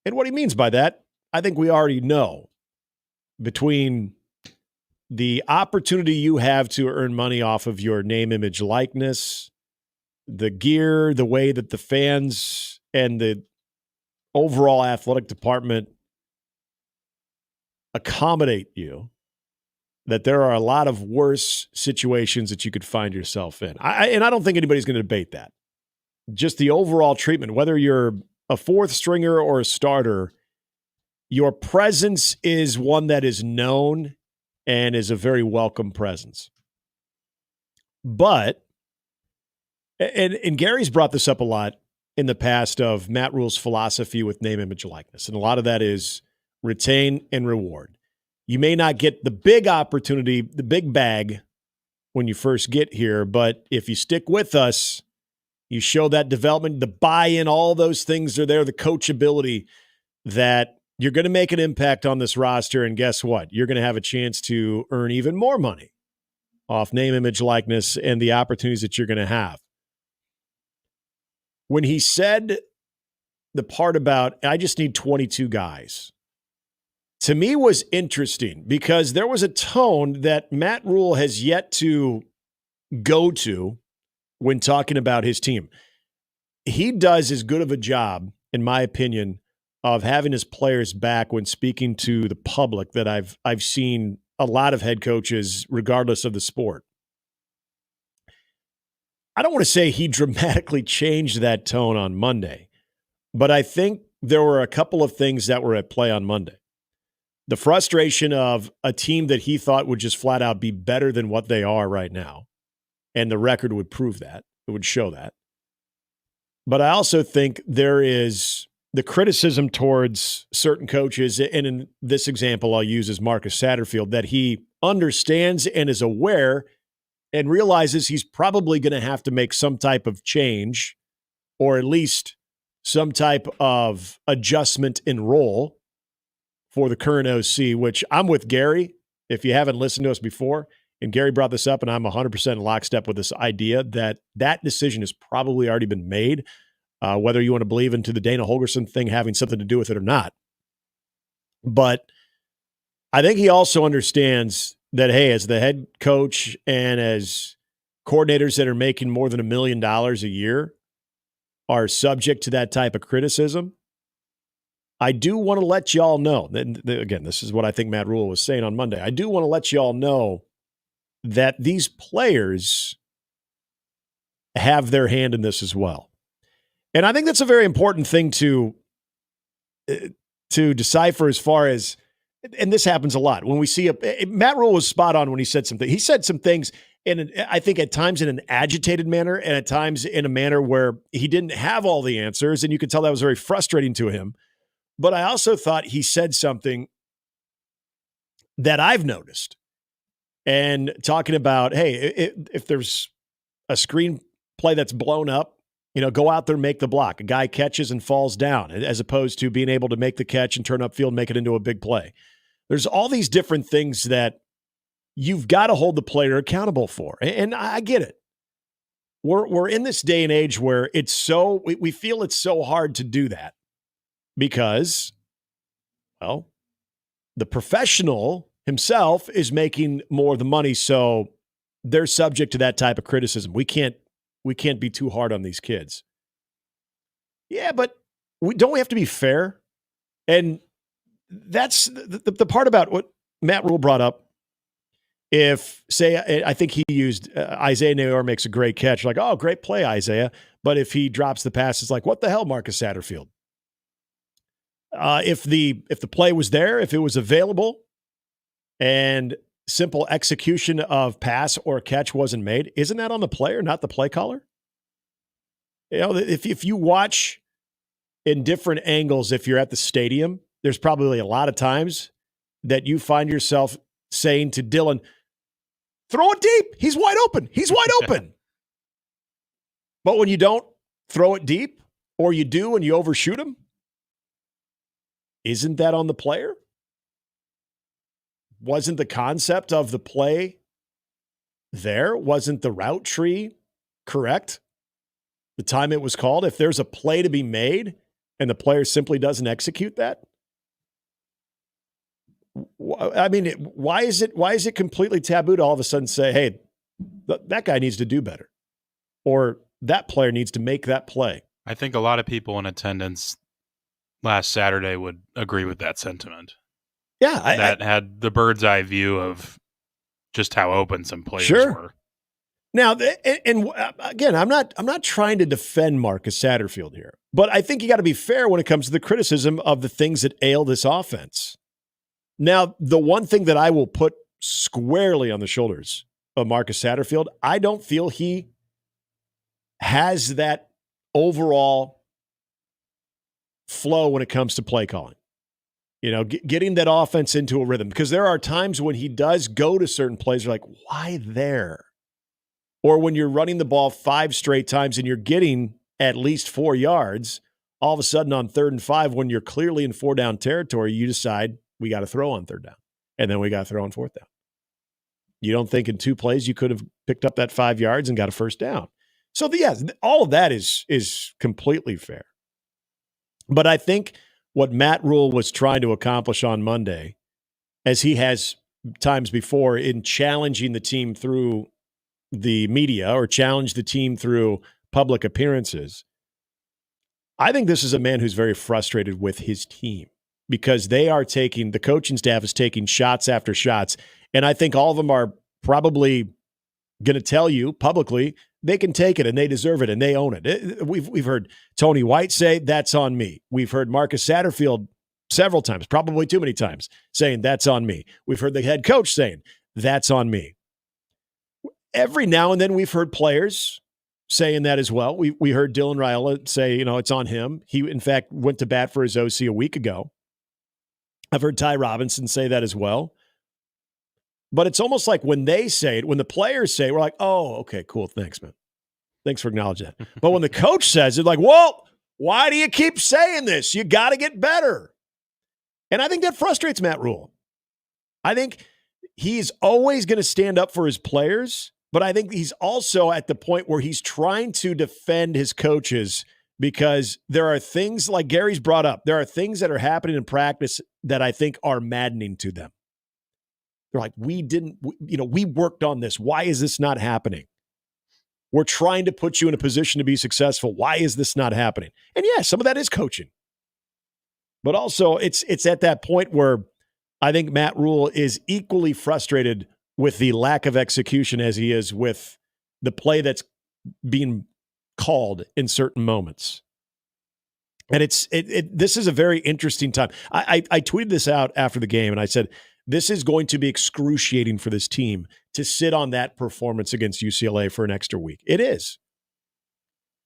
And what he means by that, I think we already know. Between the opportunity you have to earn money off of your name, image, likeness, the gear, the way that the fans and the overall athletic department accommodate you, that there are a lot of worse situations that you could find yourself in. And I don't think anybody's going to debate that. Just the overall treatment, whether you're a fourth stringer or a starter, your presence is one that is known and is a very welcome presence. But, and Gary's brought this up a lot in the past of Matt Rule's philosophy with name, image, likeness. And a lot of that is retain and reward. You may not get the big opportunity, the big bag when you first get here, but if you stick with us, you show that development, the buy-in, all those things are there, the coachability, that you're going to make an impact on this roster, and guess what? You're going to have a chance to earn even more money off name, image, likeness, and the opportunities that you're going to have. When he said the part about, I just need 22 guys, to me was interesting because there was a tone that Matt Rule has yet to go to when talking about his team. He does as good of a job, in my opinion, of having his players back when speaking to the public that I've seen a lot of head coaches, regardless of the sport. I don't want to say he dramatically changed that tone on Monday, but I think there were a couple of things that were at play on Monday. The frustration of a team that he thought would just flat out be better than what they are right now, and the record would prove that. It would show that. But I also think there is the criticism towards certain coaches, and in this example I'll use is Marcus Satterfield, that he understands and is aware and realizes he's probably going to have to make some type of change, or at least some type of adjustment in role for the current OC, which I'm with Gary. If you haven't listened to us before, and Gary brought this up, and I'm 100% in lockstep with this idea that that decision has probably already been made, whether you want to believe into the Dana Hogerson thing having something to do with it or not. But I think he also understands that, hey, as the head coach and as coordinators that are making more than $1 million a year are subject to that type of criticism, I do want to let y'all know, that, again, this is what I think Matt Rule was saying on Monday. I do want to let y'all know that these players have their hand in this as well. And I think that's a very important thing to decipher as far as, and this happens a lot. When we see Matt Rule was spot on when he said something. He said some things, and I think at times in an agitated manner and at times in a manner where he didn't have all the answers, and you could tell that was very frustrating to him. But I also thought he said something that I've noticed. And talking about, hey, if there's a screenplay that's blown up, go out there and make the block. A guy catches and falls down, as opposed to being able to make the catch and turn upfield and make it into a big play. There's all these different things that you've got to hold the player accountable for. And I get it. We're in this day and age where we feel it's so hard to do that because, well, the professional himself is making more of the money, so they're subject to that type of criticism. We can't be too hard on these kids. Yeah, but don't we have to be fair? And that's the part about what Matt Rule brought up. If, say, I think he used Isaiah Neyor makes a great catch, like, oh, great play, Isaiah. But if he drops the pass, it's like, what the hell, Marcus Satterfield? If the play was there, if it was available, and simple execution of pass or catch wasn't made, isn't that on the player, not the play caller? If you watch in different angles, if you're at the stadium, there's probably a lot of times that you find yourself saying to Dylan, throw it deep. He's wide open. He's wide open. But when you don't throw it deep, or you do and you overshoot him, isn't that on the player? Wasn't the concept of the play there? Wasn't the route tree correct the time it was called? If there's a play to be made and the player simply doesn't execute that, I mean, why is it completely taboo to all of a sudden say, hey, that guy needs to do better, or that player needs to make that play? I think a lot of people in attendance last Saturday would agree with that sentiment. Yeah, that had the bird's eye view of just how open some players were. Now, and again, I'm not trying to defend Marcus Satterfield here, but I think you got to be fair when it comes to the criticism of the things that ail this offense. Now, the one thing that I will put squarely on the shoulders of Marcus Satterfield, I don't feel he has that overall flow when it comes to play calling. Getting that offense into a rhythm, because there are times when he does go to certain plays, you're like, why there? Or when you're running the ball 5 straight times and you're getting at least 4 yards, all of a sudden on 3rd and 5, when you're clearly in 4-down territory, you decide we got to throw on 3rd down, and then we got to throw on 4th down. You don't think in 2 plays you could have picked up that 5 yards and got a 1st down. So, all of that is completely fair. But I think what Matt Rule was trying to accomplish on Monday, as he has times before in challenging the team through the media or challenge the team through public appearances, I think this is a man who's very frustrated with his team, because the coaching staff is taking shots after shots. And I think all of them are probably going to tell you publicly they can take it and they deserve it and they own it. We've heard Tony White say, that's on me. We've heard Marcus Satterfield several times, probably too many times, saying that's on me. We've heard the head coach saying that's on me. Every now and then we've heard players saying that as well. We heard Dylan Raiola say, it's on him. He, in fact, went to bat for his OC a week ago. I've heard Ty Robinson say that as well. But it's almost like when they say it, when the players say it, we're like, oh, okay, cool. Thanks, man. Thanks for acknowledging that. But when the coach says it, like, whoa, Why do you keep saying this? You got to get better. And I think that frustrates Matt Rule. I think he's always going to stand up for his players, but I think he's also at the point where he's trying to defend his coaches because there are things like Gary's brought up. There are things that are happening in practice that I think are maddening to them. They're like, we worked on this. Why is this not happening? We're trying to put you in a position to be successful. Why is this not happening? And yeah, some of that is coaching. But also it's at that point where I think Matt Rule is equally frustrated with the lack of execution as he is with the play that's being called in certain moments. And this is a very interesting time. I tweeted this out after the game, and I said, this is going to be excruciating for this team to sit on that performance against UCLA for an extra week. It is.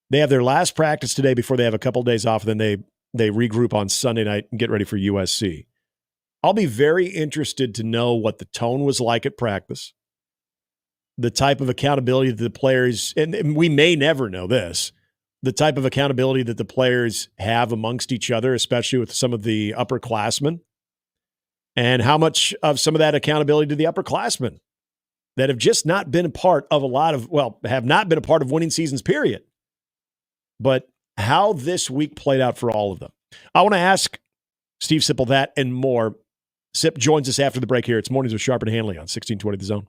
They have their last practice today before they have a couple of days off, and then they regroup on Sunday night and get ready for USC. I'll be very interested to know what the tone was like at practice, the type of accountability that the players, and we may never know this, the type of accountability that the players have amongst each other, especially with some of the upperclassmen, and how much of some of that accountability to the upperclassmen that have just not been a part of have not been a part of winning seasons, period. But how this week played out for all of them. I want to ask Steve Sipple that and more. Sip joins us after the break here. It's Mornings with Sharp and Handley on 1620 The Zone.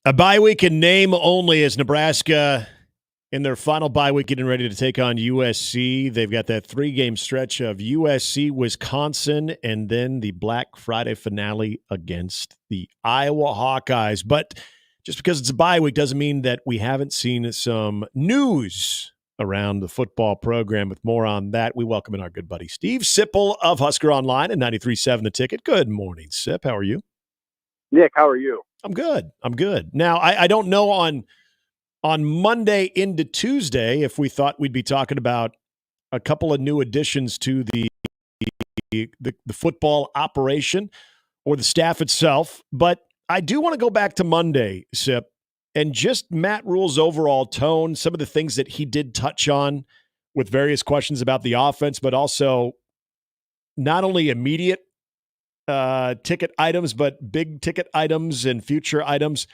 A bye week in name only as Nebraska in their final bye week getting ready to take on USC. They've got that 3-game stretch of USC, Wisconsin, and then the Black Friday finale against the Iowa Hawkeyes. But just because it's a bye week doesn't mean that we haven't seen some news around the football program. With more on that, we welcome in our good buddy Steve Sipple of Husker Online and 93.7 The Ticket. Good morning, Sip. How are you? Nick, how are you? I'm good. Now, I don't know on Monday into Tuesday if we thought we'd be talking about a couple of new additions to the football operation or the staff itself, but I do want to go back to Monday, Sip, and just Matt Rule's overall tone, some of the things that he did touch on with various questions about the offense, but also not only immediate ticket items, but big ticket items and future items.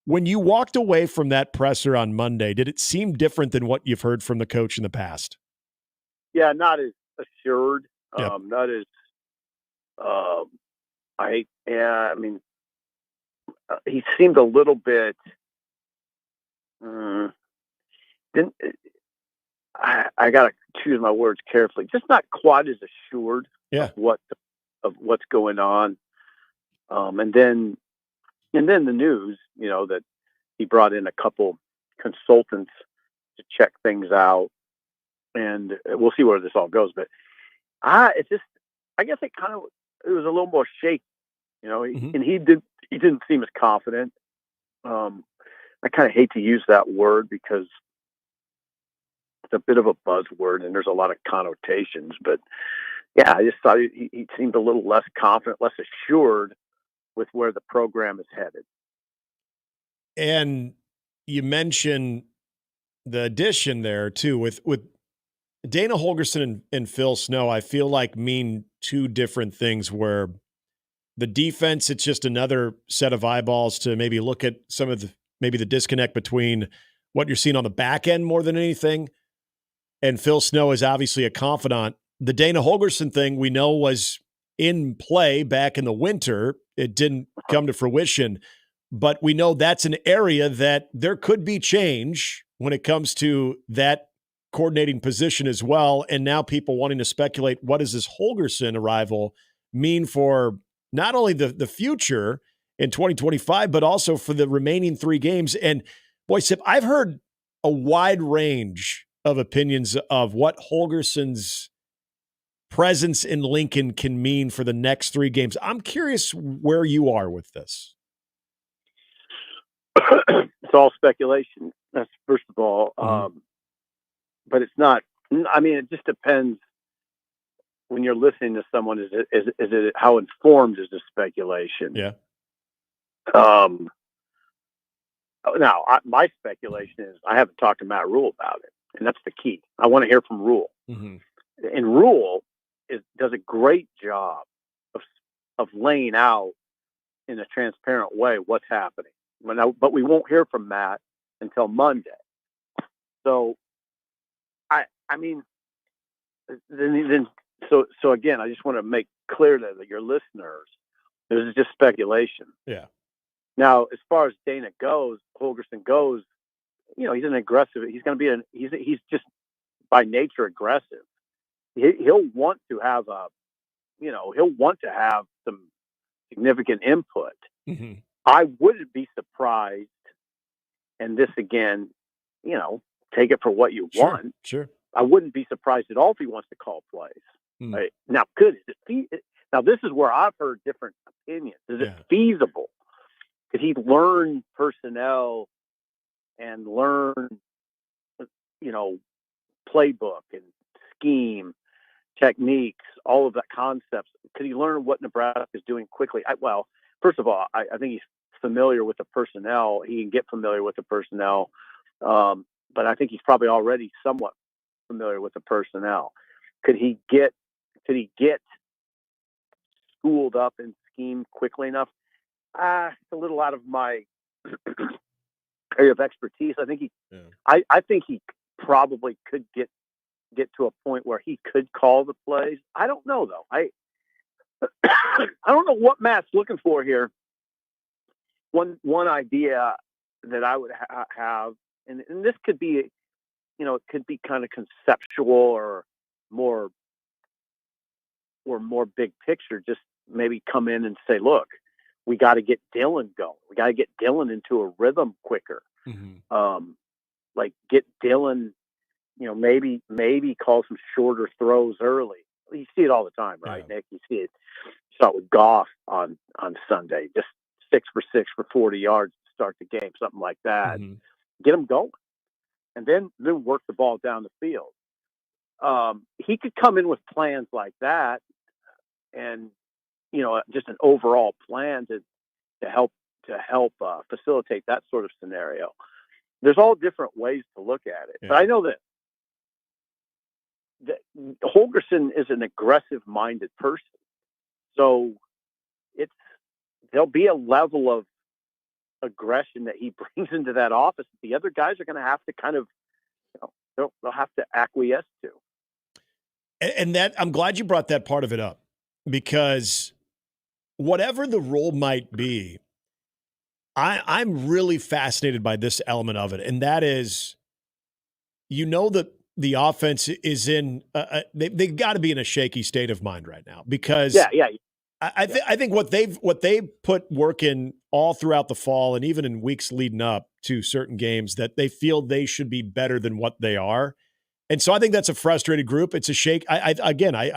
When you walked away from that presser on Monday, did it seem different than what you've heard from the coach in the past? Yeah, not as assured. Yep. Not as. He seemed a little bit. I got to choose my words carefully. Just not quite as assured of what's going on. And then the news, that he brought in a couple consultants to check things out, and we'll see where this all goes. But I guess it was a little more shaky, and he didn't seem as confident. I kind of hate to use that word because it's a bit of a buzzword and there's a lot of connotations, but yeah, I just thought he seemed a little less confident, less assured with where the program is headed. And you mentioned the addition there too with Dana Hogerson and Phil Snow. I feel like mean two different things. Where the defense, it's just another set of eyeballs to maybe look at some of the disconnect between what you're seeing on the back end more than anything. And Phil Snow is obviously a confidant. The Dana Hogerson thing we know was in play back in the winter. It didn't come to fruition, but we know that's an area that there could be change when it comes to that coordinating position as well. And now people wanting to speculate, what does this Hogerson arrival mean for not only the future in 2025, but also for the remaining 3 games? And boy, Sip, I've heard a wide range of opinions of what Holgerson's presence in Lincoln can mean for the next 3 games. I'm curious where you are with this. It's all speculation. That's first of all. But it's not, it just depends when you're listening to someone. Is it how informed is the speculation? Yeah. Now, my speculation is I haven't talked to Matt Rule about it, and that's the key. I want to hear from Rule. Mm-hmm. And Rule does a great job of laying out in a transparent way what's happening. But we won't hear from Matt until Monday. So, so again, I just want to make clear to your listeners, this is just speculation. Yeah. Now, as far as Dana goes, Hogerson goes, he's an aggressive. He's going to be he's just by nature aggressive. He'll want to have some significant input. Mm-hmm. I wouldn't be surprised, and this again, take it for what you want. Sure. I wouldn't be surprised at all if he wants to call plays. Mm. Right? Now, now this is where I've heard different opinions. Is it feasible? Could he learn personnel and learn, playbook and scheme, techniques, all of that concepts? Could he learn what Nebraska is doing quickly? First of all, I think he's familiar with the personnel. He can get familiar with the personnel, but I think he's probably already somewhat familiar with the personnel. Could he get schooled up and schemed quickly enough? It's a little out of my area of expertise. I think I think he probably could get to a point where he could call the plays. I don't know though. I don't know what Matt's looking for here one idea that I would have, and this could be, it could be kind of conceptual or more big picture. Just maybe come in and say, look, we got to get Dylan going. We got to get Dylan into a rhythm quicker. Mm-hmm. Like get Dylan, maybe call some shorter throws early. You see it all the time, right, Nick? You see it. You saw it with Goff on Sunday, just 6 for 6 for 40 yards to start the game, something like that. Mm-hmm. Get him going, and then work the ball down the field. He could come in with plans like that, and just an overall plan to help facilitate that sort of scenario. There's all different ways to look at it, but I know that Hogerson is an aggressive-minded person, so there'll be a level of aggression that he brings into that office. The other guys are going to have to kind of, they'll have to acquiesce to. And that, I'm glad you brought that part of it up, because whatever the role might be, I'm really fascinated by this element of it, and that is, that the offense is in they've got to be in a shaky state of mind right now, because I think what they've put work in all throughout the fall and even in weeks leading up to certain games, that they feel they should be better than what they are. And so I think that's a frustrated group. It's a shake. I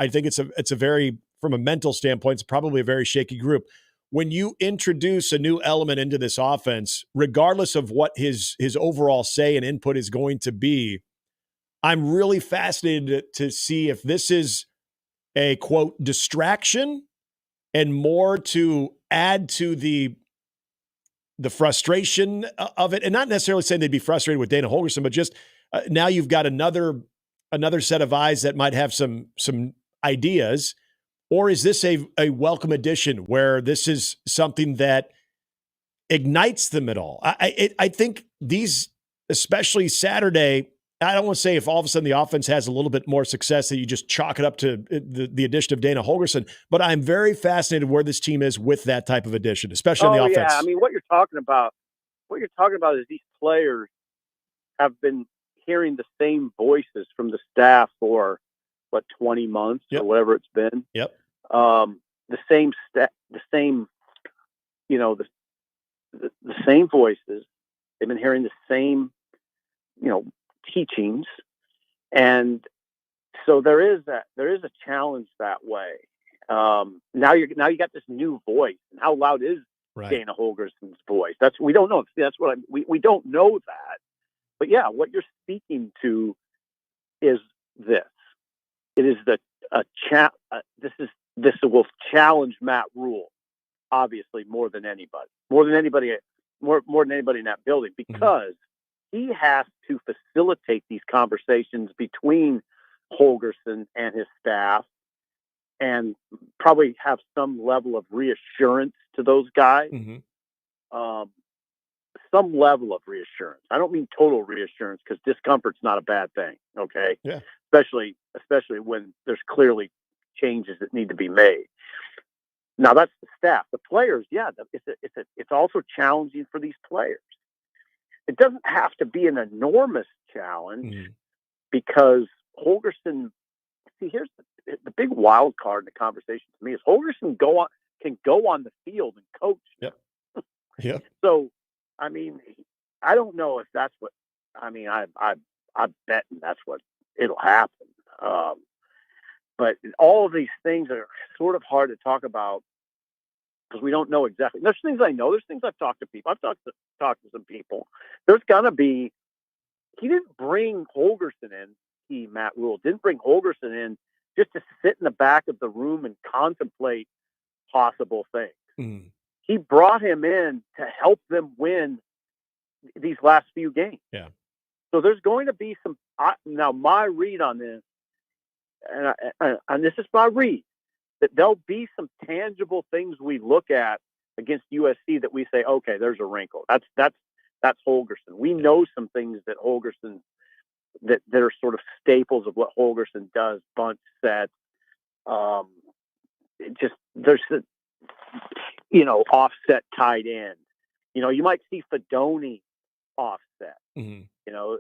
think it's a very, from a mental standpoint, it's probably a very shaky group. When you introduce a new element into this offense, regardless of what his overall say and input is going to be, I'm really fascinated to see if this is a, quote, distraction and more to add to the frustration of it. And not necessarily saying they'd be frustrated with Dana Hogerson, but just now you've got another set of eyes that might have some ideas. Or is this a welcome addition where this is something that ignites them at all? I think these, especially Saturday, I don't want to say if all of a sudden the offense has a little bit more success that you just chalk it up to the addition of Dana Hogerson, but I'm very fascinated where this team is with that type of addition, especially on the offense. Yeah, I mean, what you're talking about is these players have been hearing the same voices from the staff for 20 months or whatever it's been. Yep. The same voices. They've been hearing the same, teachings, and so there is a challenge that way. Now you got this new voice, and how loud is Dana Hogerson's voice? We don't know. We don't know that. But yeah, what you're speaking to is this. It is this will challenge Matt Rule, obviously more than anybody in that building, because he has to facilitate these conversations between Hogerson and his staff, and probably have some level of reassurance to those guys. Some level of reassurance. I don't mean total reassurance, because discomfort's not a bad thing. Okay. Yeah. Especially when there's clearly changes that need to be made. Now that's the staff. The players, it's also challenging for these players. It doesn't have to be an enormous challenge, because Hogerson. See, here's the big wild card in the conversation to me is Hogerson can go on the field and coach. Yep. Yep. So, I mean, I don't know if that's what. I mean, I'm betting that's what it'll happen. But all of these things are sort of hard to talk about, because we don't know exactly. There's things I know. There's things I've talked to people. I've talked to some people. There's gonna be. He didn't bring Hogerson in. Matt Rule didn't bring Hogerson in just to sit in the back of the room and contemplate possible things. He brought him in to help them win these last few games. Yeah. So there's going to be some. Now my read on this, and this is my read, that there'll be some tangible things we look at against USC that we say, okay, there's a wrinkle. That's Hogerson. We know some things that Hogerson that are sort of staples of what Hogerson does. Bunch sets, there's offset tight end. You might see Fedoni offset,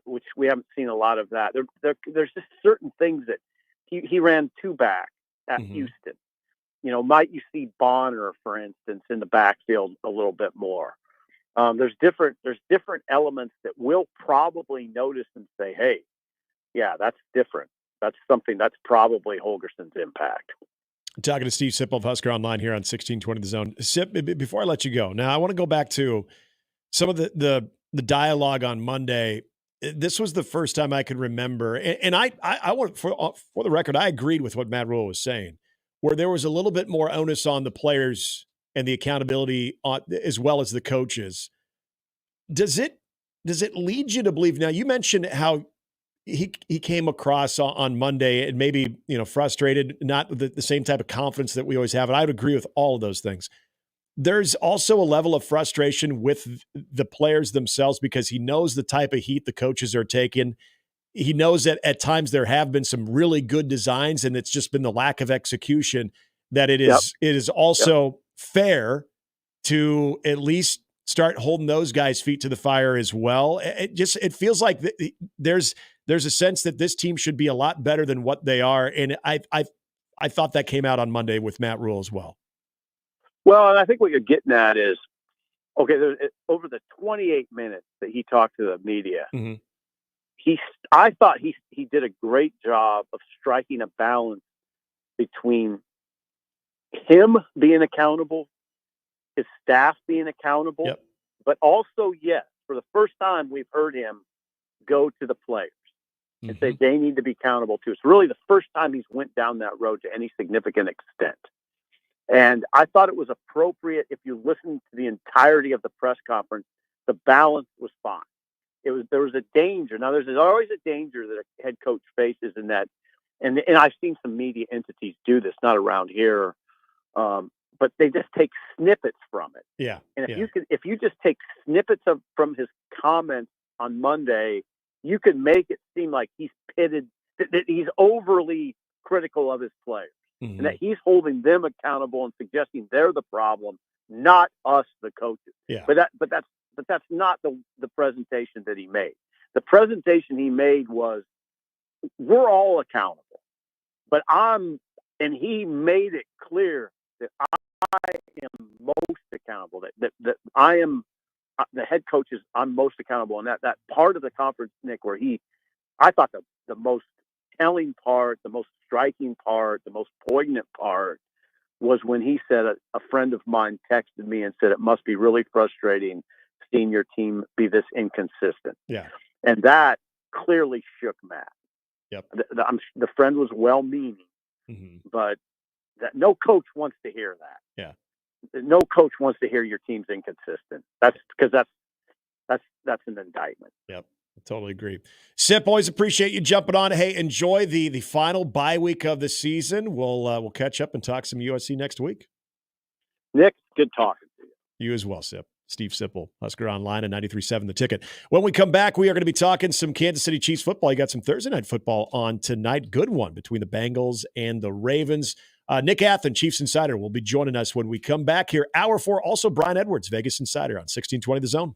which we haven't seen a lot of that. There's just certain things that he ran 2-back at Houston. Might you see Bonner, for instance, in the backfield a little bit more? There's different elements that we'll probably notice and say, hey, yeah, that's different. That's something that's probably Hogerson's impact. Talking to Steve Sipple of Husker Online here on 1620 The Zone. Sip, before I let you go, now I want to go back to some of the dialogue on Monday. This was the first time I could remember, and I want for the record, I agreed with what Matt Rhule was saying, where there was a little bit more onus on the players and the accountability as well as the coaches. Does it lead you to believe? Now, you mentioned how he came across on Monday and maybe, frustrated, not with the same type of confidence that we always have. And I would agree with all of those things. There's also a level of frustration with the players themselves because he knows the type of heat the coaches are taking. He knows that at times there have been some really good designs and it's just been the lack of execution that it is also fair to at least start holding those guys' feet to the fire as well. It feels like there's a sense that this team should be a lot better than what they are. And I thought that came out on Monday with Matt Rhule as well. Well, and I think what you're getting at is, okay, over the 28 minutes that he talked to the media, I thought he did a great job of striking a balance between him being accountable, his staff being accountable, but also, yes, for the first time we've heard him go to the players and say they need to be accountable too. It's really the first time he's went down that road to any significant extent. And I thought it was appropriate. If you listen to the entirety of the press conference, the balance was fine. There was a danger. Now, there's always a danger that a head coach faces in that. And I've seen some media entities do this, not around here, but they just take snippets from it. Yeah. And if you just take snippets from his comments on Monday, you could make it seem like he's pitted, that he's overly critical of his players. And that he's holding them accountable and suggesting they're the problem, not us, the coaches. Yeah. But that's not the presentation that he made. The presentation he made was, we're all accountable, and he made it clear that I am most accountable. That I am the head coach is I'm most accountable, and that part of the conference, Nick, where I thought the most telling part, the most striking part, the most poignant part was when he said a friend of mine texted me and said it must be really frustrating seeing your team be this inconsistent. Yeah. And that clearly shook Matt. Yep. The friend was well-meaning, but that no coach wants to hear that. Yeah. No coach wants to hear your team's inconsistent. That's because that's an indictment. Yep. Totally agree. Sip, always appreciate you jumping on. Hey, enjoy the final bye week of the season. We'll catch up and talk some USC next week. Nick, good talking to you. You as well, Sip. Steve Sipple, Husker Online and 93.7 The Ticket. When we come back, we are going to be talking some Kansas City Chiefs football. You got some Thursday night football on tonight. Good one between the Bengals and the Ravens. Nick Athen, Chiefs Insider, will be joining us when we come back here. Hour 4, also Brian Edwards, Vegas Insider on 1620 The Zone.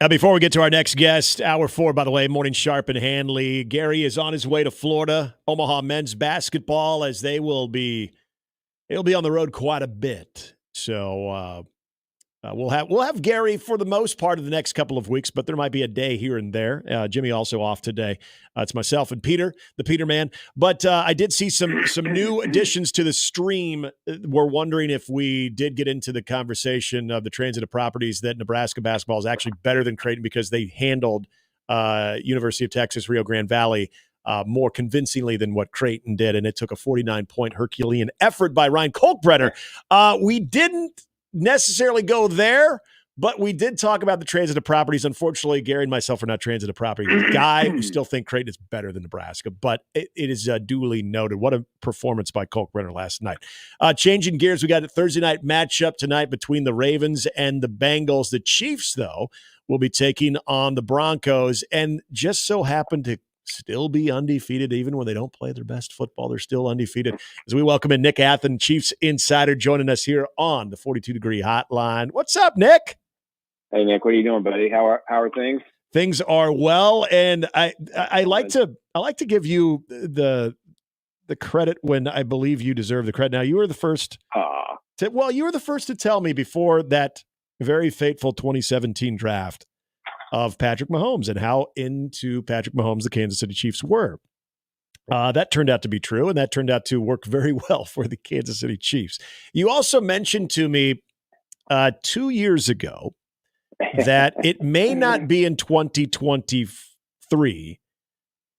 Before we get to our next guest, hour 4, by the way, morning Sharp and Handley. Gary is on his way to Florida, Omaha men's basketball, as he'll be on the road quite a bit. So we'll have Gary for the most part of the next couple of weeks, but there might be a day here and there. Jimmy also off today. It's myself and Peter, the Peter man. But I did see some new additions to the stream. We're wondering if we did get into the conversation of the transitive properties that Nebraska basketball is actually better than Creighton because they handled University of Texas, Rio Grande Valley more convincingly than what Creighton did, and it took a 49-point Herculean effort by Ryan Culkbrener. We didn't necessarily go there, but we did talk about the transitive properties. Unfortunately, Gary and myself are not transitive property guy. We still think Creighton is better than Nebraska, but it is duly noted. What a performance by Culkbrener last night. Changing gears, we got a Thursday night matchup tonight between the Ravens and the Bengals. The Chiefs, though, will be taking on the Broncos, and just so happen to still be undefeated. Even when they don't play their best football, they're still undefeated. As we welcome in Nick Athen, Chiefs insider, joining us here on the 42-degree hotline. What's up, Nick? Hey, Nick, what are you doing, buddy? How are things? Things are well, and I like to give you the credit when I believe you deserve the credit. Now, you were the first you were the first to tell me before that very fateful 2017 draft of Patrick Mahomes and how into Patrick Mahomes the Kansas City Chiefs were. That turned out to be true, and that turned out to work very well for the Kansas City Chiefs. You also mentioned to me 2 years ago that it may not be in 2023,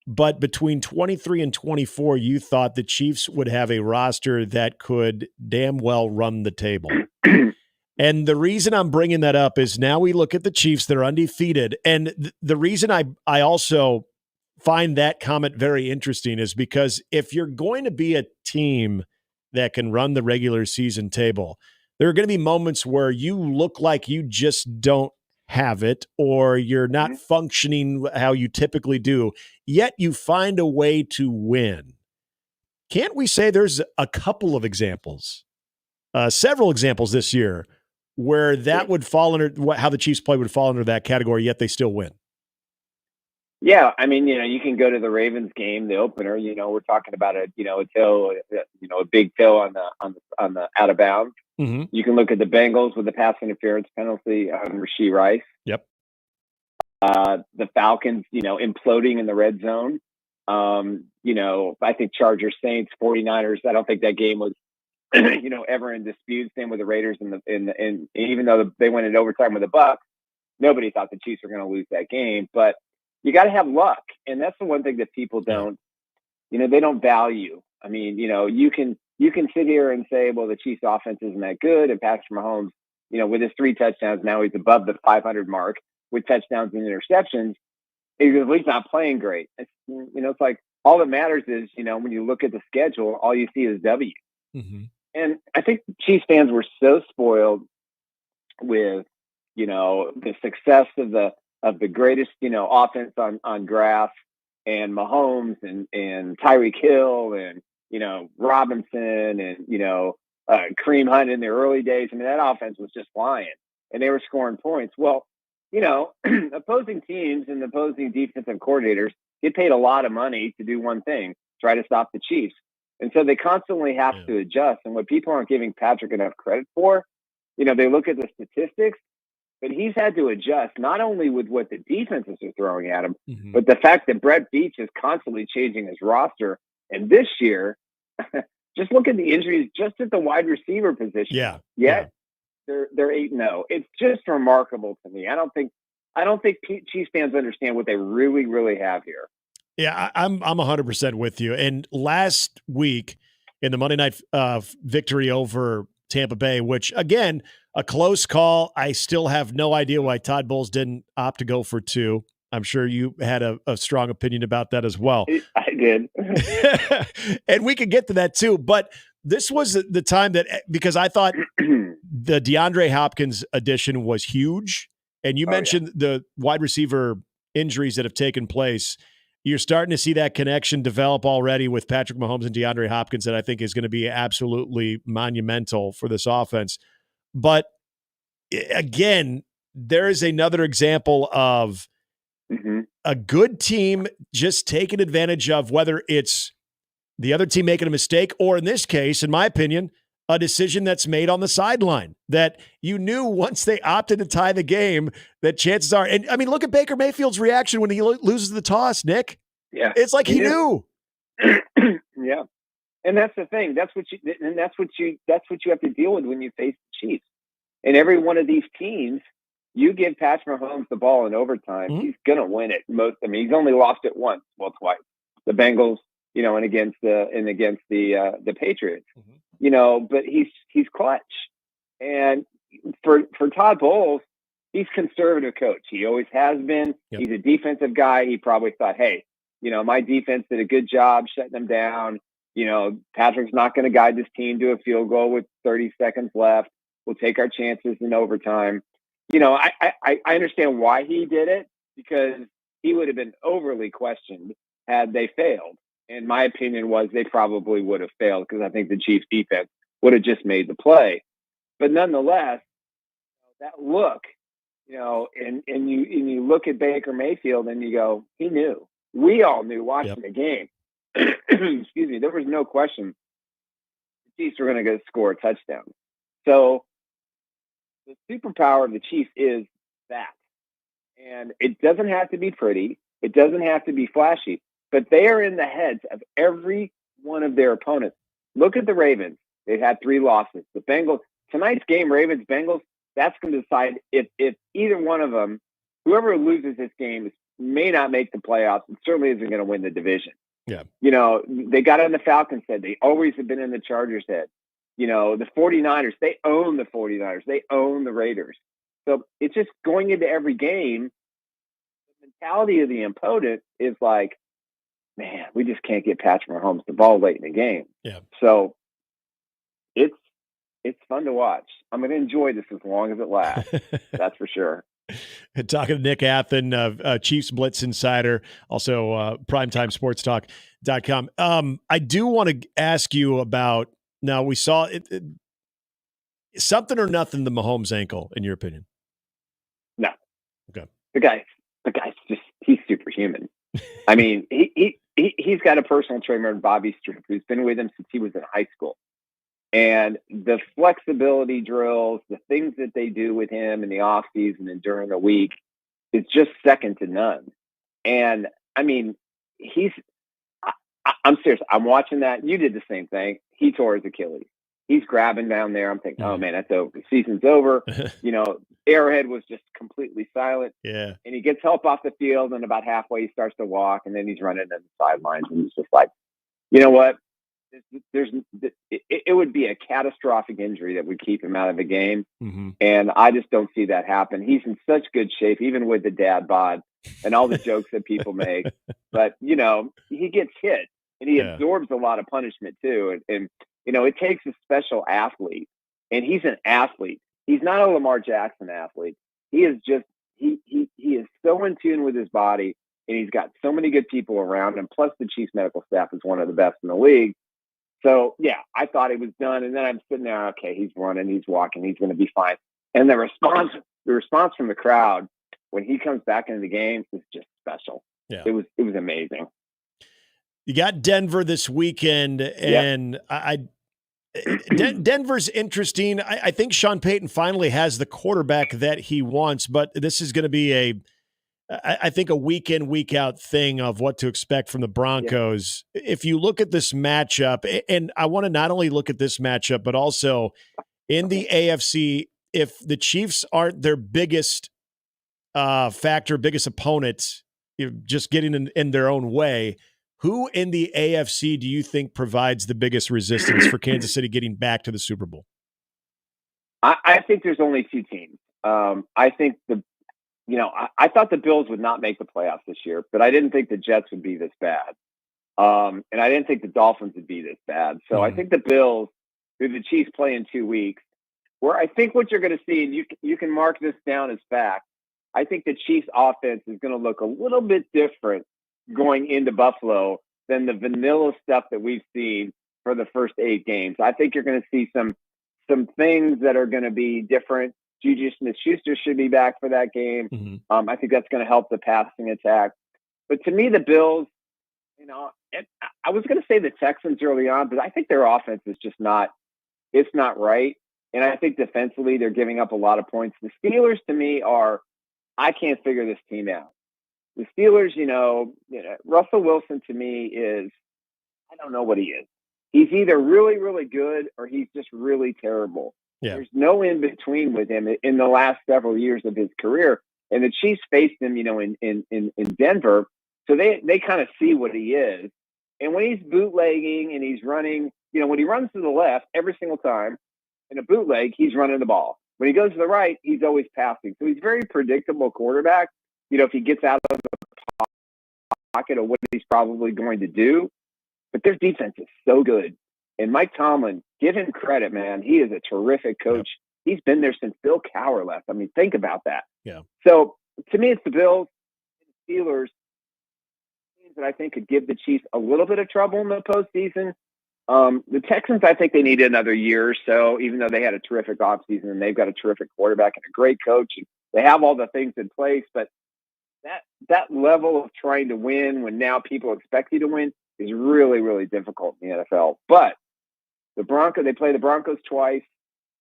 but between 23 and 24, you thought the Chiefs would have a roster that could damn well run the table. And the reason I'm bringing that up is now we look at the Chiefs that are undefeated. And the reason I also find that comment very interesting is because if you're going to be a team that can run the regular season table, there are going to be moments where you look like you just don't have it, or you're not functioning how you typically do, yet you find a way to win. Can't we say there's a couple of examples, several examples this year, where that would fall under how the Chiefs play would fall under that category, yet they still win? Yeah, I mean, you can go to the Ravens game, the opener. We're talking about a toe, a big toe on the out of bounds. Mm-hmm. You can look at the Bengals with the pass interference penalty on Rashee Rice. Yep. The Falcons, imploding in the red zone. I think Chargers, Saints, 49ers. I don't think that game was ever in dispute. Same with the Raiders and even though they went in overtime with the Bucs, nobody thought the Chiefs were going to lose that game. But you got to have luck, and that's the one thing that people don't, they don't value. I mean, you can sit here and say, well, the Chiefs' offense isn't that good, and Patrick Mahomes, with his 3 touchdowns, now he's above the 500 mark with touchdowns and interceptions. He's at least not playing great. It's like all that matters is, when you look at the schedule, all you see is W. Mm-hmm. And I think Chiefs fans were so spoiled with, the success of the greatest, offense on grass, and Mahomes and Tyreek Hill and, Robinson and, Kareem Hunt in the early days. I mean, that offense was just flying and they were scoring points. Well, opposing teams and opposing defensive coordinators get paid a lot of money to do one thing, try to stop the Chiefs. And so they constantly have to adjust. And what people aren't giving Patrick enough credit for, they look at the statistics, but he's had to adjust not only with what the defenses are throwing at him, but the fact that Brett Beach is constantly changing his roster. And this year, just look at the injuries just at the wide receiver position. They're 8-0. It's just remarkable to me. I don't think Chiefs fans understand what they really, really have here. Yeah, I'm 100% with you. And last week in the Monday night victory over Tampa Bay, which, again, a close call. I still have no idea why Todd Bowles didn't opt to go for 2. I'm sure you had a strong opinion about that as well. I did. And we could get to that too. But this was the time that, because I thought the DeAndre Hopkins addition was huge. And you mentioned the wide receiver injuries that have taken place. You're starting to see that connection develop already with Patrick Mahomes and DeAndre Hopkins that I think is going to be absolutely monumental for this offense. But again, there is another example of a good team just taking advantage of whether it's the other team making a mistake or, in this case, in my opinion, a decision that's made on the sideline that you knew once they opted to tie the game that chances are. And I mean, look at Baker Mayfield's reaction when he loses the toss, Nick. Yeah. It's like he knew. Yeah. And that's the thing. That's what you have to deal with when you face the Chiefs. And every one of these teams, you give Patrick Mahomes the ball in overtime, he's going to win it. He's only lost it once, twice. The Bengals, and against the Patriots. But he's clutch. And for Todd Bowles, he's conservative coach. He always has been. Yep. He's a defensive guy. He probably thought, hey, my defense did a good job shutting them down. Patrick's not going to guide this team to a field goal with 30 seconds left. We'll take our chances in overtime. I understand why he did it, because he would have been overly questioned had they failed. And my opinion was they probably would have failed, because I think the Chiefs defense would have just made the play. But nonetheless, that look, and you look at Baker Mayfield and you go, he knew. We all knew watching the game. Excuse me. There was no question the Chiefs were going to go score a touchdown. So the superpower of the Chiefs is that. And it doesn't have to be pretty. It doesn't have to be flashy. But they are in the heads of every one of their opponents. Look at the Ravens. They've had 3 losses. The Bengals, tonight's game, Ravens-Bengals, that's going to decide if either one of them, whoever loses this game, may not make the playoffs and certainly isn't going to win the division. Yeah. They got in the Falcons' head. They always have been in the Chargers' head. The 49ers, they own the 49ers. They own the Raiders. So it's just going into every game. The mentality of the opponent is like, man, we just can't get Patrick Mahomes the ball late in the game. Yeah. So it's fun to watch. I'm going to enjoy this as long as it lasts. That's for sure. Talking to Nick Athen of Chiefs Blitz Insider, also primetimesportstalk.com. I do want to ask you about, now we saw it, something or nothing, the Mahomes ankle, in your opinion? No. Okay. The guy's just, he's superhuman. I mean, he's got a personal trainer, Bobby Stroop, who's been with him since he was in high school. And the flexibility drills, the things that they do with him in the off season and during the week is just second to none. And I mean, I'm serious. I'm watching that. You did the same thing. He tore his Achilles. He's grabbing down there. I'm thinking, oh man, that's over. The season's over. Arrowhead was just completely silent. Yeah. And he gets help off the field, and about halfway he starts to walk, and then he's running to the sidelines, and he's just like, you know what? It would be a catastrophic injury that would keep him out of the game. Mm-hmm. And I just don't see that happen. He's in such good shape, even with the dad bod and all the jokes that people make. But, he gets hit and he absorbs a lot of punishment too. And it takes a special athlete, and he's an athlete. He's not a Lamar Jackson athlete. He is just, he is so in tune with his body, and he's got so many good people around him. Plus the Chiefs medical staff is one of the best in the league. So, yeah, I thought it was done. And then I'm sitting there, okay, he's running, he's walking, he's going to be fine. And the response from the crowd when he comes back into the game is just special. Yeah. It was amazing. You got Denver this weekend, and Denver's interesting. I think Sean Payton finally has the quarterback that he wants, but this is going to be I think a week in, week out thing of what to expect from the Broncos. Yeah. If you look at this matchup, and I want to not only look at this matchup, but also in the AFC, if the Chiefs aren't their biggest factor, biggest opponent, just getting in their own way, who in the AFC do you think provides the biggest resistance for Kansas City getting back to the Super Bowl? I think there's only 2 teams. I think I thought the Bills would not make the playoffs this year, but I didn't think the Jets would be this bad. And I didn't think the Dolphins would be this bad. So I think the Bills, who the Chiefs play in 2 weeks, where I think what you're going to see, and you can mark this down as fact, I think the Chiefs offense is going to look a little bit different going into Buffalo than the vanilla stuff that we've seen for the first 8 games. I think you're going to see some things that are going to be different. Juju Smith-Schuster should be back for that game. Mm-hmm. I think that's going to help the passing attack. But to me, the Bills, I was going to say the Texans early on, but I think their offense is just not – it's not right. And I think defensively they're giving up a lot of points. The Steelers, to me, I can't figure this team out. The Steelers, Russell Wilson to me is – I don't know what he is. He's either really, really good or he's just really terrible. Yeah. There's no in between with him in the last several years of his career. And the Chiefs faced him, in Denver. So they kind of see what he is. And when he's bootlegging and he's running, when he runs to the left every single time in a bootleg, he's running the ball. When he goes to the right, he's always passing. So he's a very predictable quarterback. If he gets out of the pocket of what he's probably going to do. But their defense is so good. And Mike Tomlin, give him credit, man. He is a terrific coach. Yep. He's been there since Bill Cowher left. I mean, think about that. Yeah. So to me, it's the Bills and the Steelers that I think could give the Chiefs a little bit of trouble in the postseason. The Texans, I think they need another year or so, even though they had a terrific offseason and they've got a terrific quarterback and a great coach. And they have all the things in place. But that level of trying to win when now people expect you to win is really, really difficult in the NFL. But they play the Broncos twice.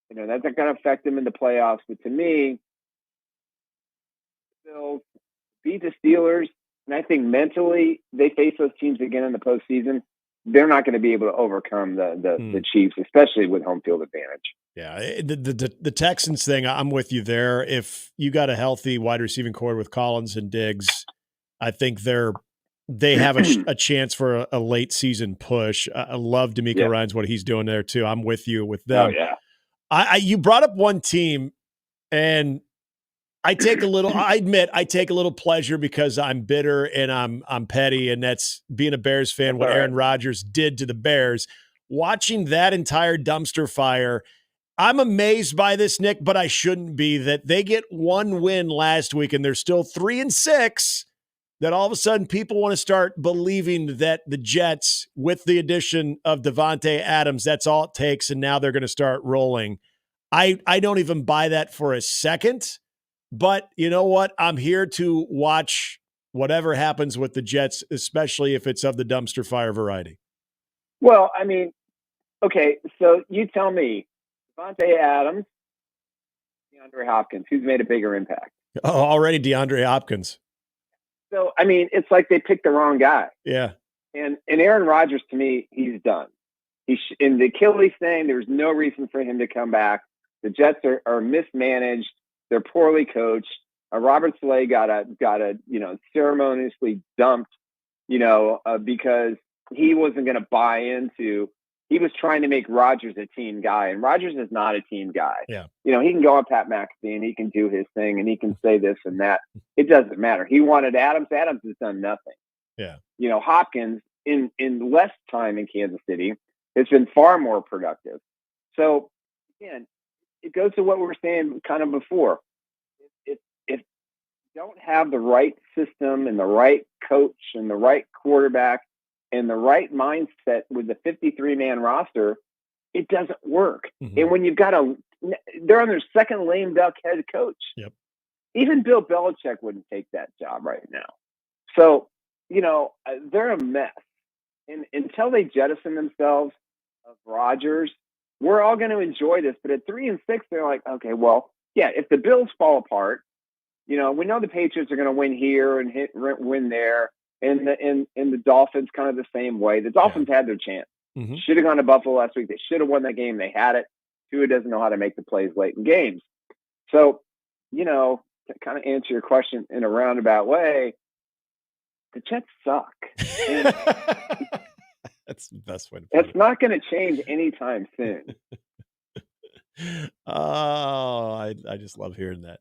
That's not going to affect them in the playoffs. But to me, they'll beat the Steelers. And I think mentally they face those teams again in the postseason. They're not going to be able to overcome the Chiefs, especially with home field advantage. Yeah, the Texans thing, I'm with you there. If you got a healthy wide receiving core with Collins and Diggs, I think they have a chance for a late season push. I love D'Amico Ryans, what he's doing there too. I'm with you with them. Oh, yeah. You brought up one team, and I admit I take a little pleasure because I'm bitter and I'm petty, and that's being a Bears fan, what Aaron Rodgers did to the Bears. Watching that entire dumpster fire, I'm amazed by this, Nick, but I shouldn't be, that they get one win last week and they're still 3-6, that all of a sudden people want to start believing that the Jets, with the addition of Davante Adams, that's all it takes, and now they're going to start rolling. I don't even buy that for a second. But you know what? I'm here to watch whatever happens with the Jets, especially if it's of the dumpster fire variety. Well, I mean, okay, so you tell me, Davante Adams, DeAndre Hopkins, who's made a bigger impact? Oh, already DeAndre Hopkins. So, I mean, it's like they picked the wrong guy. Yeah. And Aaron Rodgers, to me, he's done. In the Achilles thing, there's no reason for him to come back. The Jets are mismanaged. They're poorly coached. Robert Saleh got ceremoniously dumped, because he wasn't going to buy into. He was trying to make Rodgers a team guy, and Rodgers is not a team guy. Yeah. He can go on Pat McAfee and he can do his thing and he can say this and that. It doesn't matter. He wanted Adams. Adams has done nothing. Yeah. Hopkins in less time in Kansas City has been far more productive. So again, it goes to what we were saying kind of before. If you don't have the right system and the right coach and the right quarterback and the right mindset with the 53-man roster, it doesn't work. Mm-hmm. And when you've got they're on their second lame duck head coach. Yep. Even Bill Belichick wouldn't take that job right now. So, they're a mess. And until they jettison themselves of Rodgers, we're all going to enjoy this. But at 3-6, they're like, okay, well, yeah, if the Bills fall apart, we know the Patriots are going to win here and win there. And the Dolphins kind of the same way. The Dolphins had their chance. Mm-hmm. Should have gone to Buffalo last week. They should have won that game. They had it. Tua doesn't know how to make the plays late in games. So, to kind of answer your question in a roundabout way, the Jets suck. That's the best way to put it. It's not going to change anytime soon. Oh, I just love hearing that.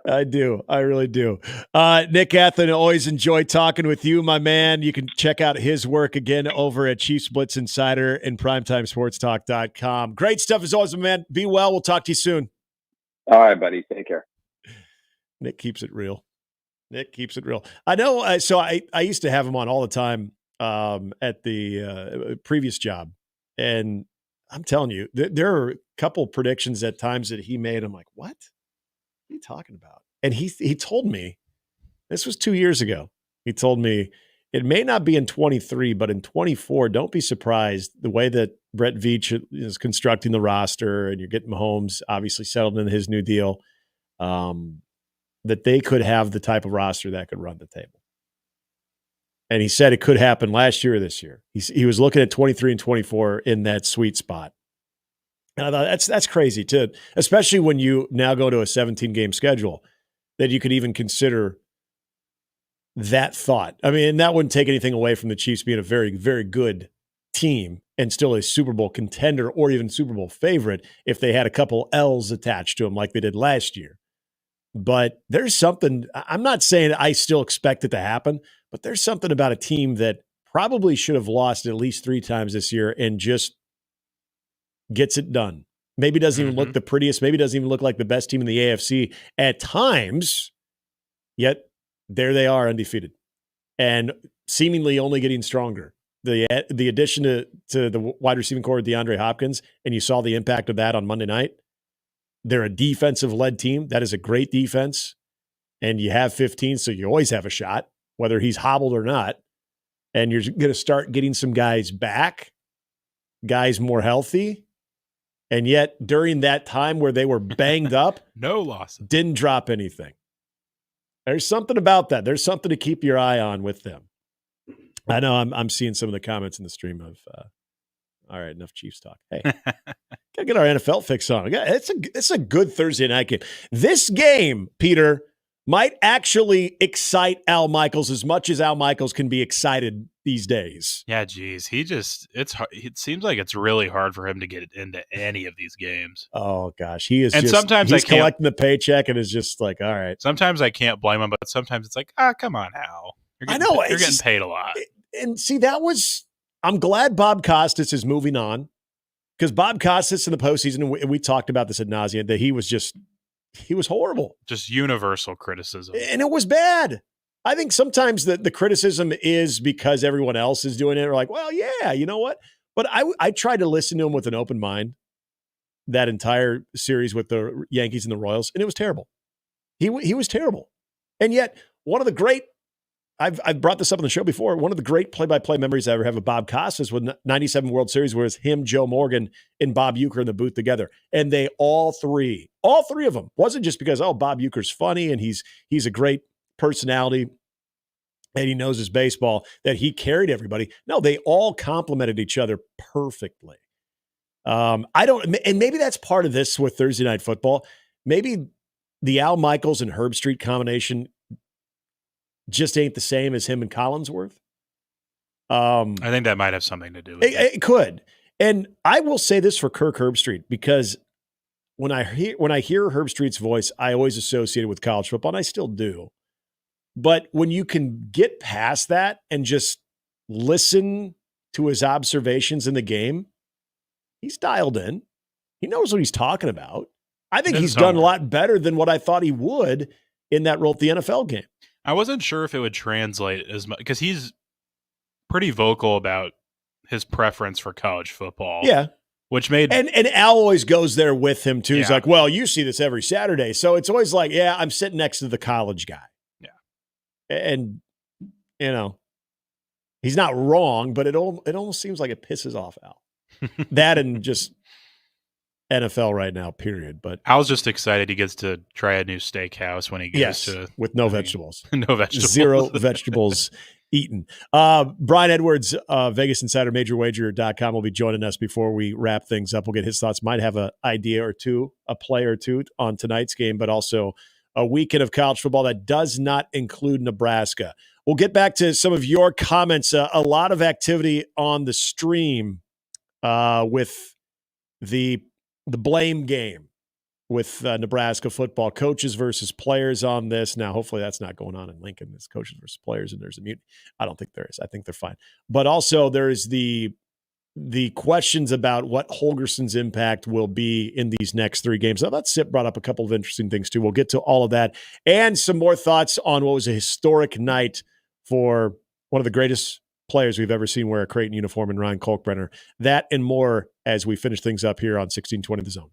I do. I really do. Nick Athan, always enjoy talking with you, my man. You can check out his work again over at Chiefs Blitz Insider and PrimetimeSportsTalk.com. Great stuff as always, my man. Be well. We'll talk to you soon. All right, buddy. Take care. Nick keeps it real. I know. So I used to have him on all the time at the previous job. And I'm telling you, there are a couple predictions at times that he made. I'm like, what are you talking about? And he told me, this was 2 years ago. He told me it may not be in 23, but in 24, don't be surprised the way that Brett Veach is constructing the roster and you're getting Mahomes obviously settled in his new deal, that they could have the type of roster that could run the table. And he said it could happen last year or this year. He was looking at 23 and 24 in that sweet spot. And I thought that's crazy too, especially when you now go to a 17-game schedule, that you could even consider that thought. I mean, and that wouldn't take anything away from the Chiefs being a very, very good team and still a Super Bowl contender or even Super Bowl favorite if they had a couple L's attached to them like they did last year. But there's something, I'm not saying I still expect it to happen, but there's something about a team that probably should have lost at least 3 times this year and just gets it done. Maybe doesn't even look the prettiest. Maybe doesn't even look like the best team in the AFC at times, yet there they are undefeated and seemingly only getting stronger. The addition to the wide receiving core of DeAndre Hopkins, and you saw the impact of that on Monday night. They're a defensive-led team. That is a great defense. And you have 15, so you always have a shot, whether he's hobbled or not. And you're going to start getting some guys back, guys more healthy. And yet, during that time where they were banged up, no loss, didn't drop anything. There's something about that. There's something to keep your eye on with them. I know I'm seeing some of the comments in the stream of, all right, enough Chiefs talk. Hey, gotta get our NFL fix on. It's a good Thursday night game. This game, Peter, might actually excite Al Michaels as much as Al Michaels can be excited these days. Yeah, geez. It seems like it's really hard for him to get into any of these games. Oh, gosh. He is and sometimes he's collecting the paycheck and is just like, all right. Sometimes I can't blame him, but sometimes it's like, come on, Al. You're getting paid a lot. And see, I'm glad Bob Costas is moving on, because Bob Costas in the postseason, and we talked about this ad nauseum, that he was horrible. Just universal criticism. And it was bad. I think sometimes the criticism is because everyone else is doing it. We're like, well, yeah, you know what? But I tried to listen to him with an open mind that entire series with the Yankees and the Royals, and it was terrible. He was terrible. And yet, one of the great, I've brought this up on the show before, one of the great play-by-play memories I ever have of Bob Costas was 97 World Series, where it's him, Joe Morgan, and Bob Uecker in the booth together. And they all three of them, wasn't just because, Bob Uecker's funny and he's a great personality and he knows his baseball, that he carried everybody. No, they all complemented each other perfectly. And maybe that's part of this with Thursday Night Football. Maybe the Al Michaels and Herb Street combination just ain't the same as him and Collinsworth. I think that might have something to do with it. It could. And I will say this for Kirk Herbstreit, because when I hear Herbstreit's voice, I always associate it with college football, and I still do. But when you can get past that and just listen to his observations in the game, he's dialed in. He knows what he's talking about. I think he's done a lot better than what I thought he would in that role at the NFL game. I wasn't sure if it would translate as much, because he's pretty vocal about his preference for college football. Yeah. Which made... And Al always goes there with him, too. Yeah. He's like, well, you see this every Saturday. So it's always like, yeah, I'm sitting next to the college guy. Yeah. And, he's not wrong, but it almost seems like it pisses off Al. That and just NFL right now, period. But Al's just excited he gets to try a new steakhouse when he goes to... with no vegetables. No vegetables. 0 vegetables eaten. Brian Edwards, Vegas Insider, MajorWager.com will be joining us before we wrap things up. We'll get his thoughts. Might have an idea or two, a play or two on tonight's game, but also a weekend of college football that does not include Nebraska. We'll get back to some of your comments. A lot of activity on the stream with the blame game with Nebraska football, coaches versus players on this. Now, hopefully that's not going on in Lincoln. It's coaches versus players, and there's a mutiny. I don't think there is. I think they're fine. But also there is the questions about what Hogerson's impact will be in these next 3 games. Now, that Sip brought up a couple of interesting things too. We'll get to all of that and some more thoughts on what was a historic night for one of the greatest players we've ever seen wear a Creighton uniform in Ryan Culkbrener. That and more as we finish things up here on 1620 The Zone.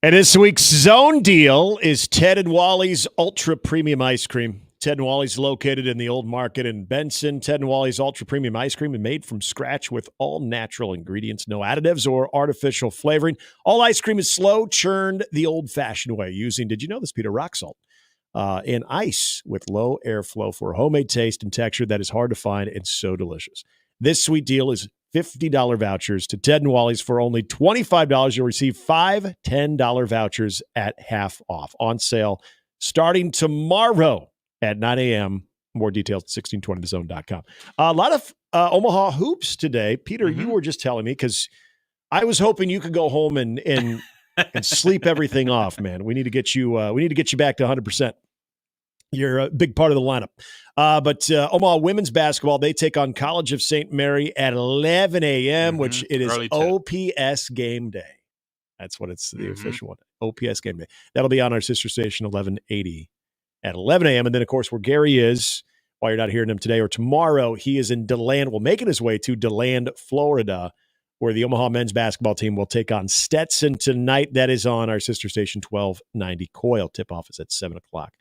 And this week's Zone Deal is Ted and Wally's Ultra Premium Ice Cream. Ted and Wally's located in the Old Market in Benson. Ted and Wally's Ultra Premium Ice Cream is made from scratch with all natural ingredients, no additives or artificial flavoring. All ice cream is slow churned the old-fashioned way using, did you know this, Peter, rock salt and ice with low airflow for a homemade taste and texture that is hard to find and so delicious. This sweet deal is $50 vouchers to Ted and Wally's for only $25. You'll receive 5 $10 vouchers at half off on sale starting tomorrow at 9 a.m. More details at 1620thezone.com. A lot of Omaha hoops today. Peter, you were just telling me, because I was hoping you could go home and sleep everything off, man. We need to get you back to 100%. You're a big part of the lineup. But Omaha women's basketball, they take on College of St. Mary at 11 a.m., which it is OPS game day. That's what it's the official one. OPS game day. That'll be on our sister station, 1180 at 11 a.m. And then, of course, where Gary is, while you're not hearing him today or tomorrow, he is in DeLand. Well, making his way to DeLand, Florida, where the Omaha men's basketball team will take on Stetson tonight. That is on our sister station, 1290 Coil. Tip-off is at 7 o'clock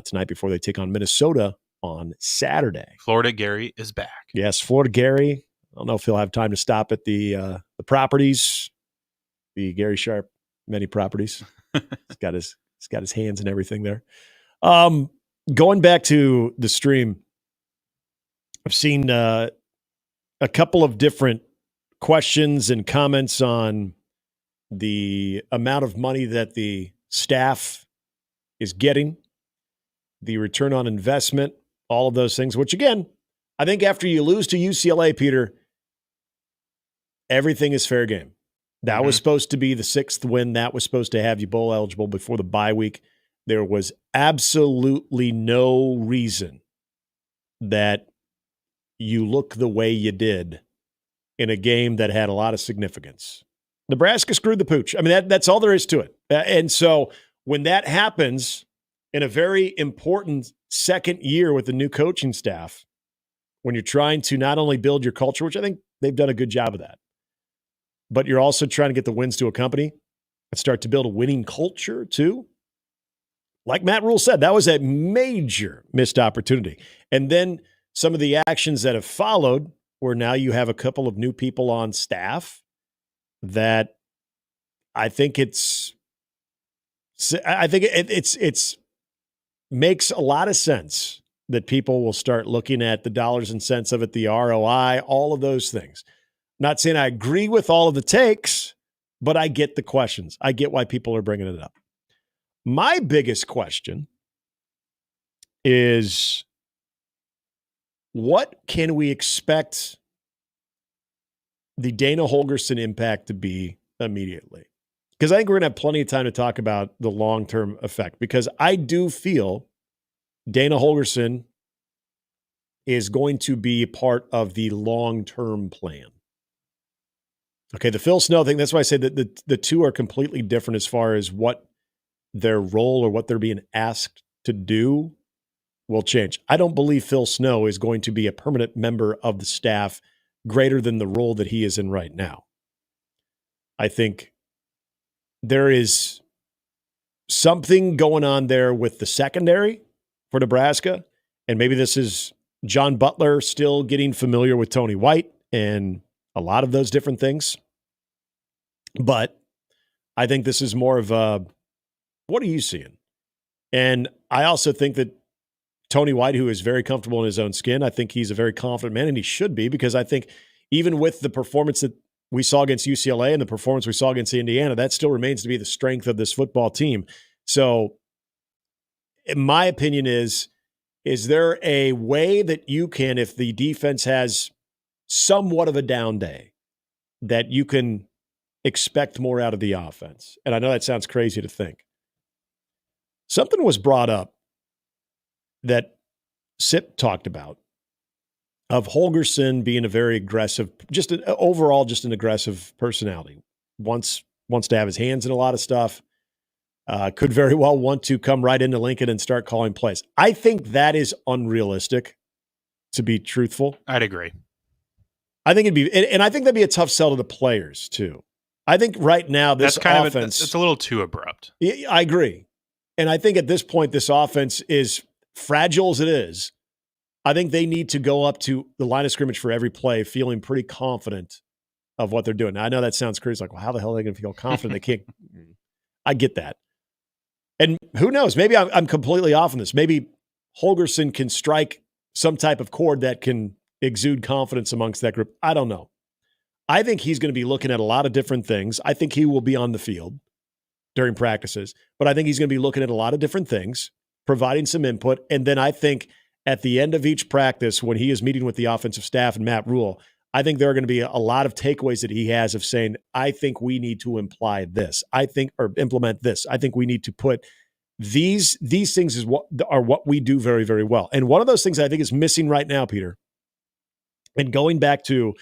tonight before they take on Minnesota on Saturday. Florida Gary is back. Yes, Florida Gary. I don't know if he'll have time to stop at the properties, the Gary Sharp many properties. He's got his hands and everything there. Going back to the stream, I've seen a couple of different questions and comments on the amount of money that the staff is getting, the return on investment, all of those things, which again, I think after you lose to UCLA, Peter, everything is fair game. That was supposed to be the 6th win. That was supposed to have you bowl eligible before the bye week. There was absolutely no reason that you look the way you did in a game that had a lot of significance. Nebraska screwed the pooch. I mean, that's all there is to it. And so when that happens in a very important second year with the new coaching staff, when you're trying to not only build your culture, which I think they've done a good job of that, but you're also trying to get the wins to accompany and start to build a winning culture too. Like Matt Rule said, that was a major missed opportunity. And then some of the actions that have followed, where now you have a couple of new people on staff, that I think it's makes a lot of sense that people will start looking at the dollars and cents of it, the ROI, all of those things. Not saying I agree with all of the takes, but I get the questions. I get why people are bringing it up. My biggest question is, what can we expect the Dana Hogerson impact to be immediately? Because I think we're going to have plenty of time to talk about the long-term effect, because I do feel Dana Hogerson is going to be part of the long-term plan. Okay, the Phil Snow thing, that's why I say that the two are completely different as far as what their role or what they're being asked to do will change. I don't believe Phil Snow is going to be a permanent member of the staff greater than the role that he is in right now. I think there is something going on there with the secondary for Nebraska, and maybe this is John Butler still getting familiar with Tony White and a lot of those different things. But I think this is more of a, what are you seeing? And I also think that Tony White, who is very comfortable in his own skin, I think he's a very confident man, and he should be, because I think even with the performance that we saw against UCLA and the performance we saw against Indiana, that still remains to be the strength of this football team. So in my opinion is there a way that you can, if the defense has somewhat of a down day, that you can expect more out of the offense? And I know that sounds crazy to think. Something was brought up that Sip talked about, of Hogerson being a very aggressive, overall an aggressive personality. Wants to have his hands in a lot of stuff. Could very well want to come right into Lincoln and start calling plays. I think that is unrealistic, to be truthful. I'd agree. I think it'd be, and I think that'd be a tough sell to the players too. I think right now this offense, it's a little too abrupt. I agree. And I think at this point, this offense is fragile as it is. I think they need to go up to the line of scrimmage for every play feeling pretty confident of what they're doing. Now, I know that sounds crazy. Like, well, how the hell are they going to feel confident? They can't. I get that. And who knows? Maybe I'm completely off on this. Maybe Hogerson can strike some type of chord that can exude confidence amongst that group. I don't know. I think he's going to be looking at a lot of different things. I think he will be on the field during practices, but I think he's going to be looking at a lot of different things, providing some input. And then I think at the end of each practice, when he is meeting with the offensive staff and Matt Rule, I think there are going to be a lot of takeaways that he has of saying, I think we need to implement this. I think we need to put These things are what we do very, very well. And one of those things I think is missing right now, Peter, and going back to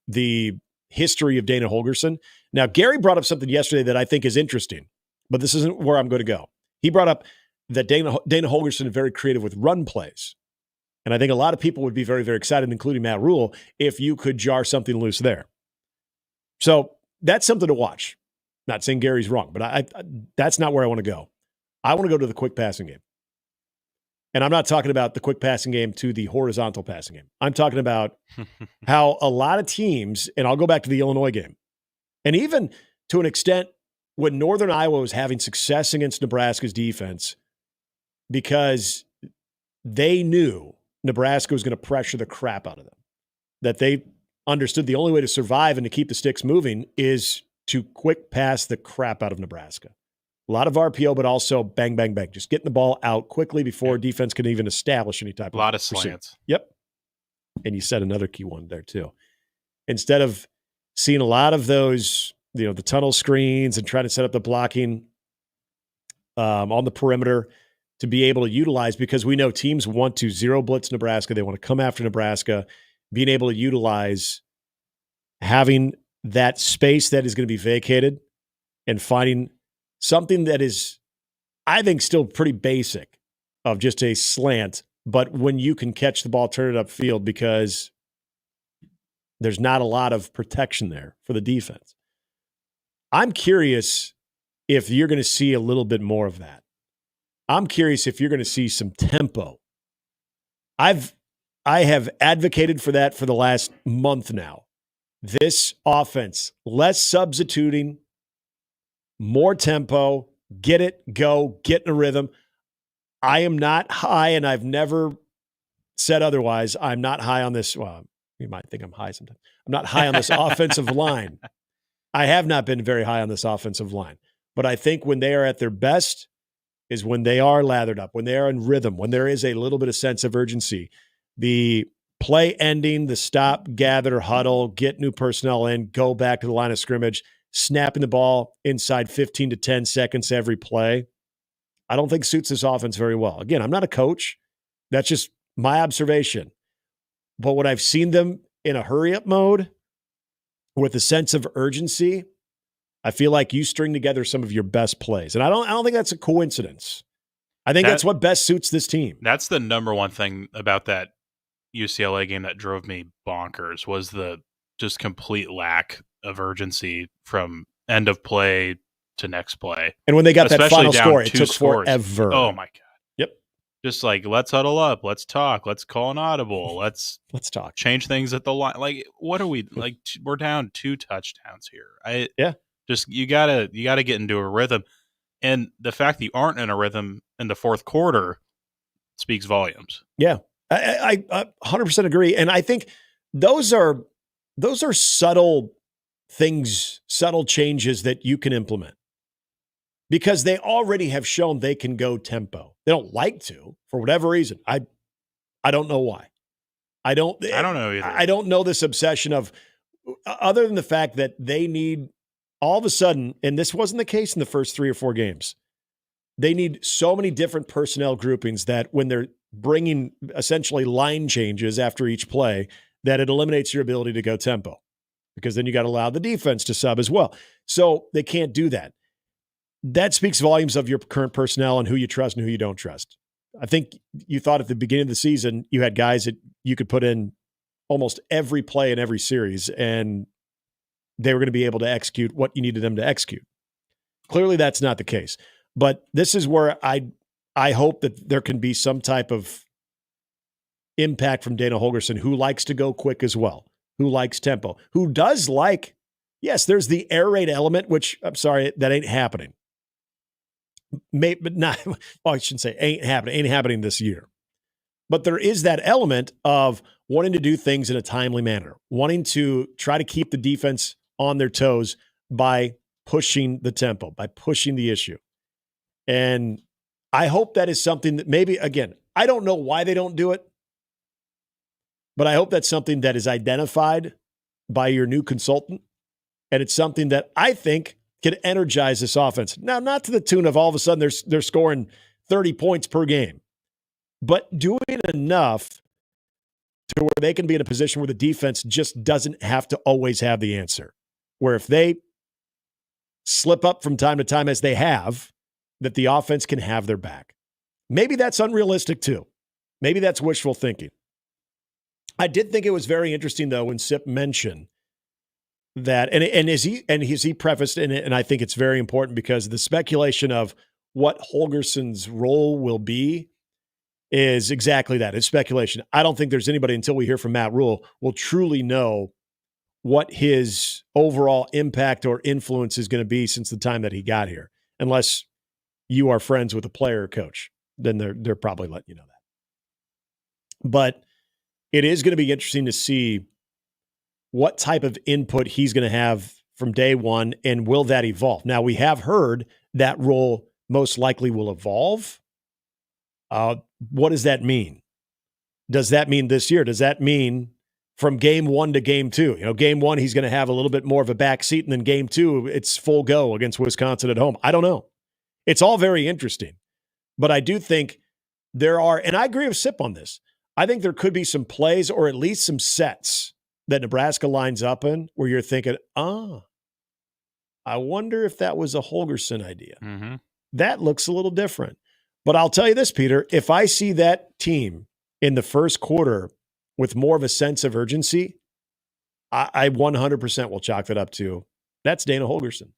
the history of Dana Hogerson. Now, Gary brought up something yesterday that I think is interesting, but this isn't where I'm going to go. He brought up that Dana Hogerson is very creative with run plays. And I think a lot of people would be very, very excited, including Matt Rule, if you could jar something loose there. So that's something to watch. Not saying Gary's wrong, but I that's not where I want to go. I want to go to the quick passing game. And I'm not talking about the quick passing game to the horizontal passing game. I'm talking about how a lot of teams, and I'll go back to the Illinois game, and even to an extent when Northern Iowa was having success against Nebraska's defense because they knew Nebraska was going to pressure the crap out of them, that they understood the only way to survive and to keep the sticks moving is to quick pass the crap out of Nebraska. A lot of RPO, but also bang, bang, bang. Just getting the ball out quickly before defense can even establish any type of a lot of pursuit. slants. Yep. And you said another key one there too. Instead of seeing a lot of those, the tunnel screens and trying to set up the blocking on the perimeter to be able to utilize, because we know teams want to zero blitz Nebraska. They want to come after Nebraska, being able to utilize having that space that is going to be vacated and finding something that is, I think, still pretty basic of just a slant, but when you can catch the ball, turn it upfield because there's not a lot of protection there for the defense. I'm curious if you're going to see a little bit more of that. I'm curious if you're going to see some tempo. I have advocated for that for the last month now. This offense, less substituting, more tempo, get it, go, get in a rhythm. I am not high, and I've never said otherwise. I'm not high on this. Well, you might think I'm high sometimes. I'm not high on this offensive line. I have not been very high on this offensive line. But I think when they are at their best is when they are lathered up, when they are in rhythm, when there is a little bit of sense of urgency. The play ending, the stop, gather, huddle, get new personnel in, go back to the line of scrimmage, snapping the ball inside 15 to 10 seconds every play, I don't think suits this offense very well. Again, I'm not a coach. That's just my observation. But when I've seen them in a hurry-up mode with a sense of urgency, I feel like you string together some of your best plays. And I don't think that's a coincidence. I think that's what best suits this team. That's the number one thing about that UCLA game that drove me bonkers was the just complete lack of urgency from end of play to next play. And when they got that final score, it took scores. Forever. Oh my God. Yep. Just like, let's huddle up, let's talk, let's call an audible, let's talk. Change things at the line. Like, what are we like? We're down 2 touchdowns here. Just you gotta get into a rhythm. And the fact that you aren't in a rhythm in the fourth quarter speaks volumes. Yeah. I 100% agree. And I think those are subtle things, subtle changes that you can implement because they already have shown they can go tempo. They don't like to for whatever reason. I don't know why. I don't know either. I don't know this obsession of, other than the fact that they need all of a sudden, and this wasn't the case in the first 3 or 4 games, they need so many different personnel groupings that when they're bringing essentially line changes after each play, that it eliminates your ability to go tempo because then you got to allow the defense to sub as well. So they can't do that. That speaks volumes of your current personnel and who you trust and who you don't trust. I think you thought at the beginning of the season, you had guys that you could put in almost every play in every series and they were going to be able to execute what you needed them to execute. Clearly that's not the case. But this is where I hope that there can be some type of impact from Dana Hogerson, who likes to go quick as well, who likes tempo, who does like, yes, there's the air raid element, which I'm sorry, that ain't happening. But not, well, I shouldn't say ain't happening this year. But there is that element of wanting to do things in a timely manner, wanting to try to keep the defense on their toes by pushing the tempo, by pushing the issue. And I hope that is something that maybe, again, I don't know why they don't do it, but I hope that's something that is identified by your new consultant. And it's something that I think can energize this offense. Now, not to the tune of all of a sudden they're scoring 30 points per game, but doing enough to where they can be in a position where the defense just doesn't have to always have the answer. Where if they slip up from time to time as they have, that the offense can have their back. Maybe that's unrealistic too. Maybe that's wishful thinking. I did think it was very interesting, though, when Sip mentioned that, and he prefaced in it, and I think it's very important because the speculation of what Hogerson's role will be is exactly that. It's speculation. I don't think there's anybody until we hear from Matt Rule will truly know what his overall impact or influence is going to be since the time that he got here, unless you are friends with a player or coach. Then they're probably letting you know that. But it is going to be interesting to see what type of input he's going to have from day one, and will that evolve? Now, we have heard that role most likely will evolve. What does that mean? Does that mean this year? Does that mean from game 1 to game 2? Game 1, he's going to have a little bit more of a back seat, and then game 2, it's full go against Wisconsin at home. I don't know. It's all very interesting. But I do think there are, and I agree with Sip on this, I think there could be some plays or at least some sets that Nebraska lines up in where you're thinking, I wonder if that was a Hogerson idea. Mm-hmm. That looks a little different. But I'll tell you this, Peter, if I see that team in the first quarter with more of a sense of urgency, I 100% will chalk that up to that's Dana Hogerson.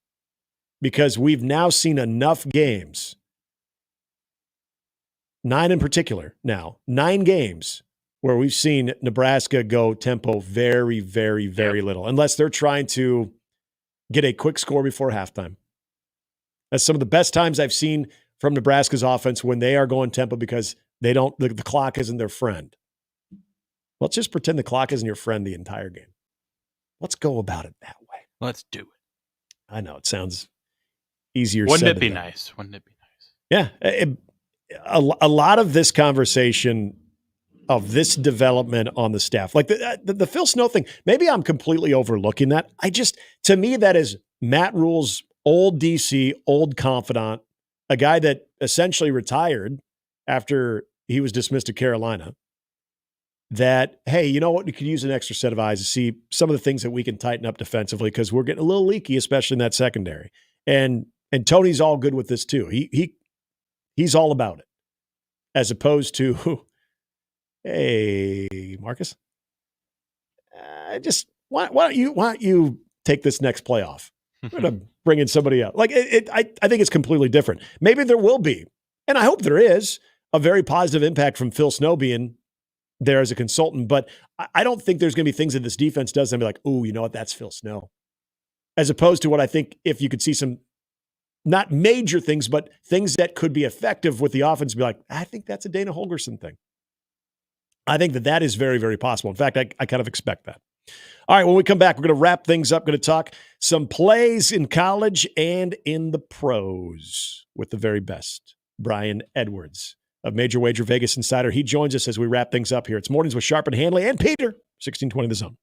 Because we've now seen enough games, 9 in particular now, 9 games where we've seen Nebraska go tempo very, very, very little, unless they're trying to get a quick score before halftime. That's some of the best times I've seen from Nebraska's offense when they are going tempo because they don't, the clock isn't their friend. Let's just pretend the clock isn't your friend the entire game. Let's go about it that way. Let's do it. I know it sounds easier Wouldn't said it be than done. nice? Wouldn't it be nice? Yeah. A lot of this conversation of this development on the staff, like the Phil Snow thing, maybe I'm completely overlooking that. To me, that is Matt Rule's old DC, old confidant, a guy that essentially retired after he was dismissed to Carolina. That, hey, you know what? We could use an extra set of eyes to see some of the things that we can tighten up defensively because we're getting a little leaky, especially in that secondary. And Tony's all good with this too. He's all about it, as opposed to, hey, Marcus, why don't you take this next playoff? We're going to bring in somebody else. Like I think it's completely different. Maybe there will be, and I hope there is, a very positive impact from Phil Snow being there as a consultant, but I don't think there's going to be things that this defense does and be like, oh, you know what, that's Phil Snow. As opposed to what I think if you could see some, not major things, but things that could be effective with the offense, be like, I think that's a Dana Hogerson thing. I think that is very, very possible. In fact, I kind of expect that. All right, when we come back, we're going to wrap things up. Going to talk some plays in college and in the pros with the very best, Brian Edwards of Major Wager Vegas Insider. He joins us as we wrap things up here. It's Mornings with Sharp and Handley and Peter, 1620 The Zone.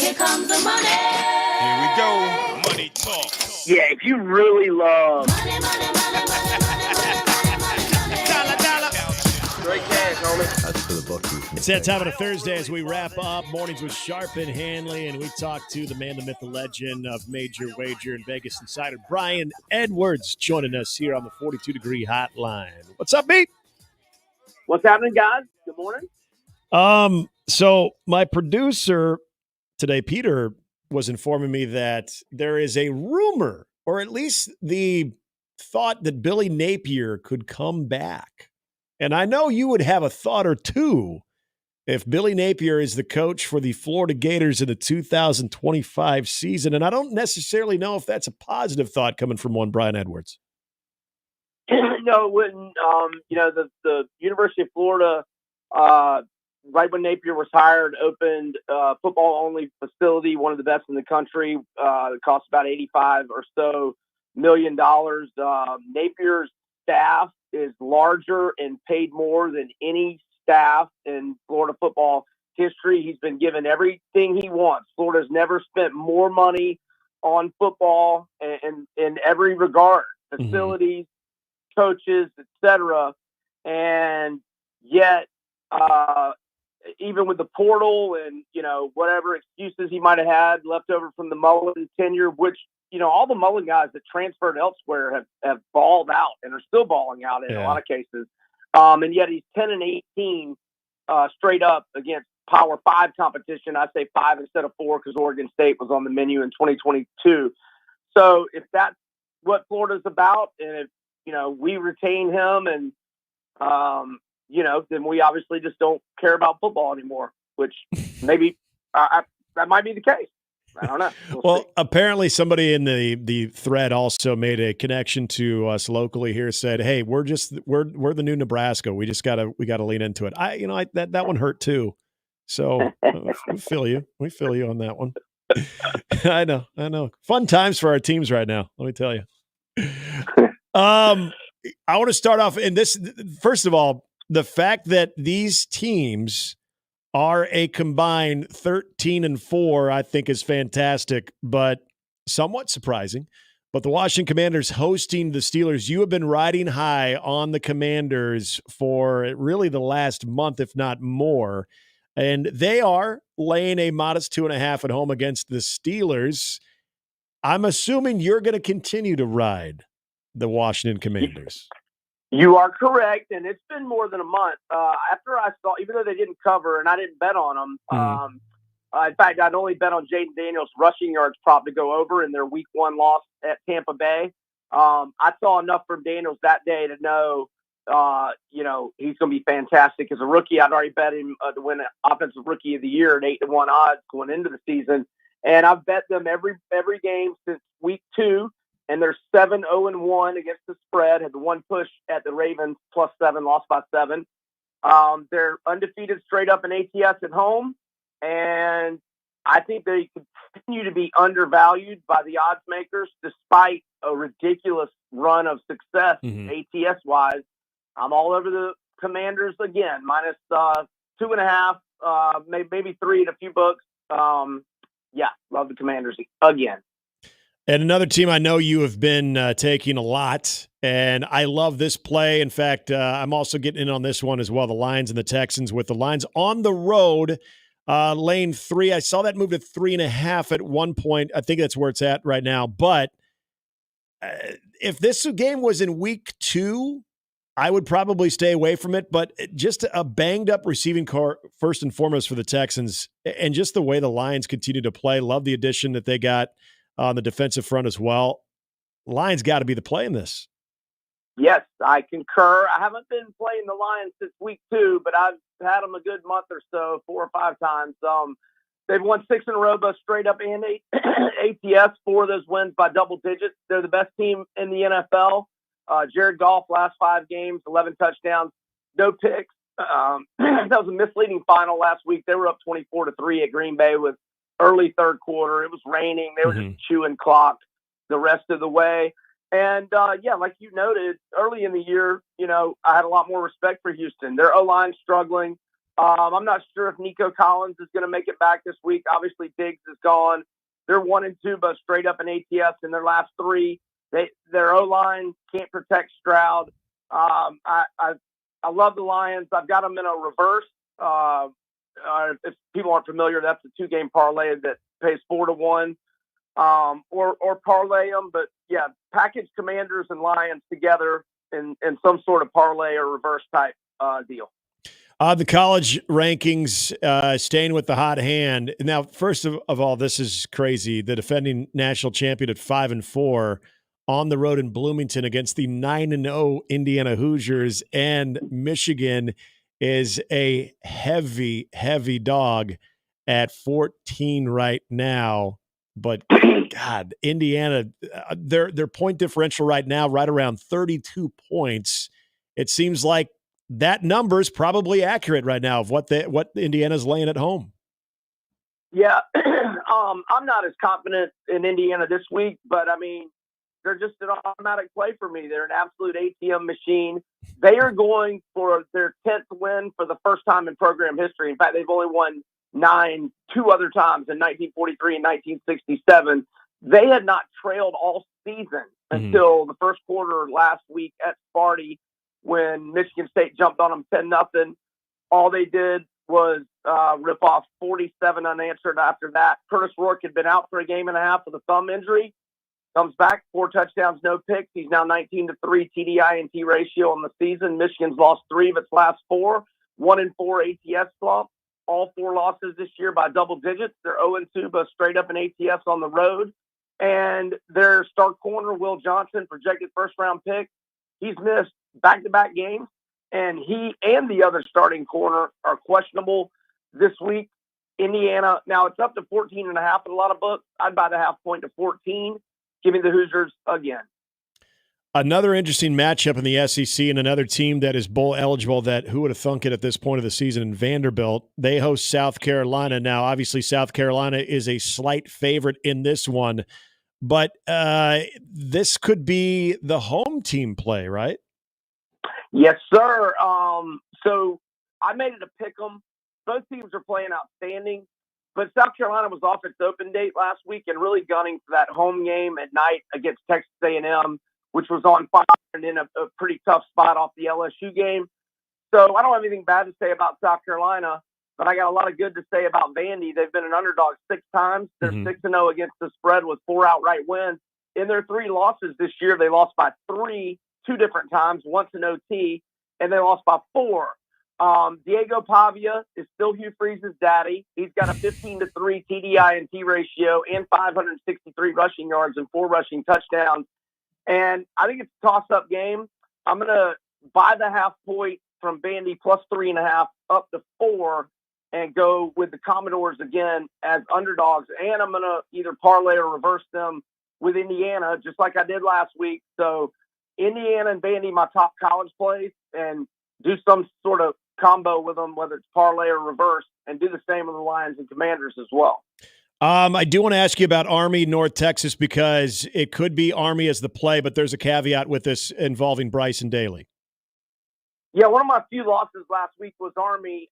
Here comes the money. Here we go. Money talk. Yeah, if you really love Money, money, money, money, money. Dollar. straight cash, homie. That's for the bookies. It's that time of the Thursday as we wrap up Mornings with Sharp and Handley, and we talk to the man, the myth, the legend of Major Wager and Vegas Insider, Brian Edwards, joining us here on the 42-degree hotline. What's up, Pete? What's happening, guys? Good morning. So my producer today, Peter, was informing me that there is a rumor, or at least the thought, that Billy Napier could come back. And I know you would have a thought or two if Billy Napier is the coach for the Florida Gators in the 2025 season. And I don't necessarily know if that's a positive thought coming from one Brian Edwards. No, it wouldn't. The University of Florida, right when Napier was hired, opened a football-only facility, one of the best in the country. It cost about $85 or million. Napier's staff is larger and paid more than any staff in Florida football history. He's been given everything he wants. Florida's never spent more money on football in every regard, facilities, coaches, etc. And yet, even with the portal and, whatever excuses he might have had left over from the Mullen tenure, which, all the Mullen guys that transferred elsewhere have balled out and are still balling out in a lot of cases. And yet he's 10-18 straight up against Power 5 competition. I say 5 instead of 4 because Oregon State was on the menu in 2022. So if that's what Florida's about, and if, we retain him and, then we obviously just don't care about football anymore, which maybe that might be the case. I don't know. We'll see. Apparently somebody in the thread also made a connection to us locally here, said, hey, we're the new Nebraska. We gotta lean into it. That one hurt too. So we feel you on that one. I know. Fun times for our teams right now. Let me tell you. I want to start off in this. First of all, the fact that these teams are a combined 13-4, I think is fantastic, but somewhat surprising. But the Washington Commanders hosting the Steelers, you have been riding high on the Commanders for really the last month, if not more. And they are laying a modest 2.5 at home against the Steelers. I'm assuming you're going to continue to ride the Washington Commanders. You are correct, and it's been more than a month. After I saw, even though they didn't cover, and I didn't bet on them, in fact, I'd only bet on Jaden Daniels' rushing yards prop to go over in their Week 1 loss at Tampa Bay. I saw enough from Daniels that day to know, he's going to be fantastic as a rookie. I'd already bet him to win Offensive Rookie of the Year at 8-1 odds going into the season, and I've bet them every game since Week 2. And they're 7-0-1 against the spread. Had the one push at the Ravens +7, lost by 7. They're undefeated straight up in ATS at home. And I think they continue to be undervalued by the odds makers despite a ridiculous run of success ATS-wise. I'm all over the Commanders again, minus 2.5, maybe 3 in a few books. Love the Commanders again. And another team I know you have been taking a lot, and I love this play. In fact, I'm also getting in on this one as well, the Lions and the Texans, with the Lions on the road, lane 3. I saw that move to 3.5 at one point. I think that's where it's at right now. But if this game was in Week 2, I would probably stay away from it. But just a banged-up receiving core, first and foremost, for the Texans, and just the way the Lions continue to play. Love the addition that they got on the defensive front as well. Lions got to be the play in this. Yes, I concur. I haven't been playing the Lions since Week 2, but I've had them a good month or so, 4 or 5 times. They've won 6 in a row, both straight up and ATS. 4 of those wins by double digits. They're the best team in the NFL. Jared Goff, last 5 games, 11 touchdowns, no picks. That was a misleading final last week. They were up 24-3 at Green Bay with early third quarter. It was raining. They were just chewing clock the rest of the way. And, like you noted, early in the year, I had a lot more respect for Houston. Their O-line struggling. I'm not sure if Nico Collins is going to make it back this week. Obviously, Diggs is gone. They're 1-2, but straight up in ATS in their last 3. Their O-line can't protect Stroud. I love the Lions. I've got them in a reverse. If people aren't familiar, that's a 2-game parlay that pays 4-1. Or parlay them. But yeah, package Commanders and Lions together in some sort of parlay or reverse type deal. The college rankings, staying with the hot hand. Now, first of all, this is crazy. The defending national champion at 5-4 on the road in Bloomington against the 9-0 Indiana Hoosiers, and Michigan is a heavy, heavy dog at 14 right now. But God, Indiana, their point differential right now, right around 32 points. It seems like that number is probably accurate right now of what Indiana's laying at home. Yeah, I'm not as confident in Indiana this week, but I mean, they're just an automatic play for me. They're an absolute ATM machine. They are going for their 10th win for the first time in program history. In fact, they've only won 2 other times in 1943 and 1967. They had not trailed all season until the first quarter last week at Sparty when Michigan State jumped on them 10-0. All they did was rip off 47 unanswered after that. Curtis Rourke had been out for a game and a half with a thumb injury. Comes back, 4 touchdowns, no picks. He's now 19-3 TDI-INT ratio on the season. Michigan's lost 3 of its last 4, 1-4 ATS slump. All 4 losses this year by double digits. They're 0-2, but straight up in ATS on the road. And their star corner, Will Johnson, projected first-round pick, he's missed back-to-back games. And he and the other starting corner are questionable this week. Indiana, now it's up to 14.5 in a lot of books. I'd buy the half point to 14. Give me the Hoosiers again. Another interesting matchup in the SEC and another team that is bowl eligible that who would have thunk it at this point of the season in Vanderbilt. They host South Carolina. Now, obviously, South Carolina is a slight favorite in this one, but this could be the home team play, right? Yes, sir. So I made it a pick 'em. Both teams are playing outstanding, but South Carolina was off its open date last week and really gunning for that home game at night against Texas A&M, which was on fire and in a pretty tough spot off the LSU game. So I don't have anything bad to say about South Carolina, but I got a lot of good to say about Vandy. They've been an underdog 6 times. They're 6-0 against the spread with 4 outright wins. In their 3 losses this year, they lost by 3, 2 different times, once in OT, and they lost by 4. Diego Pavia is still Hugh Freeze's daddy. He's got a 15-3 TDI-INT ratio and 563 rushing yards and 4 rushing touchdowns. And I think it's a toss-up game. I'm going to buy the half point from Vandy plus 3.5 up to 4 and go with the Commodores again as underdogs. And I'm going to either parlay or reverse them with Indiana, just like I did last week. So Indiana and Vandy, my top college plays, and do some sort of combo with them, whether it's parlay or reverse, and do the same with the Lions and Commanders as well. I do want to ask you about Army, North Texas, because it could be Army as the play, but there's a caveat with this involving Bryson Daly. Yeah, one of my few losses last week was Army.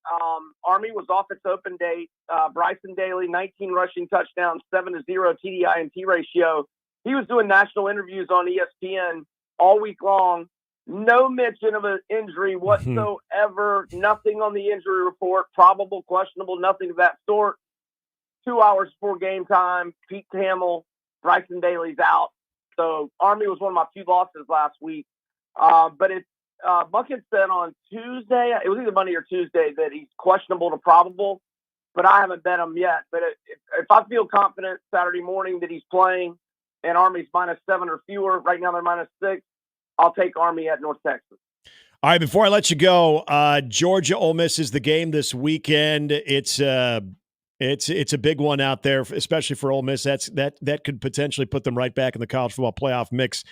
Army was off its open date. Bryson Daly, 19 rushing touchdowns, 7-0 TDI-INT ratio. He was doing national interviews on ESPN all week long. No mention of an injury whatsoever. Nothing on the injury report. Probable, questionable, nothing of that sort. 2 hours before game time, Pete Hamill, Bryson Daly's out. So Army was one of my few losses last week. But it's Bucket said on Tuesday, it was either Monday or Tuesday, that he's questionable to probable, but I haven't bet him yet. But if I feel confident Saturday morning that he's playing and Army's -7 or fewer, right now they're -6, I'll take Army at North Texas. All right, before I let you go, Georgia Ole Miss is the game this weekend. It's a big one out there, especially for Ole Miss. That could potentially put them right back in the college football playoff mix.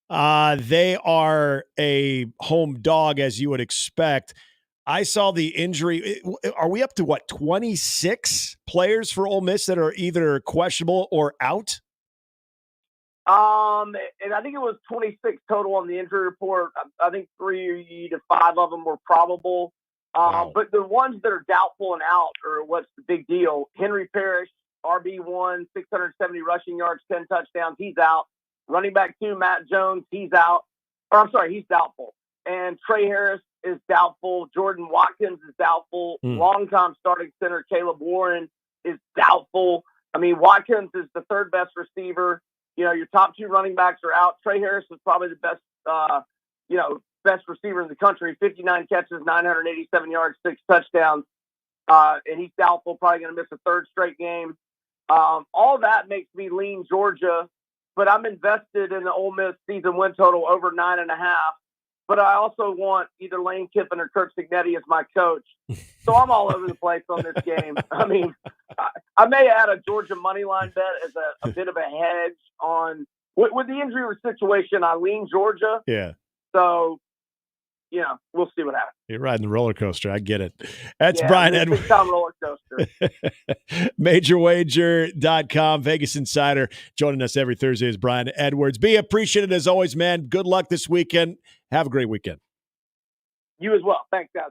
They are a home dog, as you would expect. I saw the injury. Are we up to 26 players for Ole Miss that are either questionable or out? And I think it was 26 total on the injury report. I think 3 to 5 of them were probable. Wow. But the ones that are doubtful and out, or what's the big deal? Henry Parrish, RB1, 670 rushing yards, 10 touchdowns. He's out. Running back 2, Matt Jones, he's out. He's doubtful. And Trey Harris is doubtful. Jordan Watkins is doubtful. Longtime starting center Caleb Warren is doubtful. I mean, Watkins is the third best receiver. Your top 2 running backs are out. Trey Harris is probably the best, best receiver in the country. 59 catches, 987 yards, 6 touchdowns. And he's doubtful, probably going to miss a third straight game. All that makes me lean Georgia, but I'm invested in the Ole Miss season win total over 9.5. But I also want either Lane Kiffin or Kirk Cignetti as my coach. So I'm all over the place on this game. I mean, I may add a Georgia money line bet as a bit of a hedge on with the injury situation. I lean Georgia. Yeah. So, we'll see what happens. You're riding the roller coaster. I get it. That's Brian Edwards. Big time roller coaster. MajorWager.com, Vegas Insider. Joining us every Thursday is Brian Edwards. Be appreciated as always, man. Good luck this weekend. Have a great weekend. You as well. Thanks, guys.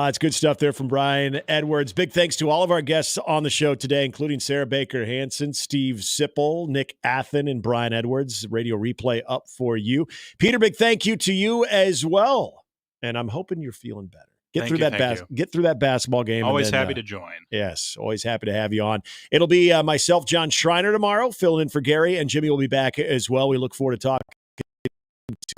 It's good stuff there from Brian Edwards. Big thanks to all of our guests on the show today, including Sarah Baker Hansen, Steve Sipple, Nick Athen, and Brian Edwards. Radio replay up for you. Peter, big thank you to you as well. And I'm hoping you're feeling better. Get through that basketball game. Always happy to join. Yes, always happy to have you on. It'll be myself, John Schreiner, tomorrow, filling in for Gary, and Jimmy will be back as well. We look forward to talking to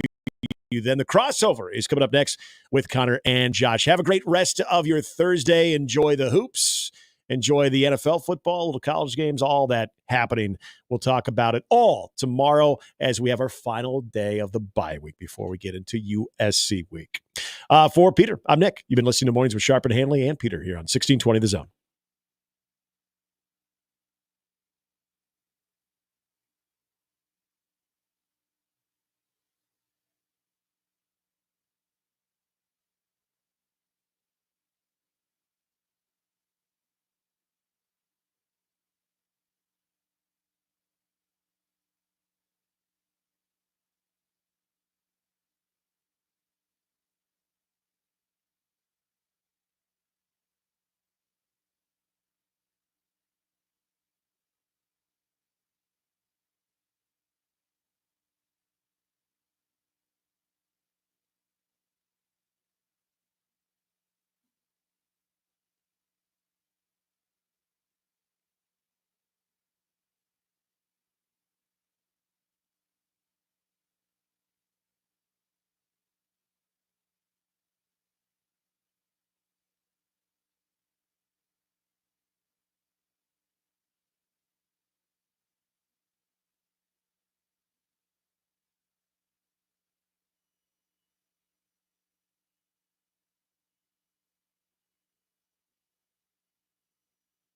you then. The crossover is coming up next with Connor and Josh. Have a great rest of your Thursday. Enjoy the hoops. Enjoy the NFL football, little college games, all that happening. We'll talk about it all tomorrow as we have our final day of the bye week before we get into USC week. For Peter, I'm Nick. You've been listening to Mornings with Sharp and Handley and Peter here on 1620 The Zone.